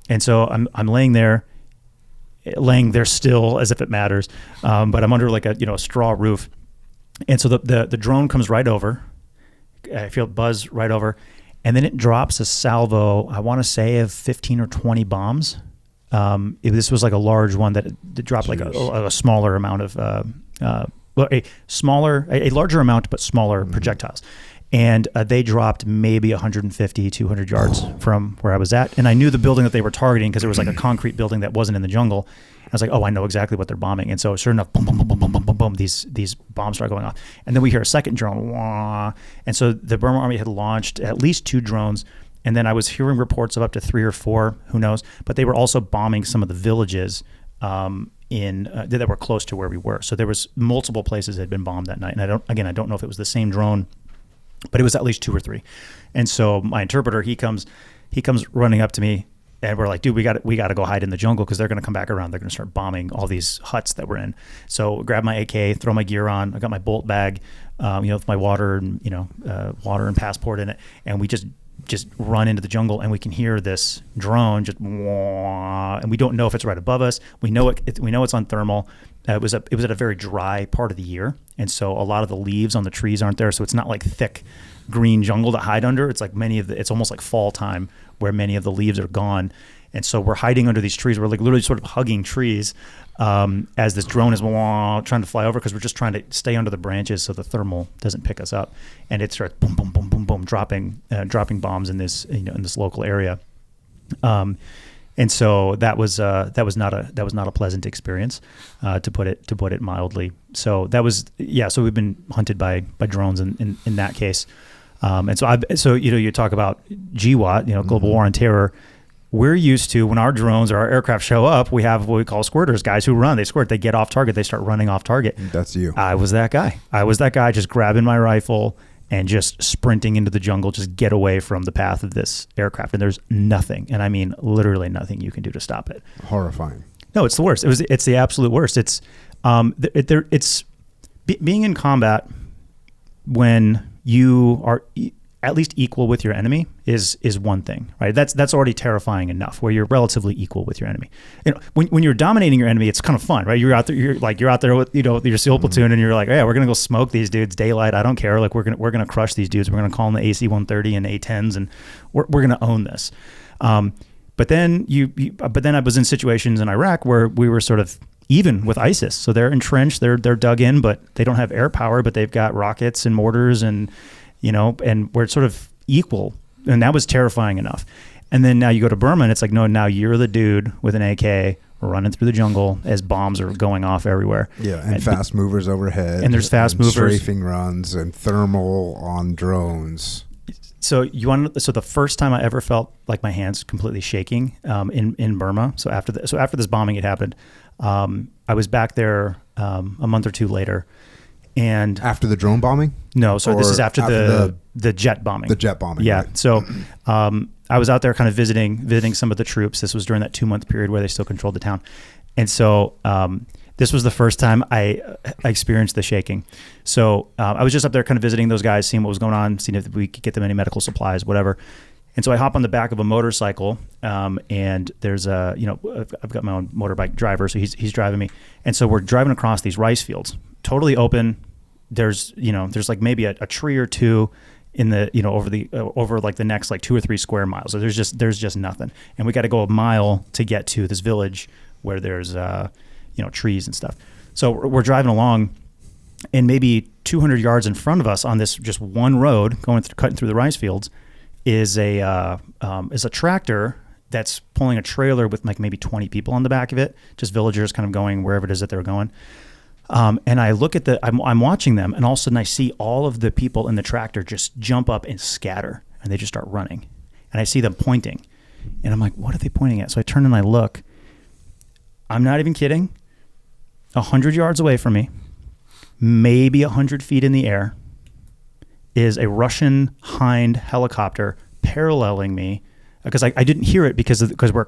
And so I'm laying there still, as if it matters, but I'm under like a straw roof, and so the drone comes right over. I feel it buzz right over. And then it drops a salvo, I want to say, of 15 or 20 bombs. This was like a large one that dropped like a smaller amount of, a larger amount, but smaller projectiles. And they dropped maybe 150, 200 yards from where I was at. And I knew the building that they were targeting because there was like a concrete building that wasn't in the jungle. I was like, I know exactly what they're bombing. And so sure enough, boom, boom, boom, boom, boom, boom, boom, boom, these bombs start going off. And then we hear a second drone. Wah. And so the Burma army had launched at least 2 drones. And then I was hearing reports of up to 3 or 4, who knows. But they were also bombing some of the villages that were close to where we were. So there was multiple places that had been bombed that night. And I don't know if it was the same drone, but it was at least 2 or 3. And so my interpreter, he comes running up to me, and we're like, dude, we got to go hide in the jungle because they're going to come back around. They're going to start bombing all these huts that we're in. So grab my AK, throw my gear on. I got my bolt bag, with my water and water and passport in it, and we just run into the jungle, and we can hear this drone just, and we don't know if it's right above us. We know it's on thermal. It was at a very dry part of the year, and so a lot of the leaves on the trees aren't there. So it's not like thick green jungle to hide under. It's like it's almost like fall time where many of the leaves are gone, and so we're hiding under these trees. We're like literally sort of hugging trees as this drone is trying to fly over, because we're just trying to stay under the branches so the thermal doesn't pick us up. And it starts boom, boom, boom, boom, boom, dropping bombs in this in this local area. And so that was not a pleasant experience, to put it mildly. So that was So we've been hunted by drones in that case, and so you talk about GWAT, Global War on Terror. We're used to, when our drones or our aircraft show up, we have what we call squirters, guys who run. They squirt, they get off target, they start running off target. That's you. I was that guy just grabbing my rifle and just sprinting into the jungle, just get away from the path of this aircraft. And there's nothing, and I mean literally nothing you can do to stop it. Horrifying. No, it's the worst. It's the absolute worst. It's being in combat when you are at least equal with your enemy is one thing, right? That's already terrifying enough, where you're relatively equal with your enemy. When you're dominating your enemy, it's kind of fun, right? You're out there with your SEAL platoon, and you're like, yeah, we're gonna go smoke these dudes daylight. I don't care. Like we're gonna crush these dudes. We're gonna call them the AC-130 and A-10s, and we're gonna own this. But then I was in situations in Iraq where we were sort of even with ISIS. So they're entrenched, they're dug in, but they don't have air power, but they've got rockets and mortars, and and we're sort of equal, and that was terrifying enough. And then now you go to Burma, and it's like, no, now you're the dude with an AK running through the jungle as bombs are going off everywhere. Yeah, and fast movers overhead. And there's fast movers. Strafing runs and thermal on drones. So so the first time I ever felt like my hands completely shaking in Burma. So after this bombing had happened, I was back there a month or two later, and After the drone bombing? no, so this Or is after the jet bombing. The jet bombing. Yeah. Right. So I was out there kind of visiting some of the troops. This was during that 2-month period where they still controlled the town, and so this was the first time I experienced the shaking. So I was just up there kind of visiting those guys, seeing what was going on, seeing if we could get them any medical supplies, whatever. And so I hop on the back of a motorcycle, and there's I've got my own motorbike driver, so he's driving me. And so we're driving across these rice fields, totally open. There's like maybe a tree or two in the, over like the next like 2 or 3 square miles. So there's just nothing. And we got to go a mile to get to this village where there's, trees and stuff. So we're driving along, and maybe 200 yards in front of us on this just one road cutting through the rice fields is a tractor that's pulling a trailer with like maybe 20 people on the back of it, just villagers kind of going wherever it is that they're going. And I look at I'm watching them, and all of a sudden I see all of the people in the tractor just jump up and scatter, and they just start running. And I see them pointing, and I'm like, what are they pointing at? So I turn and I look. I'm not even kidding. 100 yards away from me, maybe 100 feet in the air, is a Russian Hind helicopter paralleling me, because I didn't hear it because we're,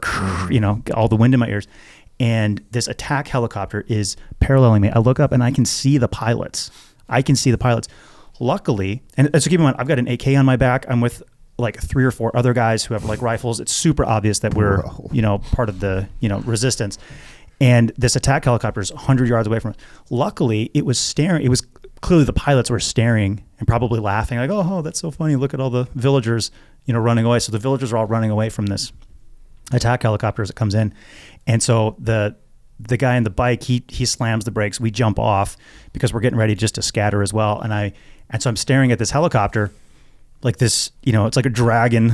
all the wind in my ears. And this attack helicopter is paralleling me. I look up and I can see the pilots. Luckily, and so keep in mind, I've got an AK on my back. I'm with like 3 or 4 other guys who have like rifles. It's super obvious that we're, part of the, resistance. And this attack helicopter is 100 yards away from us. Luckily, it was staring. It was clearly the pilots were staring and probably laughing, like, oh, that's so funny. Look at all the villagers, running away. So the villagers are all running away from this attack helicopter as it comes in. And so the guy in the bike, he slams the brakes. We jump off because we're getting ready just to scatter as well. And so I'm staring at this helicopter like this, it's like a dragon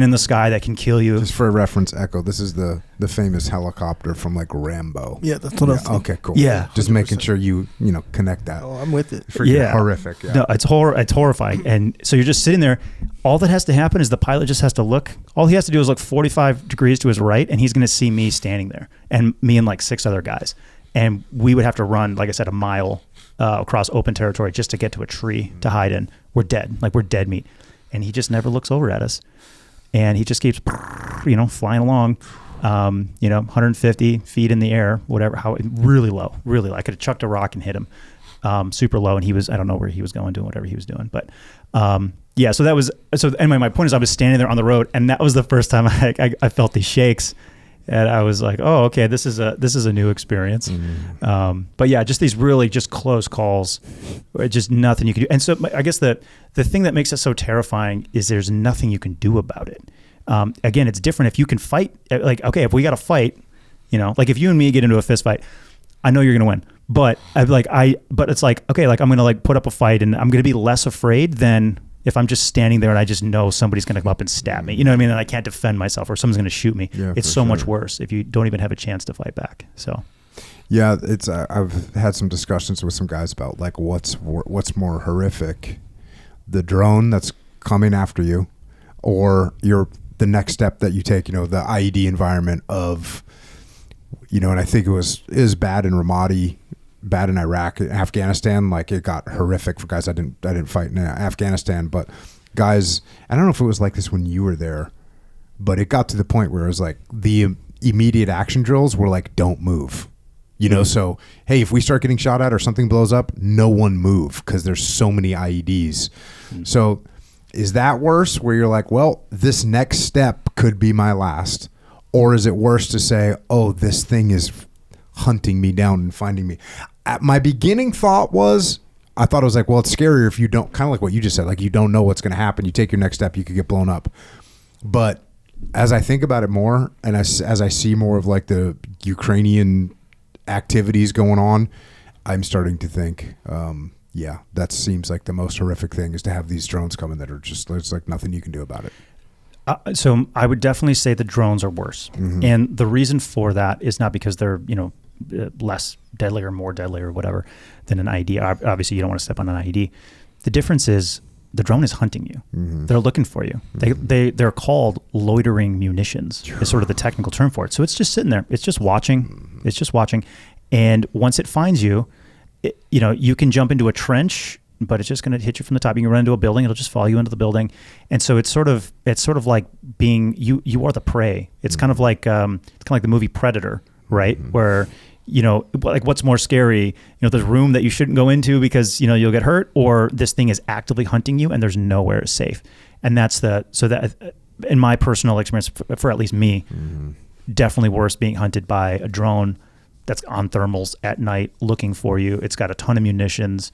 in the sky that can kill you. Just for a reference, Echo, this is the famous helicopter from like Rambo. Yeah, that's what I was thinking. Okay, cool. Yeah. Just 100%. Making sure you connect that. Oh, I'm with it. Freaking horrific. Yeah. No, it's horrifying. And so you're just sitting there. All that has to happen is the pilot just has to look. All he has to do is look 45 degrees to his right, and he's going to see me standing there, and me and like 6 other guys. And we would have to run, like I said, a mile across open territory just to get to a tree to hide in. We're dead. Like, we're dead meat. And he just never looks over at us. And he just keeps, flying along, 150 feet in the air, whatever, really low. I could have chucked a rock and hit him, super low. And I don't know where he was going, doing whatever he was doing. But, so anyway, my point is I was standing there on the road, and that was the first time I felt these shakes. And I was like, oh, okay, this is a new experience. Mm-hmm. But yeah, just these really just close calls, just nothing you can do. And so I guess the thing that makes it so terrifying is there's nothing you can do about it. Again, it's different if you can fight. Like, okay, if we got to fight, like if you and me get into a fist fight, I know you're going to win. But but it's like, okay, like I'm going to like put up a fight, and I'm going to be less afraid than if I'm just standing there and I just know somebody's going to come up and stab me, you know what I mean? And I can't defend myself, or someone's going to shoot me. Yeah, it's so much worse if you don't even have a chance to fight back. So, yeah, it's I've had some discussions with some guys about like what's more horrific, the drone that's coming after you, or the next step that you take, the IED environment of, and I think it is bad in Ramadi, bad in Iraq, Afghanistan. Like, it got horrific for guys. I didn't fight in Afghanistan, but guys, I don't know if it was like this when you were there, but it got to the point where it was like the immediate action drills were like, don't move, so, hey, if we start getting shot at or something blows up, no one move, because there's so many IEDs. Mm-hmm. So is that worse, where you're like, well, this next step could be my last? Or is it worse to say, oh, this thing is hunting me down and finding me? My beginning thought was, I thought it was like, well, it's scarier if you don't, kind of like what you just said, like you don't know what's going to happen. You take your next step, you could get blown up. But as I think about it more, and as I see more of like the Ukrainian activities going on, I'm starting to think, that seems like the most horrific thing, is to have these drones coming that are just, there's like nothing you can do about it. So I would definitely say the drones are worse. Mm-hmm. And the reason for that is not because they're, less deadly or more deadly or whatever than an IED. Obviously, you don't want to step on an IED. The difference is the drone is hunting you. They're looking for you. They're called loitering munitions is sort of the technical term for it. So it's just sitting there. It's just watching. It's just watching. And once it finds you, you can jump into a trench, but it's just going to hit you from the top. You can run into a building. It'll just follow you into the building. And so it's sort of like being, you are the prey. It's kind of like the movie Predator, right? Where, like what's more scary, there's room that you shouldn't go into because, you'll get hurt, or this thing is actively hunting you and there's nowhere safe. And so that in my personal experience, for at least me, definitely worse being hunted by a drone that's on thermals at night looking for you. It's got a ton of munitions.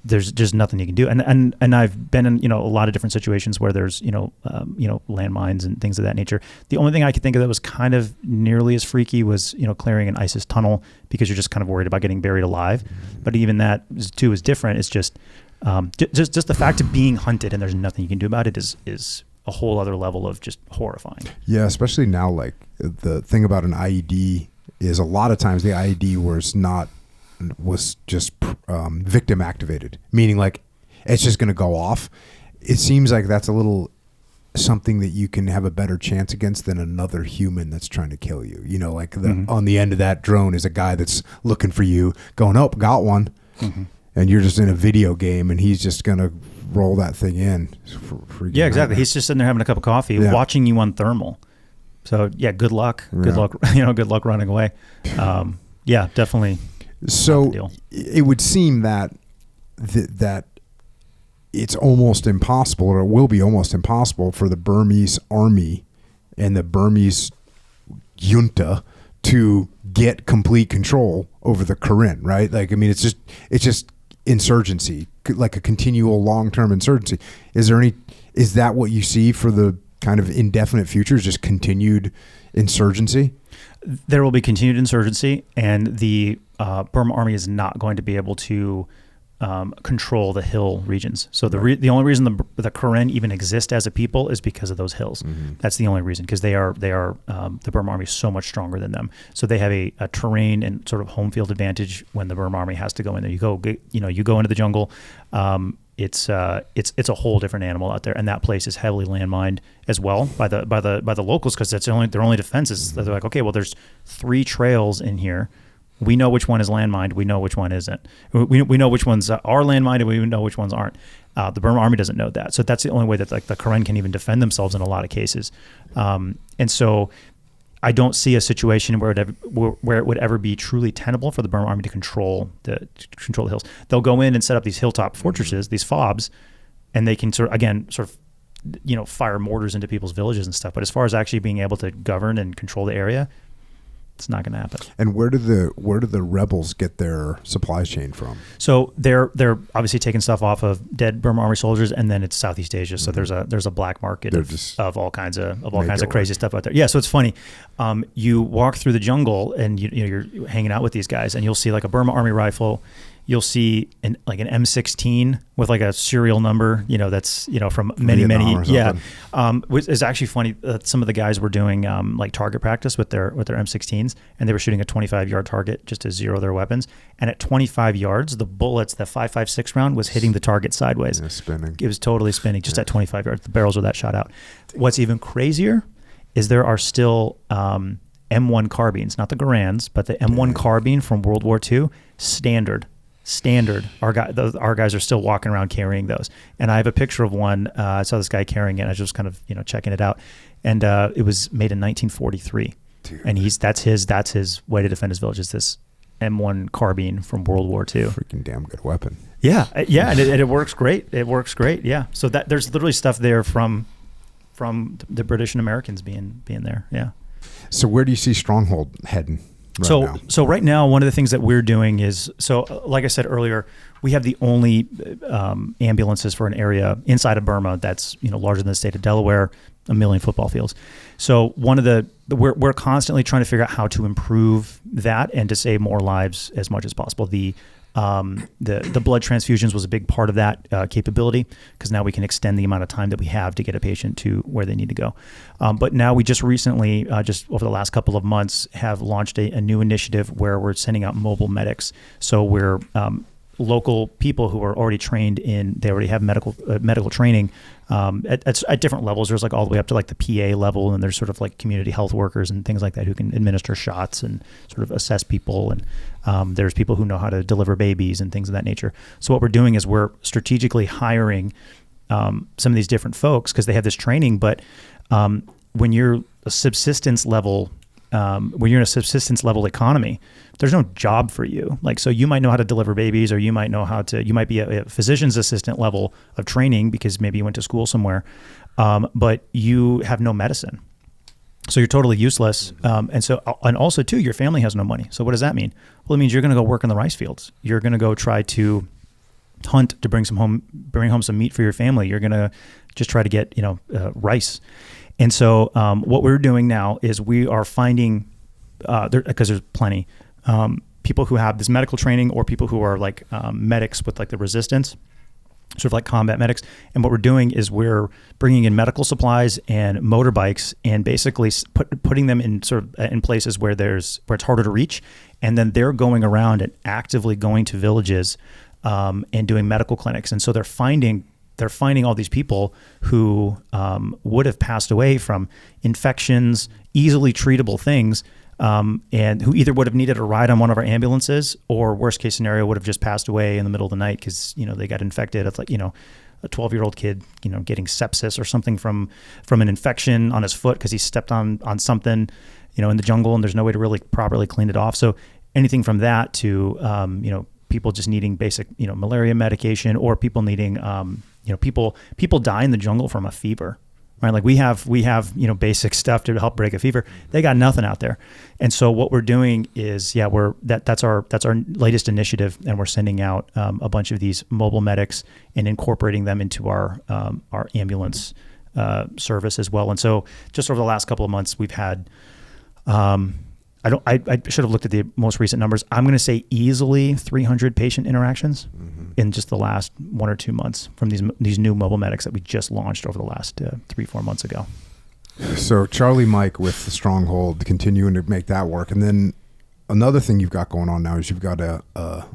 There's just nothing you can do. And I've been in, a lot of different situations where there's, landmines and things of that nature. The only thing I could think of that was kind of nearly as freaky was, clearing an ISIS tunnel, because you're just kind of worried about getting buried alive. But even that too is different. It's just the fact of being hunted and there's nothing you can do about it is a whole other level of just horrifying. Yeah. Especially now, like the thing about an IED is a lot of times the IED was just victim activated, meaning like it's just going to go off. It seems like that's a little something that you can have a better chance against than another human that's trying to kill you. Like on the end of that drone is a guy that's looking for you going, oh, got one. And you're just in a video game and he's just going to roll that thing in. Yeah, exactly. He's just sitting there having a cup of coffee, watching you on thermal. So yeah, good luck. Good luck. Good luck running away. Yeah, definitely. So it would seem that it's almost impossible, or it will be almost impossible, for the Burmese army and the Burmese junta to get complete control over the Karen, right? Like, I mean, it's just insurgency, like a continual long-term insurgency. Is that what you see for the kind of indefinite future, is just continued insurgency? There will be continued insurgency, and the Burma army is not going to be able to control the hill regions. So the only reason the Karen even exist as a people is because of those hills. That's the only reason, because they are the Burma army is so much stronger than them. So they have a terrain and sort of home field advantage when the Burma army has to go in there. You go into the jungle. It's a whole different animal out there, and that place is heavily landmined as well by the locals, because that's their only defense is they're like, okay, well, there's 3 trails in here. We know which one is landmined. We know which one isn't. We know which ones are landmined, and we know which ones aren't. The Burma army doesn't know that, so that's the only way that like the Karen can even defend themselves in a lot of cases. And so I don't see a situation where it would ever be truly tenable for the Burma army to control the hills. They'll go in and set up these hilltop fortresses, these FOBs, and they can sort of fire mortars into people's villages and stuff. But as far as actually being able to govern and control the area, it's not going to happen. And where do the rebels get their supply chain from? So they're obviously taking stuff off of dead Burma army soldiers, and then it's Southeast Asia. So there's a black market of all kinds of crazy stuff out there. Yeah. So it's funny. You walk through the jungle and you're hanging out with these guys, and you'll see like a Burma army rifle. You'll see an M16 with like a serial number, that's, from many. Yeah. Which is actually funny. Some of the guys were doing like target practice with their M16s, and they were shooting a 25-yard target just to zero their weapons. And at 25 yards, the bullets, the 5.56 round was hitting the target sideways. Yeah, spinning. It was totally spinning just at 25 yards. The barrels were that shot out. What's even crazier is there are still M1 carbines, not the Garands, but the M1 carbine from World War II, standard. Our guys are still walking around carrying those, and I have a picture of one. I saw this guy carrying it. I was just kind of checking it out, and it was made in 1943. Dude. And that's his way to defend his village, is this M1 carbine from World War II. Freaking damn good weapon. Yeah, and it works great. It works great. Yeah. So that there's literally stuff there from the British and Americans being there. Yeah. So where do you see Stronghold heading? So right now, one of the things that we're doing is, like I said earlier, we have the only ambulances for an area inside of Burma that's larger than the state of Delaware, 1 million football fields. So we're constantly trying to figure out how to improve that and to save more lives as much as possible. The blood transfusions was a big part of that capability, because now we can extend the amount of time that we have to get a patient to where they need to go. But now we just recently, just over the last couple of months, have launched a new initiative where we're sending out mobile medics. So we're local people who are already trained they already have medical training at different levels. There's like all the way up to like the PA level, and there's sort of like community health workers and things like that who can administer shots and sort of assess people. And there's people who know how to deliver babies and things of that nature. So what we're doing is we're strategically hiring some of these different folks because they have this training. But when you're a subsistence level, when you're in a subsistence level economy, there's no job for you. Like, so you might know how to deliver babies, or you might be a physician's assistant level of training because maybe you went to school somewhere, but you have no medicine. So you're totally useless. And also too, your family has no money. So what does that mean? Well, it means you're going to go work in the rice fields. You're going to go try to hunt to bring home some meat for your family. You're going to just try to get, rice. And so what we're doing now is we are finding, because there's plenty, people who have this medical training or people who are like medics with like the resistance, sort of like combat medics. And what we're doing is we're bringing in medical supplies and motorbikes and basically putting them in sort of in places where it's harder to reach. And then they're going around and actively going to villages and doing medical clinics. And so they're finding all these people who would have passed away from infections, easily treatable things, and who either would have needed a ride on one of our ambulances, or worst case scenario would have just passed away in the middle of the night because they got infected. It's like a 12-year-old kid getting sepsis or something from an infection on his foot because he stepped on something in the jungle and there's no way to really properly clean it off. So anything from that to people just needing basic malaria medication, or people needing people die in the jungle from a fever, right? Like we have basic stuff to help break a fever. They got nothing out there. And so what we're doing is that's our latest initiative, and we're sending out a bunch of these mobile medics and incorporating them into our ambulance service as well. And so just over the last couple of months, we've had I should have looked at the most recent numbers. I'm going to say easily 300 patient interactions in just the last 1 or 2 months from these new mobile medics that we just launched over the last 3-4 months ago. So Charlie Mike with the Stronghold, continuing to make that work. And then another thing you've got going on now is you've got a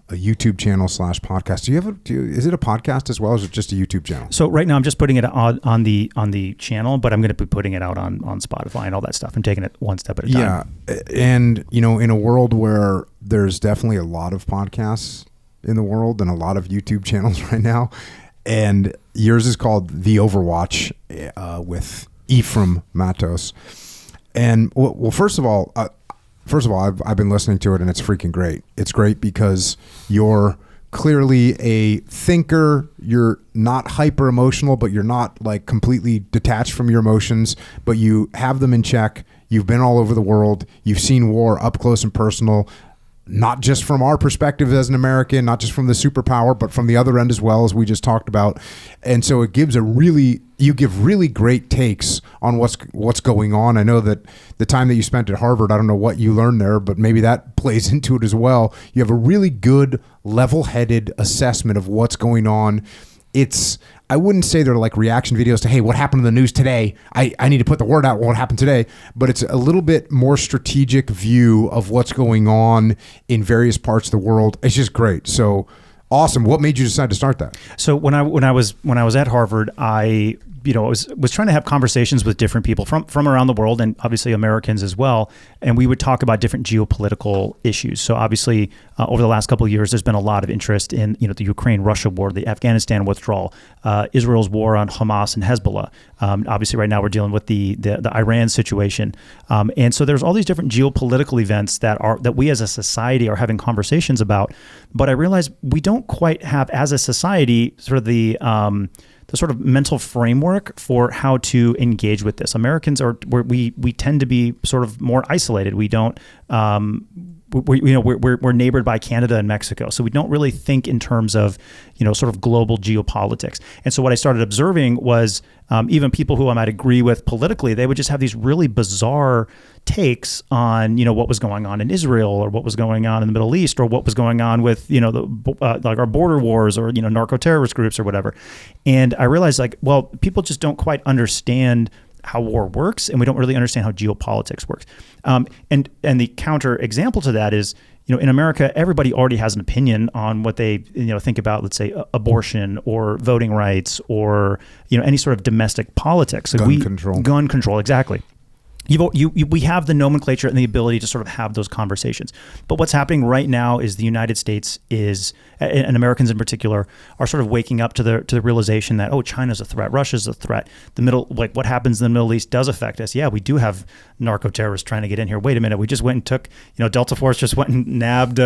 YouTube channel / podcast. Is it a podcast as well, or is it just a YouTube channel? So right now I'm just putting it on the channel, but I'm going to be putting it out on Spotify and all that stuff. I'm taking it one step at a time. Yeah. And, in a world where there's definitely a lot of podcasts in the world and a lot of YouTube channels right now, and yours is called The Overwatch with Ephraim Mattos. And well, first of all, I've been listening to it, and it's freaking great. It's great because you're clearly a thinker. You're not hyper emotional, but you're not like completely detached from your emotions, but you have them in check. You've been all over the world. You've seen war up close and personal, not just from our perspective as an American, not just from the superpower, but from the other end as well, as we just talked about. And so it gives you give really great takes on what's going on. I know that the time that you spent at Harvard, I don't know what you learned there, but maybe that plays into it as well. You have a really good level-headed assessment of what's going on. I wouldn't say they're like reaction videos to, hey, what happened in the news today? I need to put the word out what happened today. But it's a little bit more strategic view of what's going on in various parts of the world. It's just great. So awesome. What made you decide to start that? So when I was at Harvard, I was trying to have conversations with different people from around the world, and obviously Americans as well. And we would talk about different geopolitical issues. So obviously over the last couple of years, there's been a lot of interest in, the Ukraine-Russia war, the Afghanistan withdrawal, Israel's war on Hamas and Hezbollah. Obviously right now we're dealing with the Iran situation. And so there's all these different geopolitical events that we as a society are having conversations about. But I realize we don't quite have, as a society, sort of the sort of mental framework for how to engage with this. Americans we tend to be sort of more isolated. We don't, we're neighbored by Canada and Mexico, so we don't really think in terms of, sort of global geopolitics. And so what I started observing was even people who I might agree with politically, they would just have these really bizarre takes on, what was going on in Israel, or what was going on in the Middle East, or what was going on with, like our border wars, or, narco-terrorist groups or whatever. And I realized people just don't quite understand how war works, and we don't really understand how geopolitics works. And the counter example to that is, in America, everybody already has an opinion on what they, think about, let's say, abortion or voting rights or, any sort of domestic politics. So gun control, exactly. We have the nomenclature and the ability to sort of have those conversations. But what's happening right now is the United States and Americans in particular, are sort of waking up to the realization that, China's a threat, Russia's a threat. What happens in the Middle East does affect us. Yeah, we do have narco terrorists trying to get in here. Wait a minute, we just went and took, Delta Force just went and nabbed,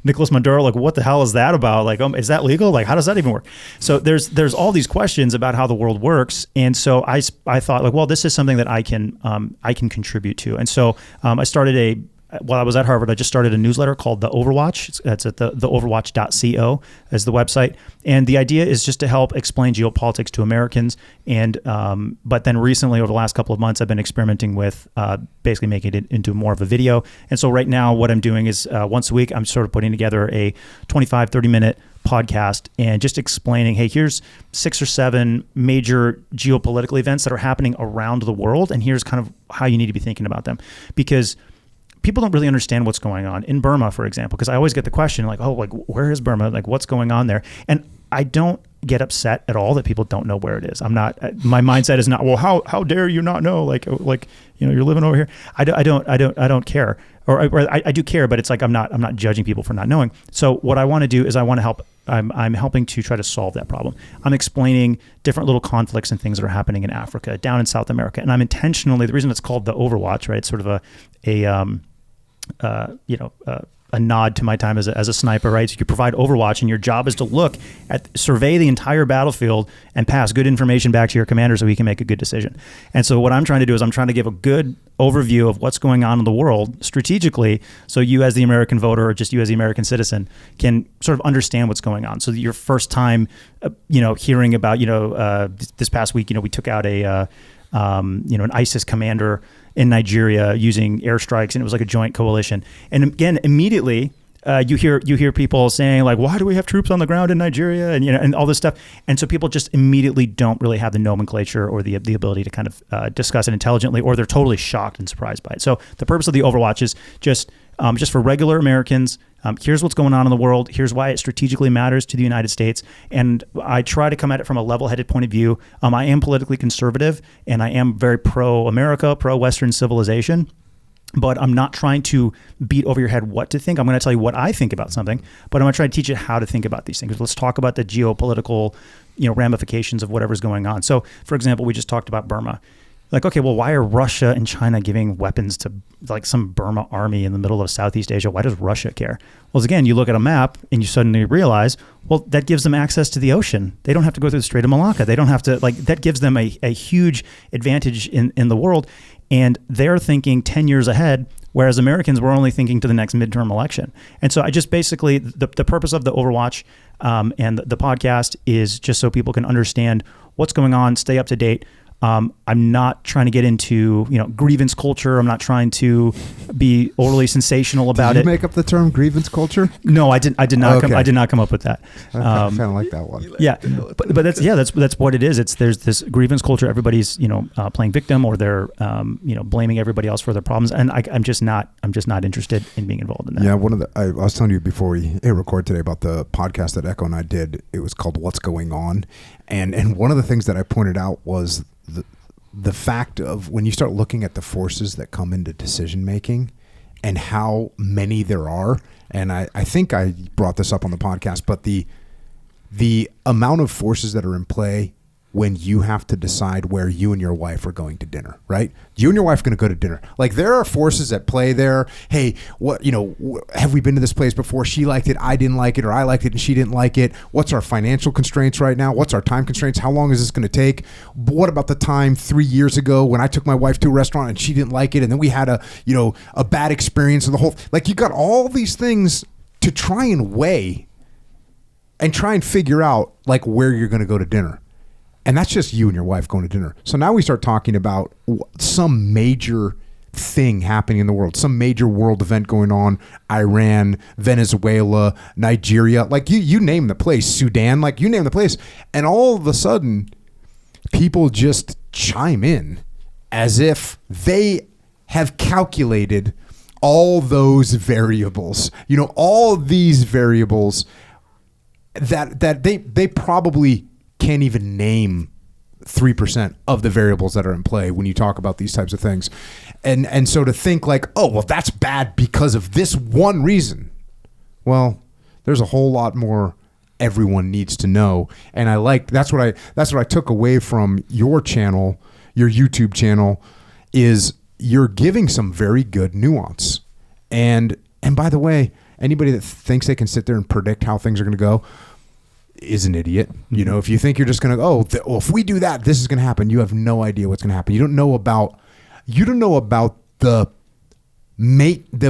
Nicolas Maduro. Like, what the hell is that about? Like, is that legal? Like, how does that even work? So there's all these questions about how the world works. And so I thought, like, well, this is something that I can contribute to. And so I started while I was at Harvard, I just started a newsletter called The Overwatch. It's at theoverwatch.co as the website. And the idea is just to help explain geopolitics to Americans. And but then recently, over the last couple of months, I've been experimenting with basically making it into more of a video. And so right now, what I'm doing is once a week, I'm sort of putting together a 25, 30-minute podcast and just explaining, hey, here's 6 or 7 major geopolitical events that are happening around the world. And here's kind of how you need to be thinking about them. Because people don't really understand what's going on in Burma, for example, because I always get the question like, where is Burma? Like, what's going on there? And I don't get upset at all that people don't know where it is. I'm not, my mindset is not, well, how dare you not know? Like, you're living over here. I don't care. Or I do care, but it's like, I'm not judging people for not knowing. So what I want to do is I want to help. I'm helping to try to solve that problem. I'm explaining different little conflicts and things that are happening in Africa, down in South America. And I'm intentionally, the reason it's called The Overwatch, right? It's sort of a nod to my time as a sniper, right? So you provide Overwatch, and your job is to survey the entire battlefield and pass good information back to your commander so he can make a good decision. And so what I'm trying to do is I'm trying to give a good overview of what's going on in the world strategically, so you as the American voter or just you as the American citizen can sort of understand what's going on. So that your first time, hearing about, this past week, we took out an ISIS commander in Nigeria using airstrikes, and it was like a joint coalition. And again, immediately you hear people saying like, why do we have troops on the ground in Nigeria, and all this stuff. And so people just immediately don't really have the nomenclature or the ability to kind of discuss it intelligently, or they're totally shocked and surprised by it. So the purpose of the Overwatch is just for regular Americans. Here's what's going on in the world. Here's why it strategically matters to the United States. And I try to come at it from a level-headed point of view. I am politically conservative, and I am very pro-America, pro-Western civilization. But I'm not trying to beat over your head what to think. I'm going to tell you what I think about something, but I'm going to try to teach you how to think about these things. Let's talk about the geopolitical, ramifications of whatever's going on. So, for example, we just talked about Burma. Like, okay, well, why are Russia and China giving weapons to like some Burma army in the middle of Southeast Asia? Why does Russia care? Well, again, you look at a map and you suddenly realize, well, that gives them access to the ocean. They don't have to go through the Strait of Malacca. They don't have to, that gives them a huge advantage in the world. And they're thinking 10 years ahead, whereas Americans were only thinking to the next midterm election. And so I just basically, the purpose of the Overwatch and the podcast is just so people can understand what's going on, stay up to date. I'm not trying to get into, grievance culture. I'm not trying to be overly sensational about it. Did you make up the term grievance culture? No, I did not. Okay. I did not come up with that. I kind of like that one. Yeah, but that's what it is. There's this grievance culture. Everybody's playing victim, or they're blaming everybody else for their problems, and I'm just not interested in being involved in that. Yeah, I was telling you before we hit record today about the podcast that Echo and I did. It was called "What's Going On," and one of the things that I pointed out was the fact of when you start looking at the forces that come into decision making and how many there are, and I think I brought this up on the podcast, but the amount of forces that are in play when you have to decide where you and your wife are going to dinner, right? You and your wife are going to go to dinner. Like, there are forces at play there. Hey, what, have we been to this place before? She liked it, I didn't like it, or I liked it and she didn't like it. What's our financial constraints right now? What's our time constraints? How long is this going to take? What about the time 3 years ago when I took my wife to a restaurant and she didn't like it, and then we had a bad experience of the whole, like, you got all these things to try and weigh and try and figure out like where you're going to go to dinner. And that's just you and your wife going to dinner. So now we start talking about some major thing happening in the world, some major world event going on, Iran, Venezuela, Nigeria, like you name the place, Sudan, like you name the place. And all of a sudden, people just chime in as if they have calculated all those variables, all these variables that they probably can't even name 3% of the variables that are in play when you talk about these types of things. And so to think like, oh, well, that's bad because of this one reason. Well, there's a whole lot more everyone needs to know. And that's what I took away from your channel, your YouTube channel, is you're giving some very good nuance. And by the way, anybody that thinks they can sit there and predict how things are going to go is an idiot. If you think you're just going to, well, if we do that, this is going to happen. You have no idea what's going to happen. You don't know about the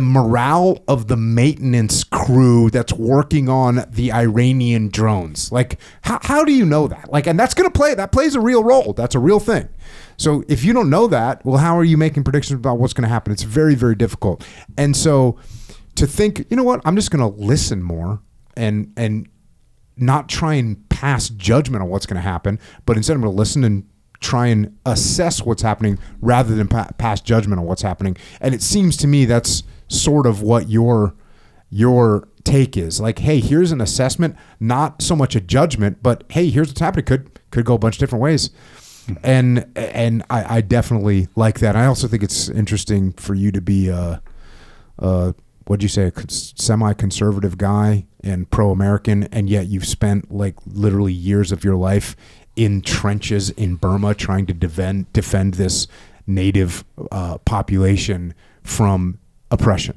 morale of the maintenance crew that's working on the Iranian drones. Like, how do you know that? Like, and that plays a real role. That's a real thing. So if you don't know that, well, how are you making predictions about what's going to happen? It's very, very difficult. And so to think, you know what, I'm just going to listen more and not try and pass judgment on what's going to happen, but instead I'm going to listen and try and assess what's happening rather than pass judgment on what's happening. And it seems to me that's sort of what your take is. Like, hey, here's an assessment, not so much a judgment, but hey, here's what's happening. Could go a bunch of different ways. And I definitely like that. I also think it's interesting for you to be what'd you say, a semi-conservative guy and pro-American, and yet you've spent like literally years of your life in trenches in Burma trying to defend this native population from oppression.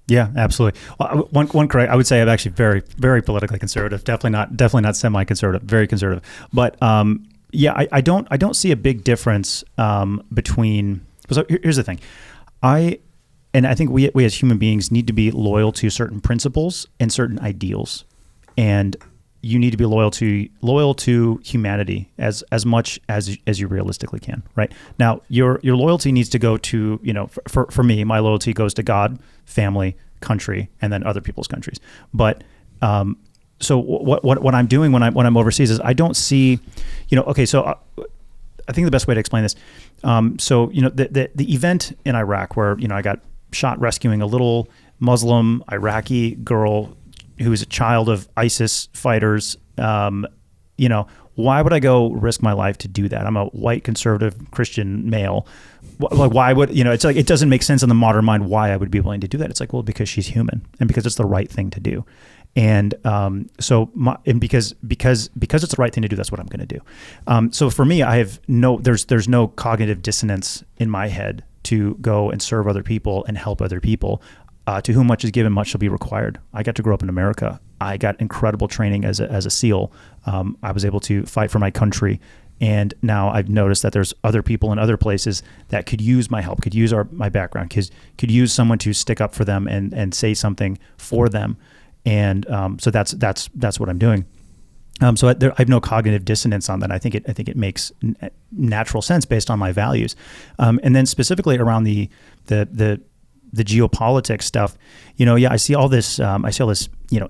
Yeah, absolutely. Well, one correct. I would say I'm actually very, very politically conservative. Definitely not semi-conservative. Very conservative. But I don't see a big difference between. So here's the thing, And I think we as human beings need to be loyal to certain principles and certain ideals, and you need to be loyal to humanity as much as you realistically can. Right now, your loyalty needs to go to, for me, my loyalty goes to God, family, country, and then other people's countries. But so what I'm doing when I'm overseas is I don't see, okay, so. I think the best way to explain this, the event in Iraq where I got shot rescuing a little Muslim Iraqi girl who is a child of ISIS fighters. Why would I go risk my life to do that? I'm a white conservative Christian male. Like, why would it's like it doesn't make sense in the modern mind why I would be willing to do that. It's like, well, because she's human and because it's the right thing to do. And because it's the right thing to do, that's what I'm going to do. So for me, I have there's no cognitive dissonance in my head to go and serve other people and help other people. To whom much is given, much shall be required. I got to grow up in America. I got incredible training as a SEAL. I was able to fight for my country. And now I've noticed that there's other people in other places that could use my help, could use my background, could use someone to stick up for them and say something for them. And so that's what I'm doing. So I have no cognitive dissonance on that. I think it makes natural sense based on my values. And then specifically around the geopolitics stuff, I see all this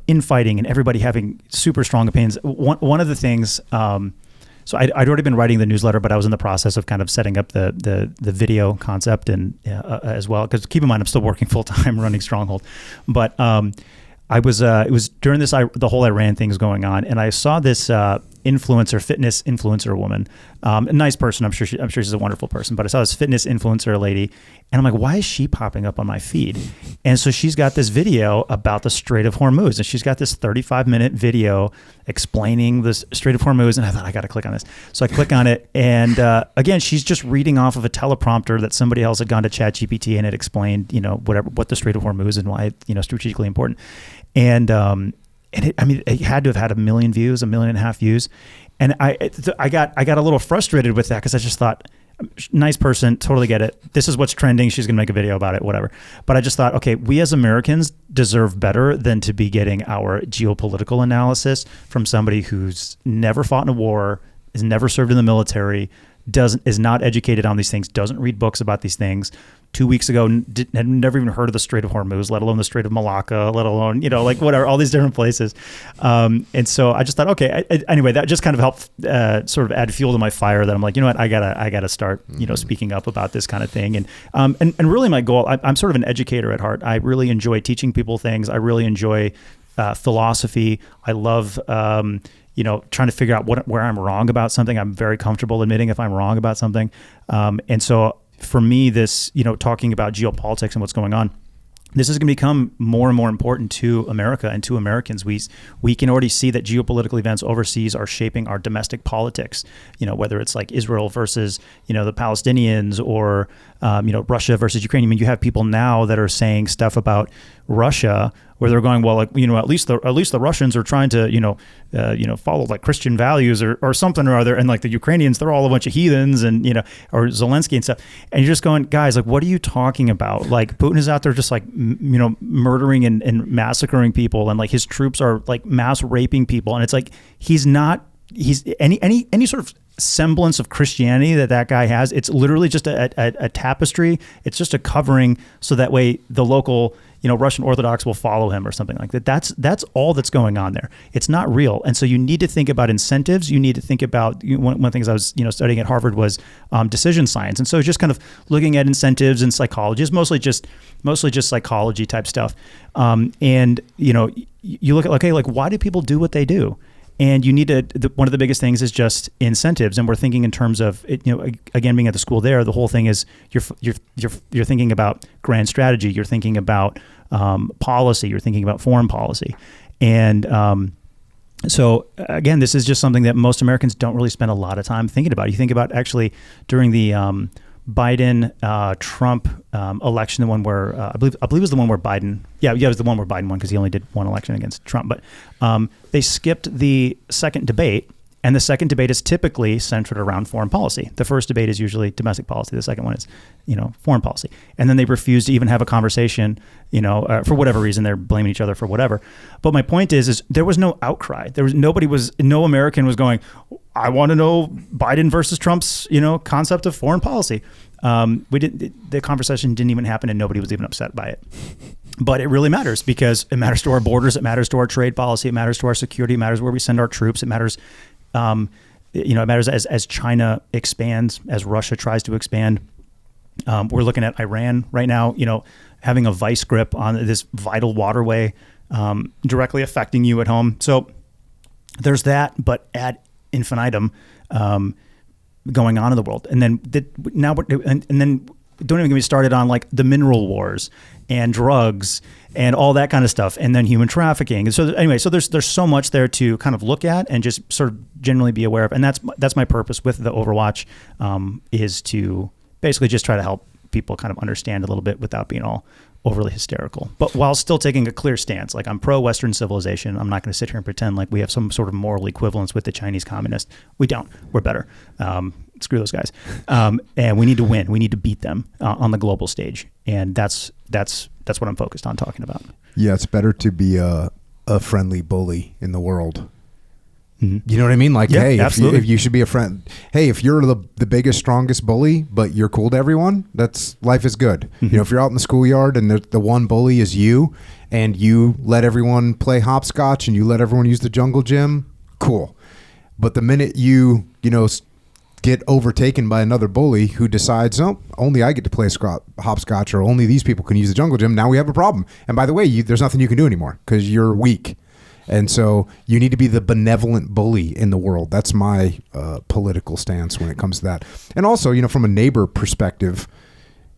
infighting and everybody having super strong opinions. One of the things, so I'd already been writing the newsletter, but I was in the process of kind of setting up the video concept and as well, because keep in mind I'm still working full time running Stronghold, but it was during the whole Iran thing was going on, and I saw this fitness influencer woman, a nice person. I'm sure she's a wonderful person, but I saw this fitness influencer lady, and I'm like, why is she popping up on my feed? And so she's got this video about the Strait of Hormuz, and she's got this 35-minute video explaining the Strait of Hormuz, and I thought, I got to click on this. So I click on it, and again, she's just reading off of a teleprompter that somebody else had gone to ChatGPT and it explained, what the Strait of Hormuz and why it's strategically important. And it had to have had 1 million views, 1.5 million views. And I got a little frustrated with that because I just thought, nice person, totally get it. This is what's trending. She's going to make a video about it, whatever. But I just thought, okay, we as Americans deserve better than to be getting our geopolitical analysis from somebody who's never fought in a war, has never served in the military, is not educated on these things, doesn't read books about these things. 2 weeks ago, had never even heard of the Strait of Hormuz, let alone the Strait of Malacca, let alone, like whatever, all these different places. And so I just thought, okay, anyway, that just kind of helped sort of add fuel to my fire that I'm like, you know what, I gotta start, speaking up about this kind of thing. And really my goal, I'm sort of an educator at heart. I really enjoy teaching people things. I really enjoy philosophy. I love, trying to figure out where I'm wrong about something. I'm very comfortable admitting if I'm wrong about something. And so for me, this, talking about geopolitics and what's going on, this is going to become more and more important to America and to Americans. We can already see that geopolitical events overseas are shaping our domestic politics, whether it's like Israel versus, the Palestinians or, Russia versus Ukraine. I mean, you have people now that are saying stuff about Russia where they're going, well, like, at least the Russians are trying to, follow like Christian values or something or other. And like the Ukrainians, they're all a bunch of heathens and, or Zelensky and stuff. And you're just going, guys, like, what are you talking about? Like Putin is out there just like, murdering and massacring people. And like his troops are like mass raping people. And it's like, he's any sort of semblance of Christianity that guy has. It's literally just a tapestry. It's just a covering. So that way the local, Russian Orthodox will follow him or something like that. That's all that's going on there. It's not real. And so you need to think about incentives. You need to think about, one of the things I was, studying at Harvard was decision science. And so just kind of looking at incentives and psychology is mostly just psychology type stuff. And, you look at, okay, like why do people do what they do? And you need to, one of the biggest things is just incentives. And we're thinking in terms of, again, being at the school there, the whole thing is you're thinking about grand strategy. You're thinking about policy. You're thinking about foreign policy. And so, again, this is just something that most Americans don't really spend a lot of time thinking about. You think about actually during the Biden-Trump election, the one where I believe it was the one where Biden, it was the one where Biden won because he only did one election against Trump. But they skipped the second debate, and the second debate is typically centered around foreign policy. The first debate is usually domestic policy. The second one is, foreign policy. And then they refuse to even have a conversation, for whatever reason. They're blaming each other for whatever. But my point is there was no outcry. No American was going, I want to know Biden versus Trump's, concept of foreign policy. The conversation didn't even happen and nobody was even upset by it. But it really matters because it matters to our borders. It matters to our trade policy. It matters to our security. It matters where we send our troops. It matters, it matters as China expands, as Russia tries to expand. We're looking at Iran right now, having a vice grip on this vital waterway, directly affecting you at home. So there's that, but ad infinitum going on in the world. And then and then don't even get me started on like the mineral wars and drugs and all that kind of stuff, and then human trafficking. And so anyway, so there's so much there to kind of look at and just sort of generally be aware of. And that's my purpose with the Overwatch, is to basically just try to help people kind of understand a little bit without being all overly hysterical, but while still taking a clear stance. Like, I'm pro-Western civilization. I'm not going to sit here and pretend like we have some sort of moral equivalence with the Chinese communists. We don't. We're better. Screw those guys. And we need to win. We need to beat them on the global stage. And that's what I'm focused on talking about. Yeah, it's better to be a friendly bully in the world. You know what I mean? Like, yeah, hey, if you should be a friend. Hey, if you're the biggest, strongest bully, but you're cool to everyone, life is good. Mm-hmm. If you're out in the schoolyard and the one bully is you, and you let everyone play hopscotch and you let everyone use the jungle gym, cool. But the minute you get overtaken by another bully who decides, oh, only I get to play hopscotch, or only these people can use the jungle gym, now we have a problem. And by the way, there's nothing you can do anymore because you're weak. And so you need to be the benevolent bully in the world. That's my political stance when it comes to that. And also, from a neighbor perspective,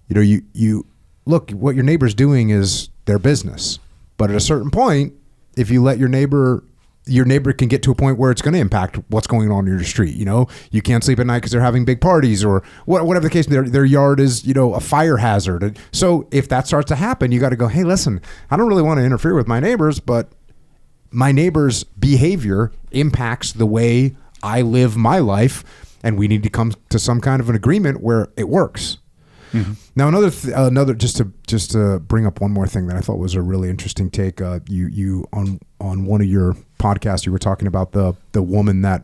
you look, what your neighbor's doing is their business. But at a certain point, if you let your neighbor can get to a point where it's going to impact what's going on in your street. You can't sleep at night because they're having big parties, or whatever the case. Their yard is, a fire hazard. And so if that starts to happen, you got to go, hey, listen, I don't really want to interfere with my neighbors, but my neighbor's behavior impacts the way I live my life, and we need to come to some kind of an agreement where it works. Mm-hmm. Now, another just to bring up one more thing that I thought was a really interesting take. You on one of your podcasts, you were talking about the woman that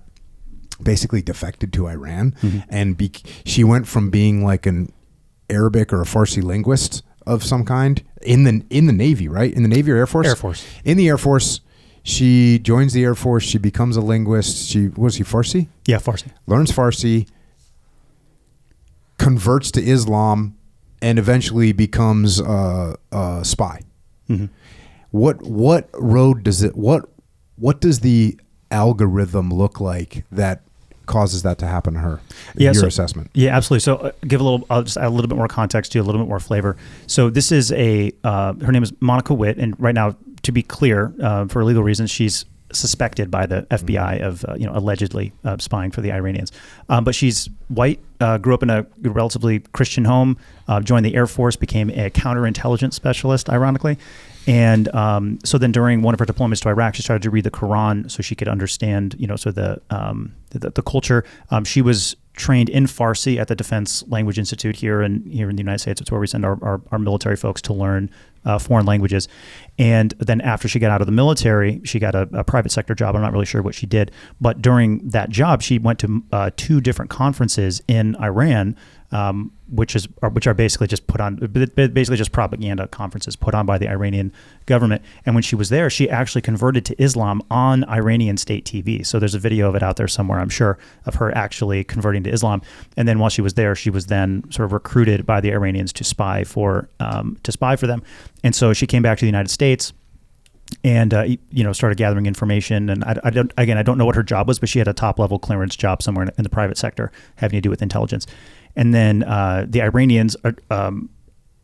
basically defected to Iran, and she went from being like an Arabic or a Farsi linguist of some kind in the Navy, right? In the Navy or Air Force? Air Force. In the Air Force, she joins the Air Force. She becomes a linguist. Was he Farsi? Yeah, Farsi. Learns Farsi, converts to Islam, and eventually becomes a spy. What road does it? What does the algorithm look like that causes that to happen to her? Your assessment. Yeah, absolutely. So I'll just add a little bit more context to you, a little bit more flavor. So this is her name is Monica Witt, and right now, to be clear, for legal reasons, she's suspected by the FBI of allegedly spying for the Iranians. But she's white, grew up in a relatively Christian home, joined the Air Force, became a counterintelligence specialist, ironically. And so then during one of her deployments to Iraq, she started to read the Quran so she could understand, the culture. She was trained in Farsi at the Defense Language Institute here in the United States. It's where we send our military folks to learn foreign languages. And then after she got out of the military, she got a private sector job. I'm not really sure what she did. But during that job, she went to 2 different conferences in Iran, which are basically just propaganda conferences put on by the Iranian government. And when she was there, she actually converted to Islam on Iranian state TV. So there's a video of it out there somewhere, I'm sure, of her actually converting to Islam. And then while she was there, she was then sort of recruited by the Iranians to spy for them. And so she came back to the United States and started gathering information. And I don't know what her job was, but she had a top level clearance job somewhere in the private sector having to do with intelligence. And then the Iranians,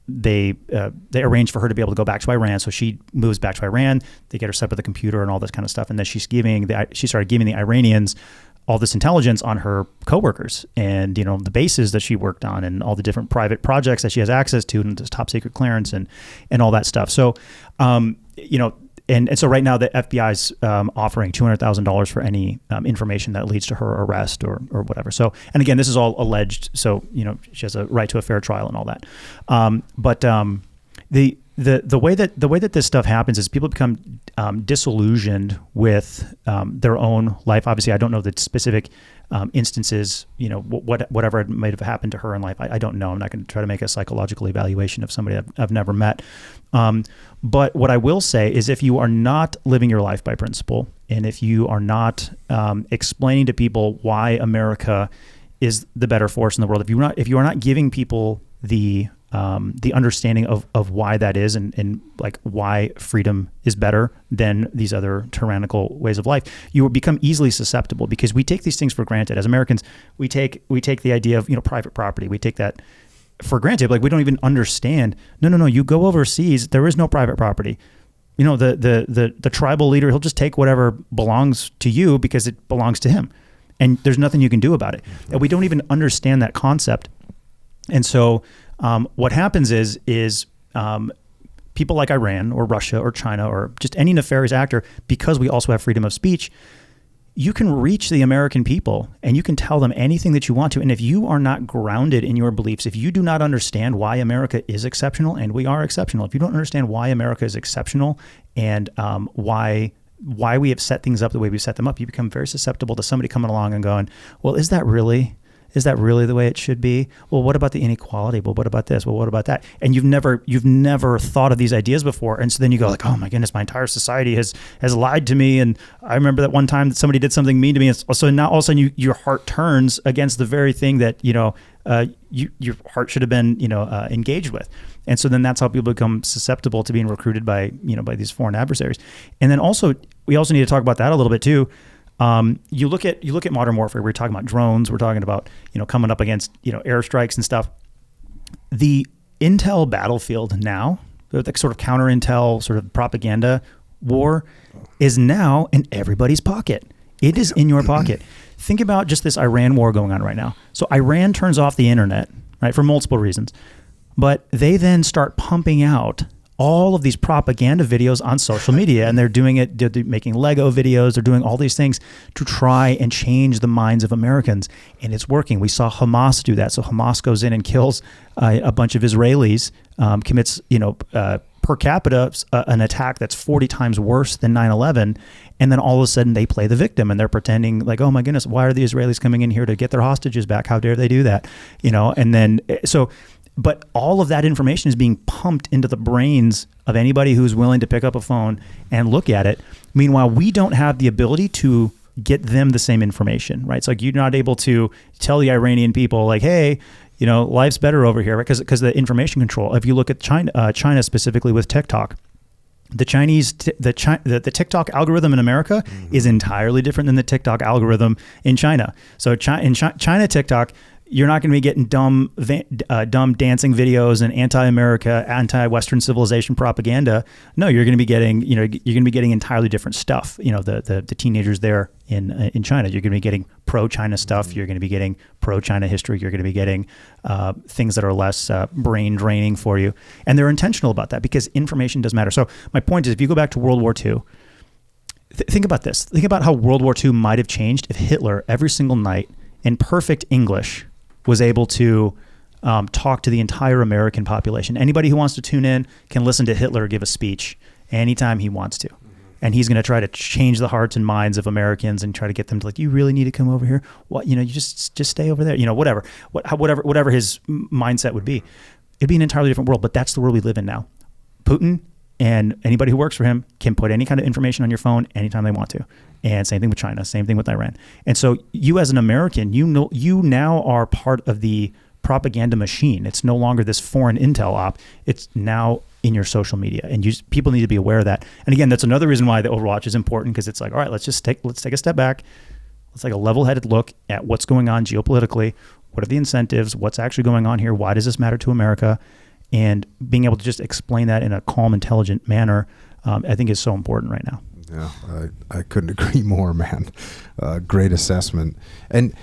they arranged for her to be able to go back to Iran. So she moves back to Iran. They get her set up with a computer and all this kind of stuff. And then she started giving the Iranians all this intelligence on her coworkers and the bases that she worked on and all the different private projects that she has access to and this top secret clearance and all that stuff. So And so right now the FBI is offering $200,000 for any information that leads to her arrest or whatever. So, and again, this is all alleged. So, she has a right to a fair trial and all that. But the way that this stuff happens is people become disillusioned with their own life. Obviously, I don't know the specific instances, whatever might have happened to her in life. I don't know. I'm not going to try to make a psychological evaluation of somebody I've never met. But what I will say is if you are not living your life by principle, and if you are not explaining to people why America is the better force in the world, if you are not giving people the understanding of why that is and like why freedom is better than these other tyrannical ways of life, you will become easily susceptible because we take these things for granted. As Americans, we take the idea of private property. We take that for granted. Like we don't even understand. No. You go overseas, there is no private property. The tribal leader, he'll just take whatever belongs to you because it belongs to him, and there's nothing you can do about it. And we don't even understand that concept, and so. What happens is people like Iran or Russia or China or just any nefarious actor, because we also have freedom of speech, you can reach the American people and you can tell them anything that you want to. And if you are not grounded in your beliefs, if you do not understand why America is exceptional, and we are exceptional, if you don't understand why America is exceptional and why we have set things up the way we set them up, you become very susceptible to somebody coming along and going, well, is that really the way it should be? Well, what about the inequality? Well, what about this? Well, what about that? And you've never thought of these ideas before. And so then you go like, oh my goodness, my entire society has lied to me. And I remember that one time that somebody did something mean to me. And so now all of a sudden your heart turns against the very thing that, your heart should have been, engaged with. And so then that's how people become susceptible to being recruited by these foreign adversaries. And then we also need to talk about that a little bit too. You look at modern warfare. We're talking about drones. We're talking about coming up against airstrikes and stuff. The intel battlefield now, the sort of counter intel, sort of propaganda war, is now in everybody's pocket. It is in your pocket. Think about just this Iran war going on right now. So Iran turns off the internet, right, for multiple reasons, but they then start pumping out all of these propaganda videos on social media, and they're making Lego videos, they're doing all these things to try and change the minds of Americans, and it's working. We saw Hamas do that. So Hamas goes in and kills a bunch of Israelis, commits per capita an attack that's 40 times worse than 9/11, and then all of a sudden they play the victim and they're pretending like, oh my goodness, why are the Israelis coming in here to get their hostages back? How dare they do that? And then but all of that information is being pumped into the brains of anybody who's willing to pick up a phone and look at it. Meanwhile, we don't have the ability to get them the same information, right? It's like you're not able to tell the Iranian people like, hey, life's better over here, right? Because the information control. If you look at China specifically with TikTok, the TikTok algorithm in America is entirely different than the TikTok algorithm in China. So in China TikTok, you're not going to be getting dumb dancing videos and anti-America, anti-Western civilization propaganda. No, you're going to be getting, entirely different stuff. The teenagers there in China, you're going to be getting pro-China stuff. You're going to be getting pro-China history. You're going to be getting things that are less brain draining for you. And they're intentional about that because information does matter. So my point is, if you go back to World War II, think about this. Think about how World War II might have changed if Hitler every single night in perfect English was able to talk to the entire American population. Anybody who wants to tune in can listen to Hitler give a speech anytime he wants to. And he's going to try to change the hearts and minds of Americans and try to get them to like, you really need to come over here. What, you just stay over there, whatever his mindset would be. It'd be an entirely different world, but that's the world we live in now. Putin and anybody who works for him can put any kind of information on your phone anytime they want to. And same thing with China, same thing with Iran. And so you as an American, you now are part of the propaganda machine. It's no longer this foreign intel op. It's now in your social media, and people need to be aware of that. And again, that's another reason why the Overwatch is important, because it's like, all right, let's take a step back. Let's take a level-headed look at what's going on geopolitically. What are the incentives? What's actually going on here? Why does this matter to America? And being able to just explain that in a calm, intelligent manner, I think is so important right now. Yeah, I couldn't agree more, man. Great assessment. And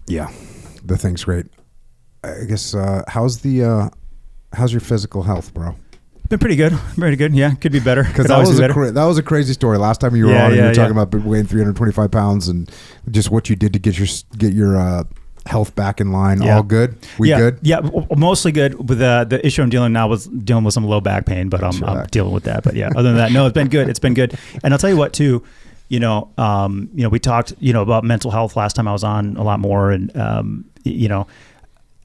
yeah, the thing's great. I guess how's your physical health, bro? Been pretty good. Yeah, could be better. Because that was a crazy story. Last time you were on, you were talking about weighing 325 pounds and just what you did to get your health back in line. All good? Good? Yeah, mostly good. With the issue I'm dealing with some low back pain, but I'm dealing with that. But yeah, other than that, no, it's been good. It's been good. And I'll tell you what too, we talked, about mental health last time I was on a lot more. And,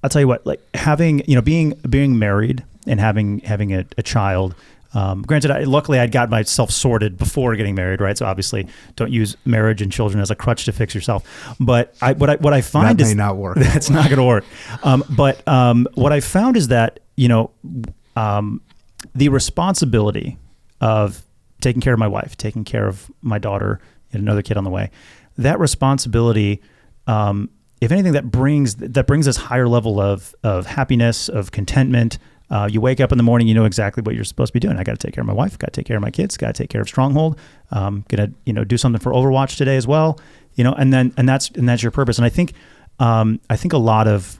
I'll tell you what, like having, being married and having a child, granted, luckily I'd got myself sorted before getting married, right? So obviously don't use marriage and children as a crutch to fix yourself. But what I find that may not work. That's not going to work. But what I found is that, the responsibility of taking care of my wife, taking care of my daughter and another kid on the way, that responsibility, if anything, that brings this higher level of happiness, of contentment. You wake up in the morning, you know exactly what you're supposed to be doing. I got to take care of my wife, got to take care of my kids, got to take care of Stronghold. Gonna do something for Overwatch today as well. And that's your purpose. And I think a lot of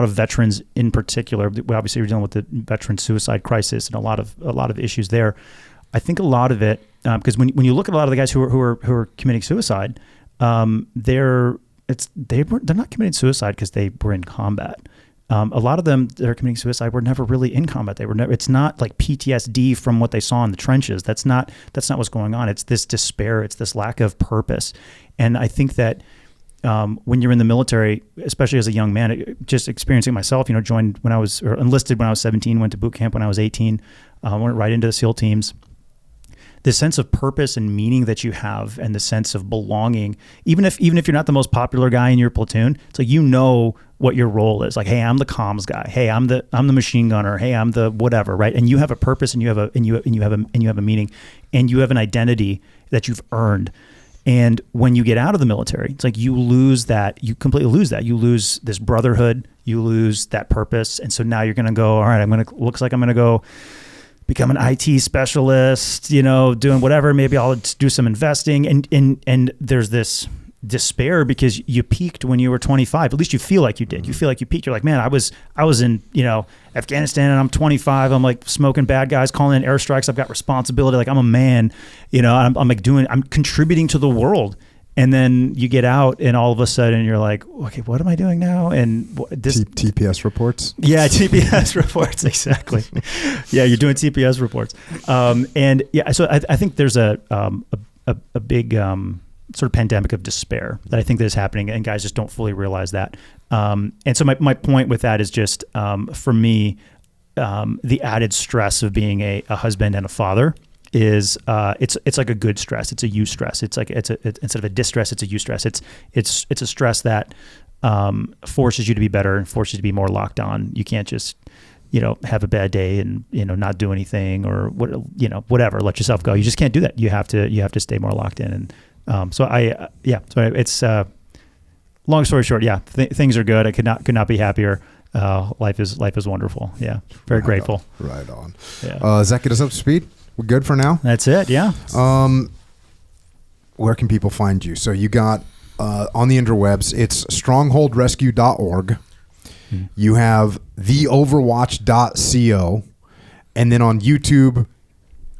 veterans in particular. We obviously are dealing with the veteran suicide crisis and a lot of issues there. I think a lot of it because when you look at a lot of the guys who are committing suicide, they're not committing suicide because they were in combat. A lot of them that are committing suicide were never really in combat. It's not like PTSD from what they saw in the trenches. That's not what's going on. It's this despair. It's this lack of purpose. And I think that when you're in the military, especially as a young man, just experiencing myself, joined when I was enlisted when I was 17, went to boot camp when I was 18, went right into the SEAL teams. The sense of purpose and meaning that you have, and the sense of belonging, even if you're not the most popular guy in your platoon, it's like what your role is. Like, hey, I'm the comms guy. Hey, I'm the machine gunner. Hey, I'm the whatever, right? And you have a purpose, and you have a meaning, and you have an identity that you've earned. And when you get out of the military, it's like you lose that. You completely lose that. You lose this brotherhood. You lose that purpose, and so now you're going to go. All right, looks like I'm going to go become an IT specialist, doing whatever. Maybe I'll do some investing. And there's this despair because you peaked when you were 25. At least you feel like you did. You feel like you peaked. You're like, man, I was in, Afghanistan, and I'm 25. I'm like smoking bad guys, calling in airstrikes. I've got responsibility. Like I'm a man, I'm contributing to the world. And then you get out, and all of a sudden you're like, okay, what am I doing now? And this TPS reports. Yeah, TPS reports, exactly. Yeah, you're doing TPS reports. And yeah, so I think there's a big sort of pandemic of despair that I think that is happening, and guys just don't fully realize that. And so my point with that is just, for me, the added stress of being a husband and a father is it's like a good stress. It's a eustress. It's like instead of a distress, it's a eustress. It's a stress that forces you to be better and forces you to be more locked on. You can't just have a bad day and not do anything or whatever. Let yourself go. You just can't do that. You have to stay more locked in. And so it's long story short. Yeah, things are good. I could not be happier. Life is wonderful. Yeah, very grateful. Right on. Yeah. Does that get us up to speed? We're good for now? That's it, yeah. Where can people find you? So you got on the interwebs, it's strongholdrescue.org. You have theoverwatch.co. And then on YouTube,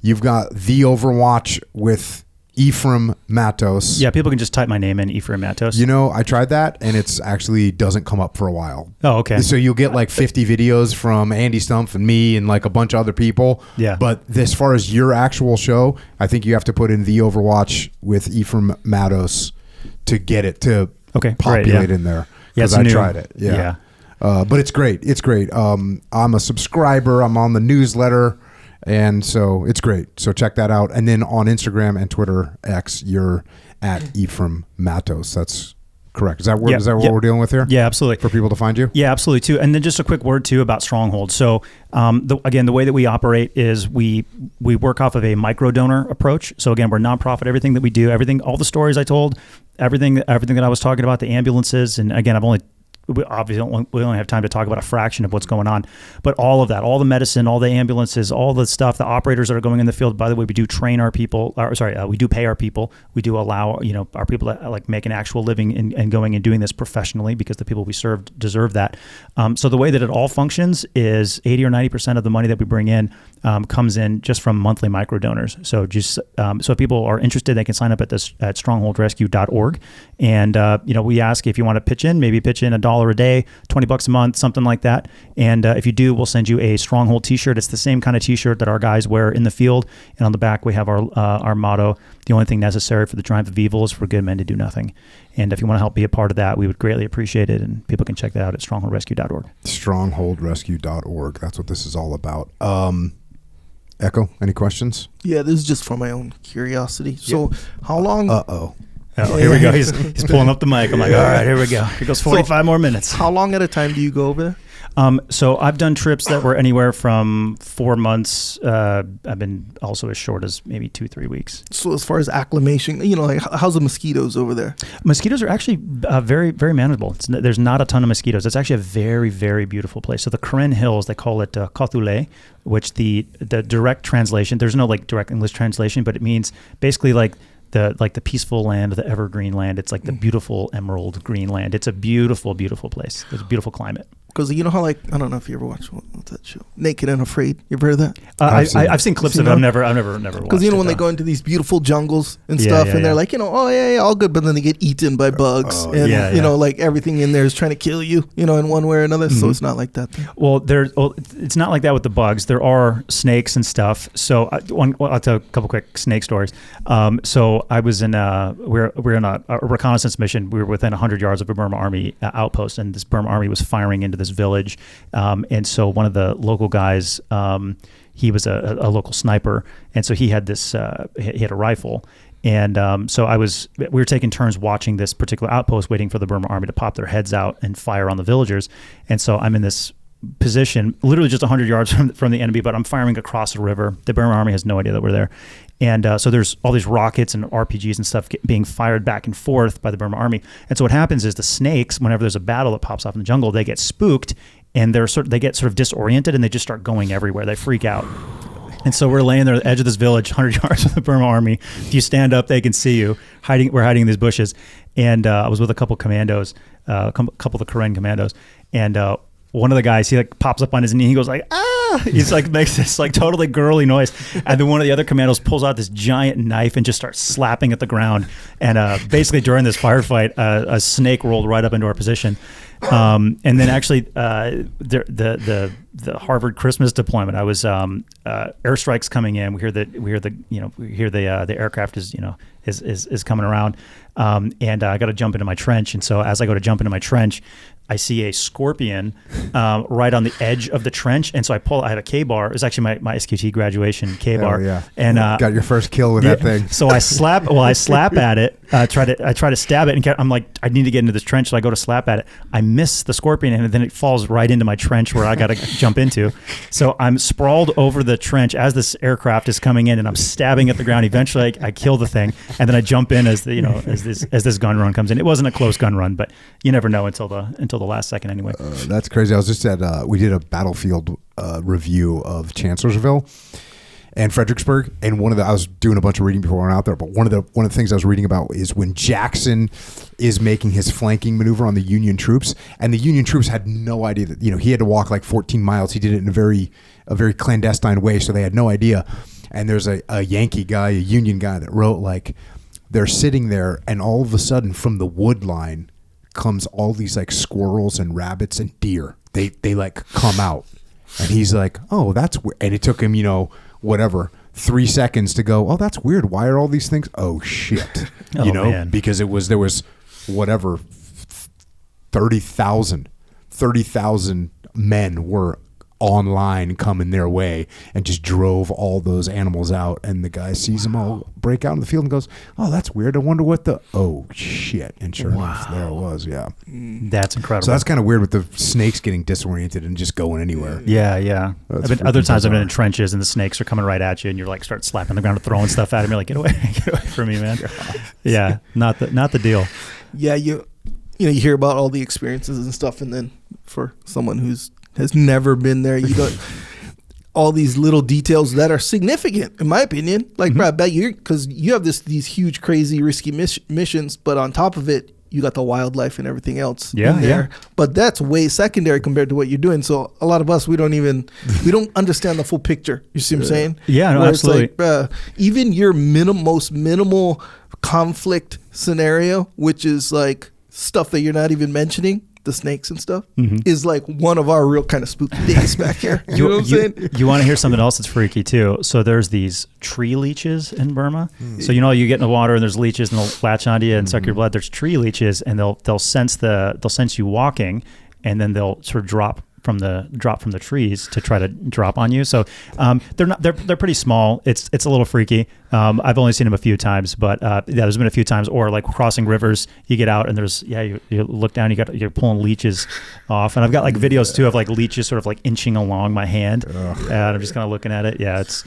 you've got The Overwatch with Ephraim Mattos. Yeah, people can just type my name in, Ephraim Mattos. I tried that, and it's actually doesn't come up for a while. Oh, okay. So you'll get like 50 videos from Andy Stumpf and me and like a bunch of other people. Yeah. But as far as your actual show, I think you have to put in The Overwatch with Ephraim Mattos to get it to populate in there. Because I tried it. Yeah. But it's great. It's great. I'm a subscriber. I'm on the newsletter. And so it's great. So check that out. And then on Instagram and Twitter X, you're at Ephraim Mattos. That's correct. Is that what we're dealing with here? Yeah, absolutely. For people to find you? Yeah, absolutely too. And then just a quick word too about Stronghold. So the way that we operate is we work off of a micro donor approach. So again, we're nonprofit. Everything that we do, all the stories I told, everything that I was talking about, the ambulances, and again, we only have time to talk about a fraction of what's going on, but all of that, all the medicine, all the ambulances, all the stuff, the operators that are going in the field. By the way, we do train our people. We do pay our people. We do allow our people to like make an actual living and going and doing this professionally because the people we serve deserve that. So the way that it all functions is 80 or 90% of the money that we bring in comes in just from monthly micro donors. So so if people are interested, they can sign up at strongholdrescue.org, and we ask if you want to pitch in $1 a day, $20 a month, something like that. And if you do, we'll send you a Stronghold t-shirt. It's the same kind of t-shirt that our guys wear in the field. And on the back, we have our motto: the only thing necessary for the triumph of evil is for good men to do nothing. And if you want to help be a part of that, we would greatly appreciate it. And people can check that out at strongholdrescue.org. Strongholdrescue.org. That's what this is all about. Echo, any questions? Yeah, this is just for my own curiosity. So how long... Oh, here we go. He's pulling up the mic. I'm like, all right, here we go. Here goes 45 more minutes. How long at a time do you go over there? So I've done trips that were anywhere from 4 months. I've been also as short as maybe 2-3 weeks. So as far as acclimation, like how's the mosquitoes over there? Mosquitoes are actually very, very manageable. There's not a ton of mosquitoes. It's actually a very, very beautiful place. So the Karen Hills, they call it Kothule, which the direct translation, there's no like direct English translation, but it means basically like the peaceful land, the evergreen land. It's like the beautiful emerald green land. It's a beautiful, beautiful place. It's a beautiful climate. Because you know how, like, I don't know if you ever watched what's that show, Naked and Afraid. You ever heard of that? I've seen clips of it. I've never watched. Because when they go into these beautiful jungles and stuff, and they're like, all good, but then they get eaten by bugs, like everything in there is trying to kill you, in one way or another. So it's not like that. Well, it's not like that with the bugs. There are snakes and stuff. So I'll tell a couple quick snake stories. So I was in we're in a reconnaissance mission. We were within 100 yards of a Burma Army outpost, and this Burma Army was firing into this village, and so one of the local guys, he was a local sniper, and so he had this he had a rifle, and so we were taking turns watching this particular outpost, waiting for the Burma Army to pop their heads out and fire on the villagers. And so I'm in this position, literally just 100 yards from the enemy, but I'm firing across the river. The Burma Army has no idea that we're there. And so there's all these rockets and RPGs and stuff being fired back and forth by the Burma Army. And so what happens is the snakes, whenever there's a battle that pops off in the jungle, they get spooked, and they get sort of disoriented, and they just start going everywhere. They freak out. And so we're laying there at the edge of this village, 100 yards from the Burma Army. If you stand up, they can see you. We're hiding in these bushes. And I was with a couple commandos, a couple of the Karen commandos. And one of the guys, he like pops up on his knee. He goes like, ah! He's like makes this like totally girly noise, and then one of the other commandos pulls out this giant knife and just starts slapping at the ground. And basically during this firefight, a snake rolled right up into our position. And then actually, the Harvard Christmas deployment, I was airstrikes coming in. We hear the aircraft is coming around, and I got to jump into my trench. And so as I go to jump into my trench, I see a scorpion right on the edge of the trench, and so I have a K-bar. It was actually my SQT graduation K-bar. Yeah. And got your first kill with that thing. So I slap at it. I try to stab it, and I'm like, I need to get into this trench, so I go to slap at it. I miss the scorpion, and then it falls right into my trench where I got to jump into. So I'm sprawled over the trench as this aircraft is coming in, and I'm stabbing at the ground. Eventually, I kill the thing, and then I jump in as this gun run comes in. It wasn't a close gun run, but you never know until the last second anyway. That's crazy. I was just at we did a battlefield review of Chancellorsville and Fredericksburg, and I was doing a bunch of reading before I went out there, but one of the things I was reading about is when Jackson is making his flanking maneuver on the Union troops, and the Union troops had no idea that he had to walk like 14 miles. He did it in a very clandestine way, so they had no idea. And there's a Yankee guy, a Union guy, that wrote like they're sitting there, and all of a sudden from the wood line comes all these like squirrels and rabbits and deer. They like come out, and he's like, oh, that's weird. And it took him 3 seconds to go, oh, that's weird. Why are all these things? Oh shit. Man. Because there was 30,000 men were online coming their way and just drove all those animals out, and the guy sees them all break out in the field and goes, oh, that's weird. I wonder what oh shit. And sure enough, there it was. Yeah. That's incredible. So that's kind of weird with the snakes getting disoriented and just going anywhere. Yeah. Other times I've been in trenches and the snakes are coming right at you, and you're like start slapping the ground and throwing stuff at them. You're like, get away from me, man. Yeah. Not the deal. Yeah. You hear about all the experiences and stuff, and then for someone who's has never been there, you got all these little details that are significant, in my opinion. Like, bro, I bet because you have these huge, crazy, risky missions, but on top of it, you got the wildlife and everything else in there. Yeah. But that's way secondary compared to what you're doing. So a lot of us, we don't understand the full picture. You see what I'm saying? Yeah, no, absolutely. Like, even your most minimal conflict scenario, which is like stuff that you're not even mentioning, the snakes and stuff, is like one of our real kind of spooky days back here. You know what I'm saying? You want to hear something else that's freaky too? So there's these tree leeches in Burma. So you get in the water and there's leeches and they'll latch onto you and suck your blood. There's tree leeches, and they'll sense you walking, and then they'll sort of drop from the trees to try to drop on you. So they're pretty small. It's a little freaky. I've only seen them a few times, but there's been a few times. Or like crossing rivers, you get out and there's you look down, you're pulling leeches off, and I've got like videos too of like leeches sort of like inching along my hand, and I'm just kind of looking at it. Yeah, it's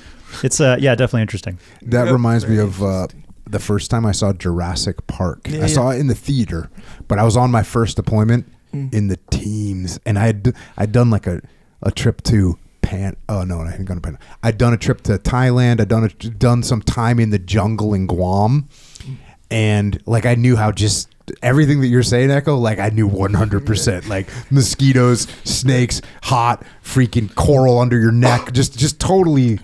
definitely interesting. That reminds me of the first time I saw Jurassic Park. I saw it in the theater, but I was on my first deployment in the teams, and I'd done like a trip to I hadn't gone to Pan. I'd done a trip to Thailand. I'd done some time in the jungle in Guam, and like I knew how just everything that you're saying, Echo. Like I knew 100%. Like mosquitoes, snakes, hot, freaking coral under your neck, just totally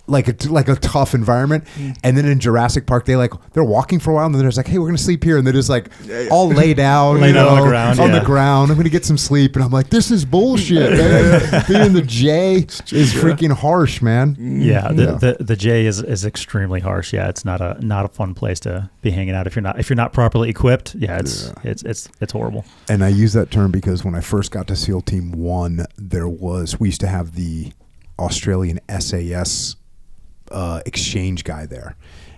like a tough environment. And then in Jurassic Park, they're walking for a while, and then there's like, hey, we're gonna sleep here, and they're just like all laid down, on the ground. I'm gonna get some sleep, and I'm like, this is bullshit, man. Being in the J is freaking harsh, man. Yeah, the J is extremely harsh. Yeah, it's not a fun place to be hanging out if you're not properly equipped. Yeah, it's horrible. And I use that term because when I first got to SEAL Team 1, we used to have the Australian SAS exchange guy there,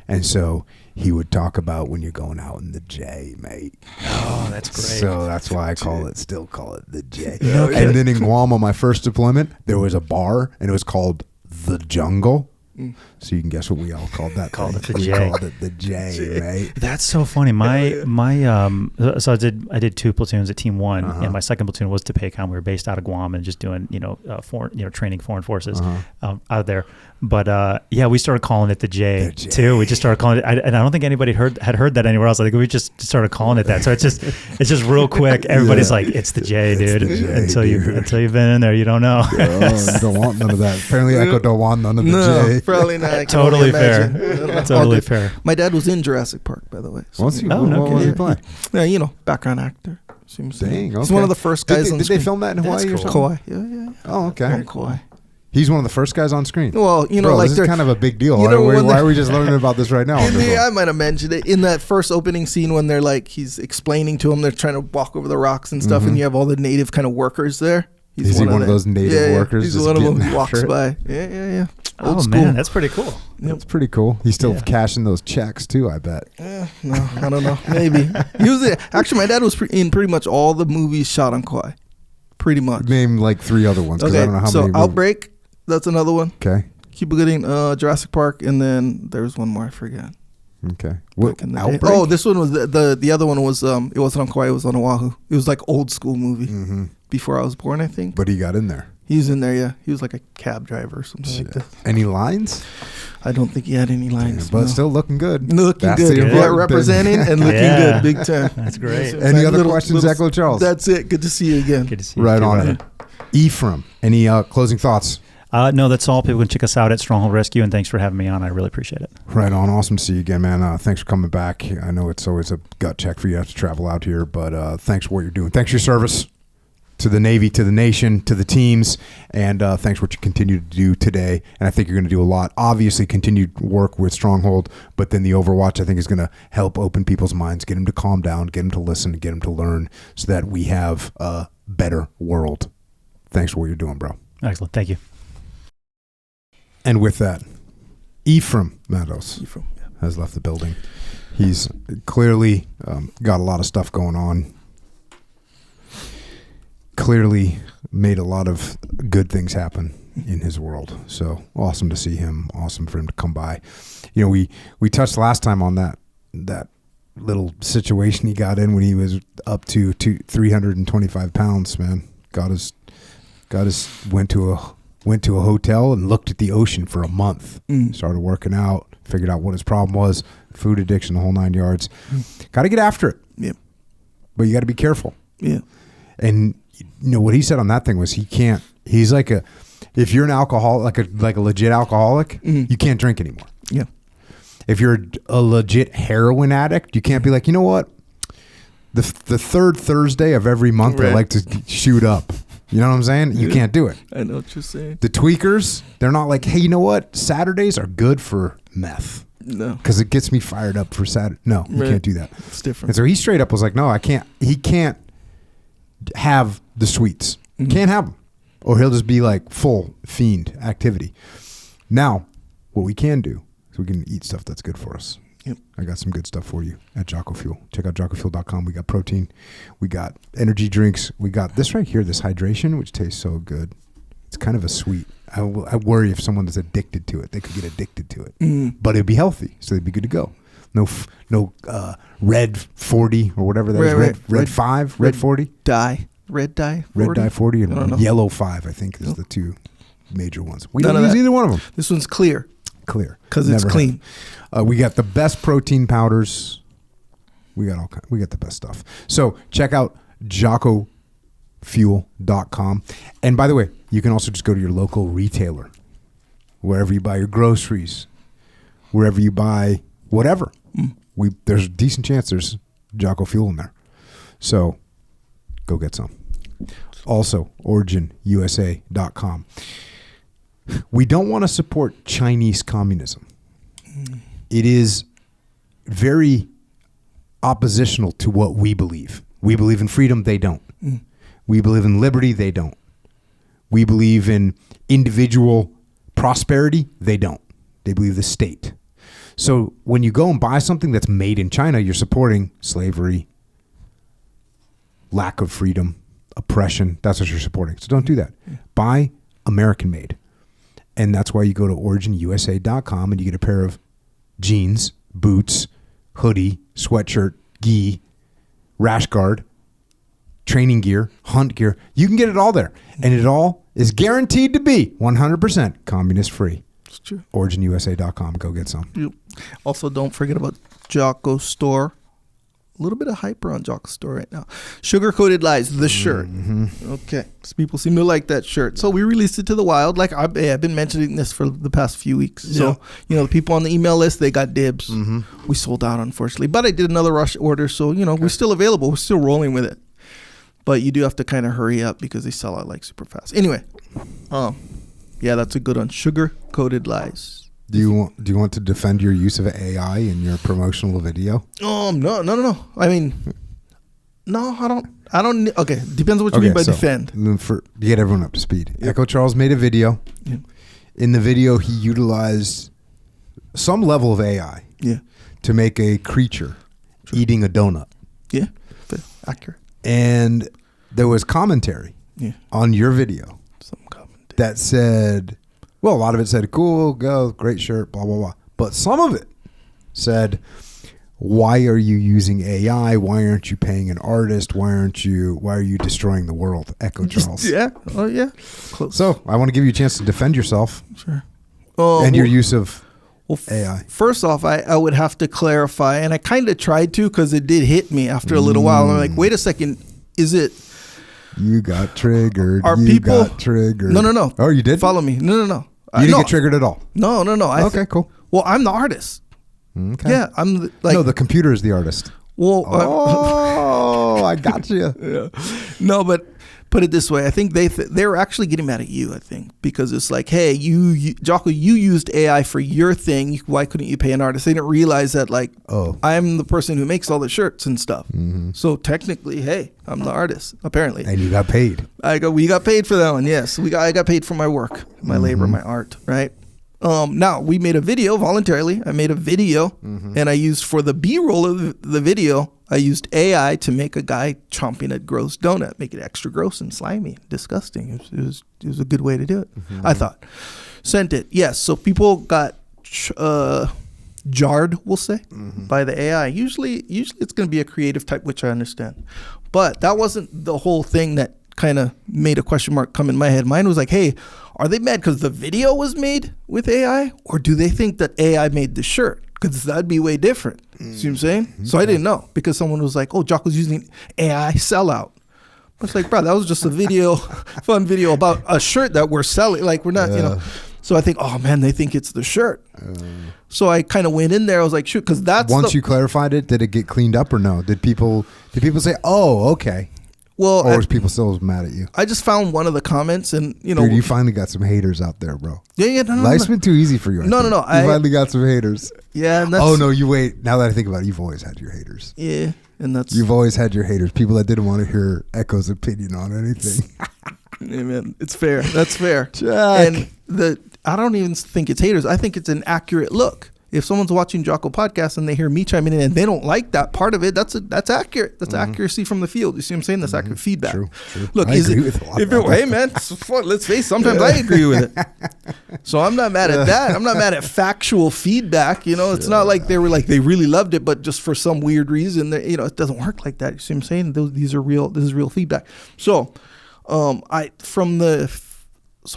and so he would talk about when you're going out in the J, mate. Oh, that's great. So that's why I still call it the J. And then in Guam on my first deployment, there was a bar, and it was called The Jungle. So you can guess what we all called that. Called thing. it the We J. called it the J, right? That's so funny. So I did 2 platoons at Team 1, and my second platoon was to PACOM. We were based out of Guam and just doing training foreign forces out there. But we started calling it the J, too. We just started calling it, and I don't think anybody had heard that anywhere else. I think we just started calling it that. So it's just real quick. Everybody's like, it's the J, dude. Until you've been in there, you don't know. You don't want none of that. Apparently, Echo don't want none of the J. Probably not. Totally fair. Totally fair. My dad was in Jurassic Park, by the way. So What was he playing? Yeah, background actor. Dang, He's one of the first guys on Did screen. they film that in Hawaii or something? Kauai. Yeah. Oh, okay. Very Kauai. He's one of the first guys on screen. Well, Bro, like this is kind of a big deal. Why are we just learning about this right now? I might have mentioned it in that first opening scene when they're like, he's explaining to him, they're trying to walk over the rocks and stuff, and you have all the native kind of workers there. Is he one of those native workers? He's one of them who walks by. Yeah. Old school. Man, that's pretty cool. That's pretty cool. He's still cashing those checks too, I bet. No, I don't know. Maybe. He was actually, my dad was in pretty much all the movies shot on Kauai. Pretty much. Name like 3 other ones because I don't know how many. So Outbreak, that's another one. Okay. Keep getting Jurassic Park, and then there's one more I forget. Okay. What, Outbreak? Oh, this one was the other one was it wasn't on Kauai, it was on Oahu. It was like old school movie before I was born, I think. But he got in there. He was in there, yeah. He was like a cab driver or something like that. Any lines? I don't think he had any lines. But still looking good. Looking good. Yeah, representing and looking good. Big time. That's great. Any other questions, Echo Charles? That's it. Good to see you again. Good to see you. Right on it. Ephraim, any closing thoughts? No, that's all. People can check us out at Stronghold Rescue, and thanks for having me on. I really appreciate it. Right on. Awesome to see you again, man. Thanks for coming back. I know it's always a gut check for you to have to travel out here, but thanks for what you're doing. Thanks for your service to the Navy, to the nation, to the teams, and thanks for what you continue to do today. And I think you're going to do a lot. Obviously, continued work with Stronghold, but then the Overwatch, I think, is going to help open people's minds, get them to calm down, get them to listen, get them to learn so that we have a better world. Thanks for what you're doing, bro. Excellent. Thank you. And with that, Ephraim Mattos Ephraim, has left the building. He's clearly got a lot of stuff going on. Clearly made a lot of good things happen in his world. So awesome to see him. Awesome for him to come by. You know, we touched last time on that little situation he got in when he was up to 325 pounds, man. Went to a hotel and looked at the ocean for a month. Started working out, figured out what his problem was, food addiction, the whole 9 yards. Got to get after it. Yeah. But you got to be careful. Yeah. And you know what he said on that thing was he's like if you're an alcoholic, like a legit alcoholic, you can't drink anymore. Yeah. If you're a legit heroin addict, you can't be like, you know what? The third Thursday of every month, I like to shoot up. You know what I'm saying? You can't do it. I know what you're saying. The tweakers, they're not like, hey, you know what? Saturdays are good for meth. No. Because it gets me fired up for Saturday. No, you can't do that. It's different. And so he straight up was like, no, I can't. He can't have the sweets. Can't have them. Or he'll just be like full fiend activity. Now, what we can do is we can eat stuff that's good for us. Yep. I got some good stuff for you at Jocko Fuel. Check out jockofuel.com. We got protein. We got energy drinks. We got this right here, this hydration, which tastes so good. It's kind of a sweet. I worry if someone is addicted to it, they could get addicted to it. But it'd be healthy, so they'd be good to go. No red 40 or whatever that is. Red 5, red 40. Red dye 40? Red dye 40 and yellow 5, I think, is the two major ones. We don't use either one of them. This one's clear. Because it's clean. We got the best protein powders. We got the best stuff. So check out jockofuel.com. And by the way, you can also just go to your local retailer, wherever you buy your groceries, wherever you buy whatever. There's a decent chance there's Jocko Fuel in there. So go get some. Also, originusa.com. We don't want to support Chinese communism. It is very oppositional to what we believe. We believe in freedom, they don't. We believe in liberty, they don't. We believe in individual prosperity, they don't. They believe the state. So when you go and buy something that's made in China, you're supporting slavery, lack of freedom, oppression. That's what you're supporting. So don't do that. Buy American made. And that's why you go to originusa.com and you get a pair of jeans, boots, hoodie, sweatshirt, gi, rash guard, training gear, hunt gear. You can get it all there. And it all is guaranteed to be 100% communist free. It's true. originusa.com. Go get some. Yep. Also, don't forget about Jocko store. A little bit of hyper on Jocko store right now. Sugar-coated lies, the shirt. Okay. So people seem to like that shirt. So we released it to the wild. Like I've been mentioning this for the past few weeks. So, the people on the email list, they got dibs. We sold out, unfortunately. But I did another rush order. So, we're still available. We're still rolling with it. But you do have to kind of hurry up because they sell out like super fast. Anyway. Yeah, that's a good one. Sugar-coated lies. Do you want to defend your use of AI in your promotional video? No. I mean, no, I don't. Okay, depends on what you mean by defend. To get everyone up to speed, Echo Charles made a video. Yeah. In the video, he utilized some level of AI to make a creature eating a donut. Yeah, accurate. And there was commentary on your video that said, well, a lot of it said, cool, go, great shirt, blah, blah, blah. But some of it said, why are you using AI? Why aren't you paying an artist? Why are you destroying the world? Echo Charles. Yeah. Oh, yeah. Close. So I want to give you a chance to defend yourself. Sure. And your use of AI. First off, I would have to clarify, and I kind of tried to because it did hit me after a little while. I'm like, wait a second, is it... You got triggered. Got triggered. No. Oh, you did? Follow me. No. You didn't get triggered at all? No. Okay, cool. Well, I'm the artist. Okay. Yeah, I'm the computer is the artist. Well, I got you. Yeah. No, but put it this way. I think they were actually getting mad at you, I think, because it's like, hey, Jocko, you used AI for your thing. Why couldn't you pay an artist? They didn't realize that, I'm the person who makes all the shirts and stuff. So technically, hey, I'm the artist, apparently. And you got paid. We got paid for that one, yes. I got paid for my work, my labor, my art, right? Now, we made a video voluntarily. I made a video, and I used for the B-roll of the video, I used AI to make a guy chomping a gross donut, make it extra gross and slimy, disgusting. It was a good way to do it, I thought. Sent it, yes. So people got jarred, we'll say, by the AI. Usually it's going to be a creative type, which I understand. But that wasn't the whole thing that kind of made a question mark come in my head. Mine was like, hey, are they mad because the video was made with AI? Or do they think that AI made the shirt? Because that'd be way different. See what I'm saying? So I didn't know because someone was like, oh, Jocko's using AI sellout. I was like, bro, that was just a video, fun video about a shirt that we're selling. Like, we're not, So I think, oh, man, they think it's the shirt. So I kind of went in there. I was like, shoot, because that's Once you clarified it, did it get cleaned up or no? Did people say, oh, okay? Well, or was people still mad at you? I just found one of the comments, and dude, you finally got some haters out there, bro. Yeah, Life's been too easy for you. No. You finally got some haters. Yeah, and you wait. Now that I think about it, you've always had your haters. Yeah, and you've always had your haters. People that didn't want to hear Echo's opinion on anything. Yeah, man, it's fair. That's fair. Jack. And I don't even think it's haters. I think it's an accurate look. If someone's watching Jocko podcast and they hear me chiming in and they don't like that part of it, that's accurate. That's accuracy from the field. You see what I'm saying? That's accurate feedback. True. Look, I agree with a lot of that. Hey, man, let's face it. Sometimes I agree with it. So I'm not mad at that. I'm not mad at factual feedback. It's not like they were like they really loved it, but just for some weird reason, it doesn't work like that. You see what I'm saying? These are real. This is real feedback. So, I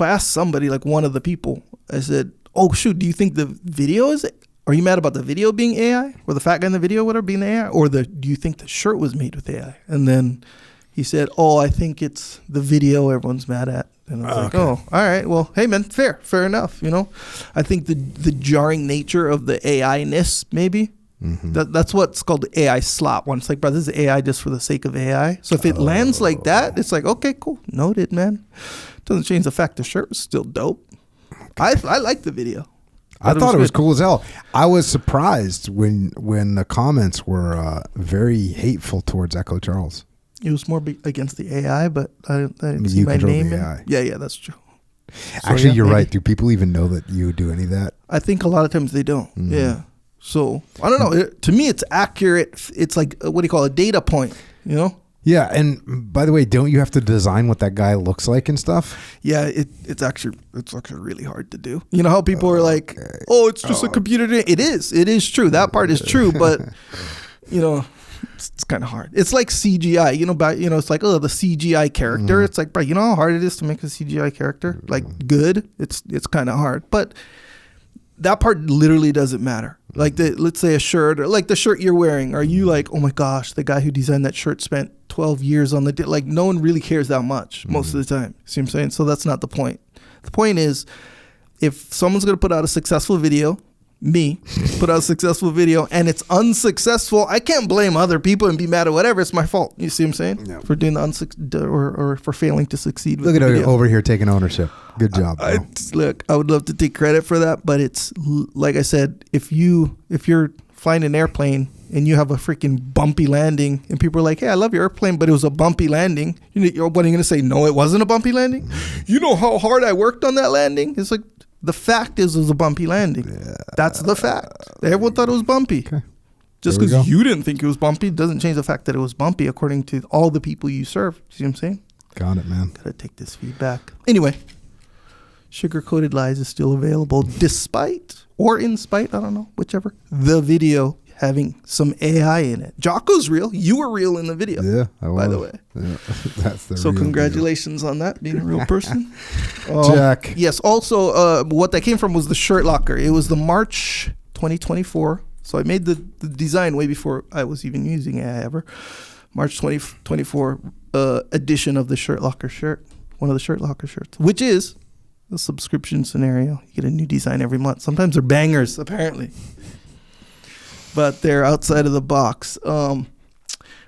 asked somebody, like one of the people. I said, "Oh shoot, do you think the video is? Are you mad about the video being AI, or the fat guy in the video, whatever, being AI, or do you think the shirt was made with AI?" And then he said, "Oh, I think it's the video everyone's mad at." And I was like, "Oh, all right. Well, hey man, fair enough. I think the jarring nature of the AI-ness, maybe that's what's called the AI slop. When it's like, bro, this is AI just for the sake of AI. So if it lands like that, it's like, okay, cool, noted, man. Doesn't change the fact the shirt was still dope. I like the video. I thought it was cool as hell. I was surprised when the comments were very hateful towards Echo Charles. It was more against the AI, but I didn't see my name. Yeah, that's true. Actually, you're right. Do people even know that you do any of that? I think a lot of times they don't. Yeah. So I don't know. To me, it's accurate. It's like, what do you call it? A data point, Yeah, and by the way, don't you have to design what that guy looks like and stuff? Yeah, it's actually really hard to do. You know how people are like, "Oh, it's just a computer." It is true. That part is true, but you know, it's kind of hard. It's like CGI. It's like, oh, the CGI character. It's like, bro, you know how hard it is to make a CGI character like good. It's kind of hard, but that part literally doesn't matter. Like let's say a shirt, or like the shirt you're wearing. Are you like, oh my gosh, the guy who designed that shirt spent 12 years on like no one really cares that much most of the time. See what I'm saying? So that's not the point. The point is, if someone's going to put out a successful video, put out a successful video, and it's unsuccessful, I can't blame other people and be mad at whatever. It's my fault. You see what I'm saying? Yeah. For doing the or for failing to succeed with Look at you over here taking ownership. Good job, bro. Look, I would love to take credit for that, but it's like I said, if you're flying an airplane and you have a freaking bumpy landing and people are like, hey, I love your airplane, but it was a bumpy landing, what are you going to say? No, it wasn't a bumpy landing. You know how hard I worked on that landing? It's like, the fact is it was a bumpy landing. Yeah. That's the fact. Everyone thought it was bumpy. Okay. Just because you didn't think it was bumpy doesn't change the fact that it was bumpy according to all the people you serve. See what I'm saying? Got it, man. Gotta take this feedback. Anyway, Sugar-Coated Lies is still available despite or in spite, I don't know, whichever, the video having some AI in it. Jocko's real. You were real in the video. Yeah, I was. By the way. Yeah, that's the so real congratulations video. On that, being a real person. Jack. Yes, also what that came from was the shirt locker. It was the March 2024. So I made the design way before I was even using AI ever. March 2024 edition of the shirt locker shirt. One of the shirt locker shirts, which is a subscription scenario. You get a new design every month. Sometimes they're bangers, apparently. But they're outside of the box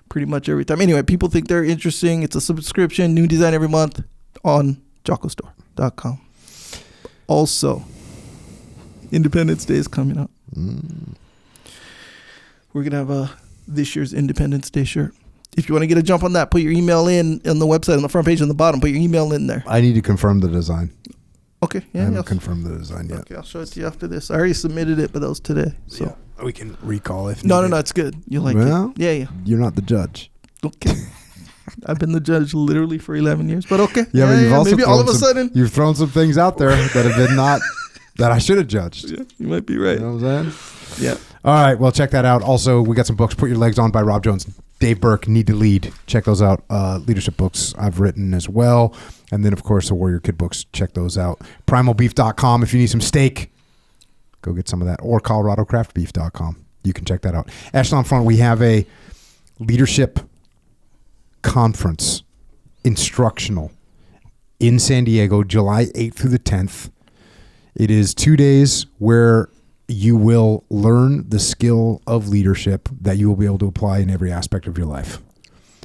pretty much every time. Anyway, people think they're interesting. It's a subscription, new design every month on jockostore.com. Also, Independence Day is coming up. We're going to have this year's Independence Day shirt. If you want to get a jump on that, put your email in on the website on the front page on the bottom. Put your email in there. I need to confirm the design. Okay. Yeah, I haven't confirmed the design yet. Okay, I'll show it to you after this. I already submitted it, but that was today. So yeah, we can recall if No, it's good. You like it. Yeah. You're not the judge. Okay. I've been the judge literally for 11 years, but okay. Yeah, but you've also maybe all of a sudden you've thrown some things out there that have been not that I should have judged. Yeah, you might be right. You know what I'm saying? Yeah. All right, well, check that out. Also, we got some books, Put Your Legs On by Rob Jones, Dave Burke, Need to Lead. Check those out. Leadership books I've written as well. And then, of course, the Warrior Kid books. Check those out. Primalbeef.com if you need some steak. Go get some of that. Or ColoradoCraftBeef.com. You can check that out. Echelon Front, we have a leadership conference, instructional, in San Diego, July 8th through the 10th. It is 2 days where you will learn the skill of leadership that you will be able to apply in every aspect of your life.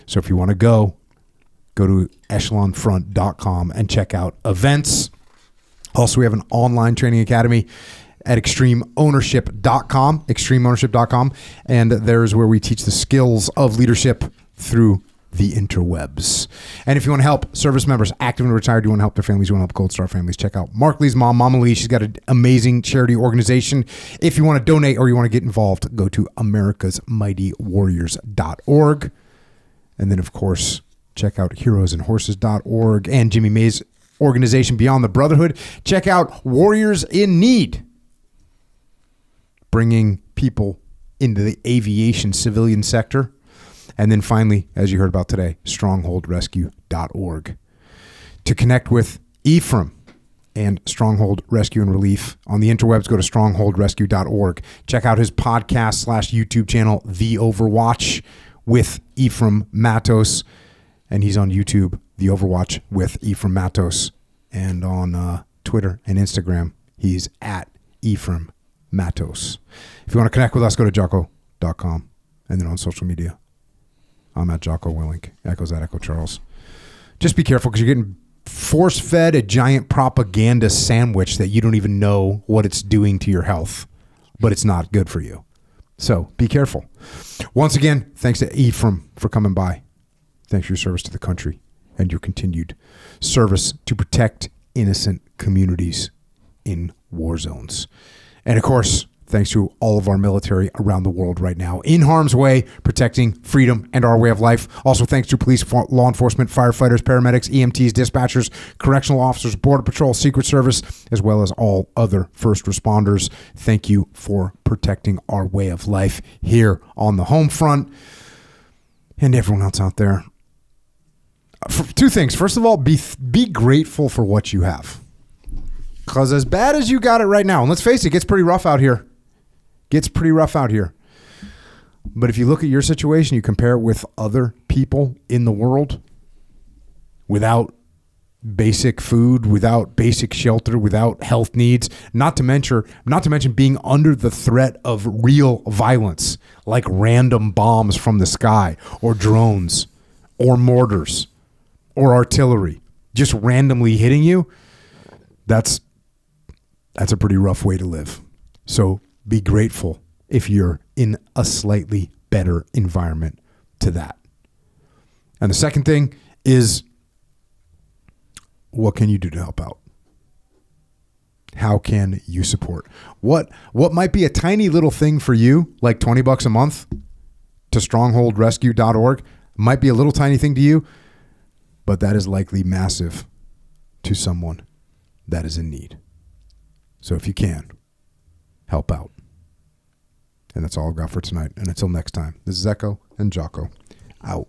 So if you want to go to echelonfront.com and check out events. Also, we have an online training academy at extremeownership.com, and there's where we teach the skills of leadership through the interwebs. And if you want to help service members, active and retired, you want to help their families, you want to help Gold Star families, check out Mark Lee's mom, Mama Lee. She's got an amazing charity organization. If you want to donate or you want to get involved, go to americasmightywarriors.org. And then, of course, check out heroesandhorses.org and Jimmy May's organization, Beyond the Brotherhood. Check out Warriors in Need, bringing people into the aviation civilian sector. And then finally, as you heard about today, strongholdrescue.org. To connect with Ephraim and Stronghold Rescue and Relief on the interwebs, go to strongholdrescue.org. Check out his podcast / YouTube channel, The Overwatch with Ephraim Mattos. And he's on YouTube, The Overwatch with Ephraim Mattos. And on Twitter and Instagram, he's at Ephraim Mattos. If you want to connect with us, go to jocko.com. And then on social media, I'm at Jocko Willink. Echo's at Echo Charles. Just be careful because you're getting force-fed a giant propaganda sandwich that you don't even know what it's doing to your health, but it's not good for you. So be careful. Once again, thanks to Ephraim for coming by. Thanks for your service to the country and your continued service to protect innocent communities in war zones. And of course, thanks to all of our military around the world right now in harm's way, protecting freedom and our way of life. Also, thanks to police, law enforcement, firefighters, paramedics, EMTs, dispatchers, correctional officers, Border Patrol, Secret Service, as well as all other first responders. Thank you for protecting our way of life here on the home front. And everyone else out there. Two things. First of all, be grateful for what you have. Because as bad as you got it right now, and let's face it, it gets pretty rough out here. But if you look at your situation, you compare it with other people in the world without basic food, without basic shelter, without health needs, not to mention being under the threat of real violence, like random bombs from the sky or drones or mortars or artillery just randomly hitting you. That's a pretty rough way to live. So be grateful if you're in a slightly better environment to that. And the second thing is, what can you do to help out? How can you support? What might be a tiny little thing for you, like $20 a month to strongholdrescue.org, might be a little tiny thing to you, but that is likely massive to someone that is in need. So if you can, help out. And that's all I've got for tonight. And until next time, this is Echo and Jocko out.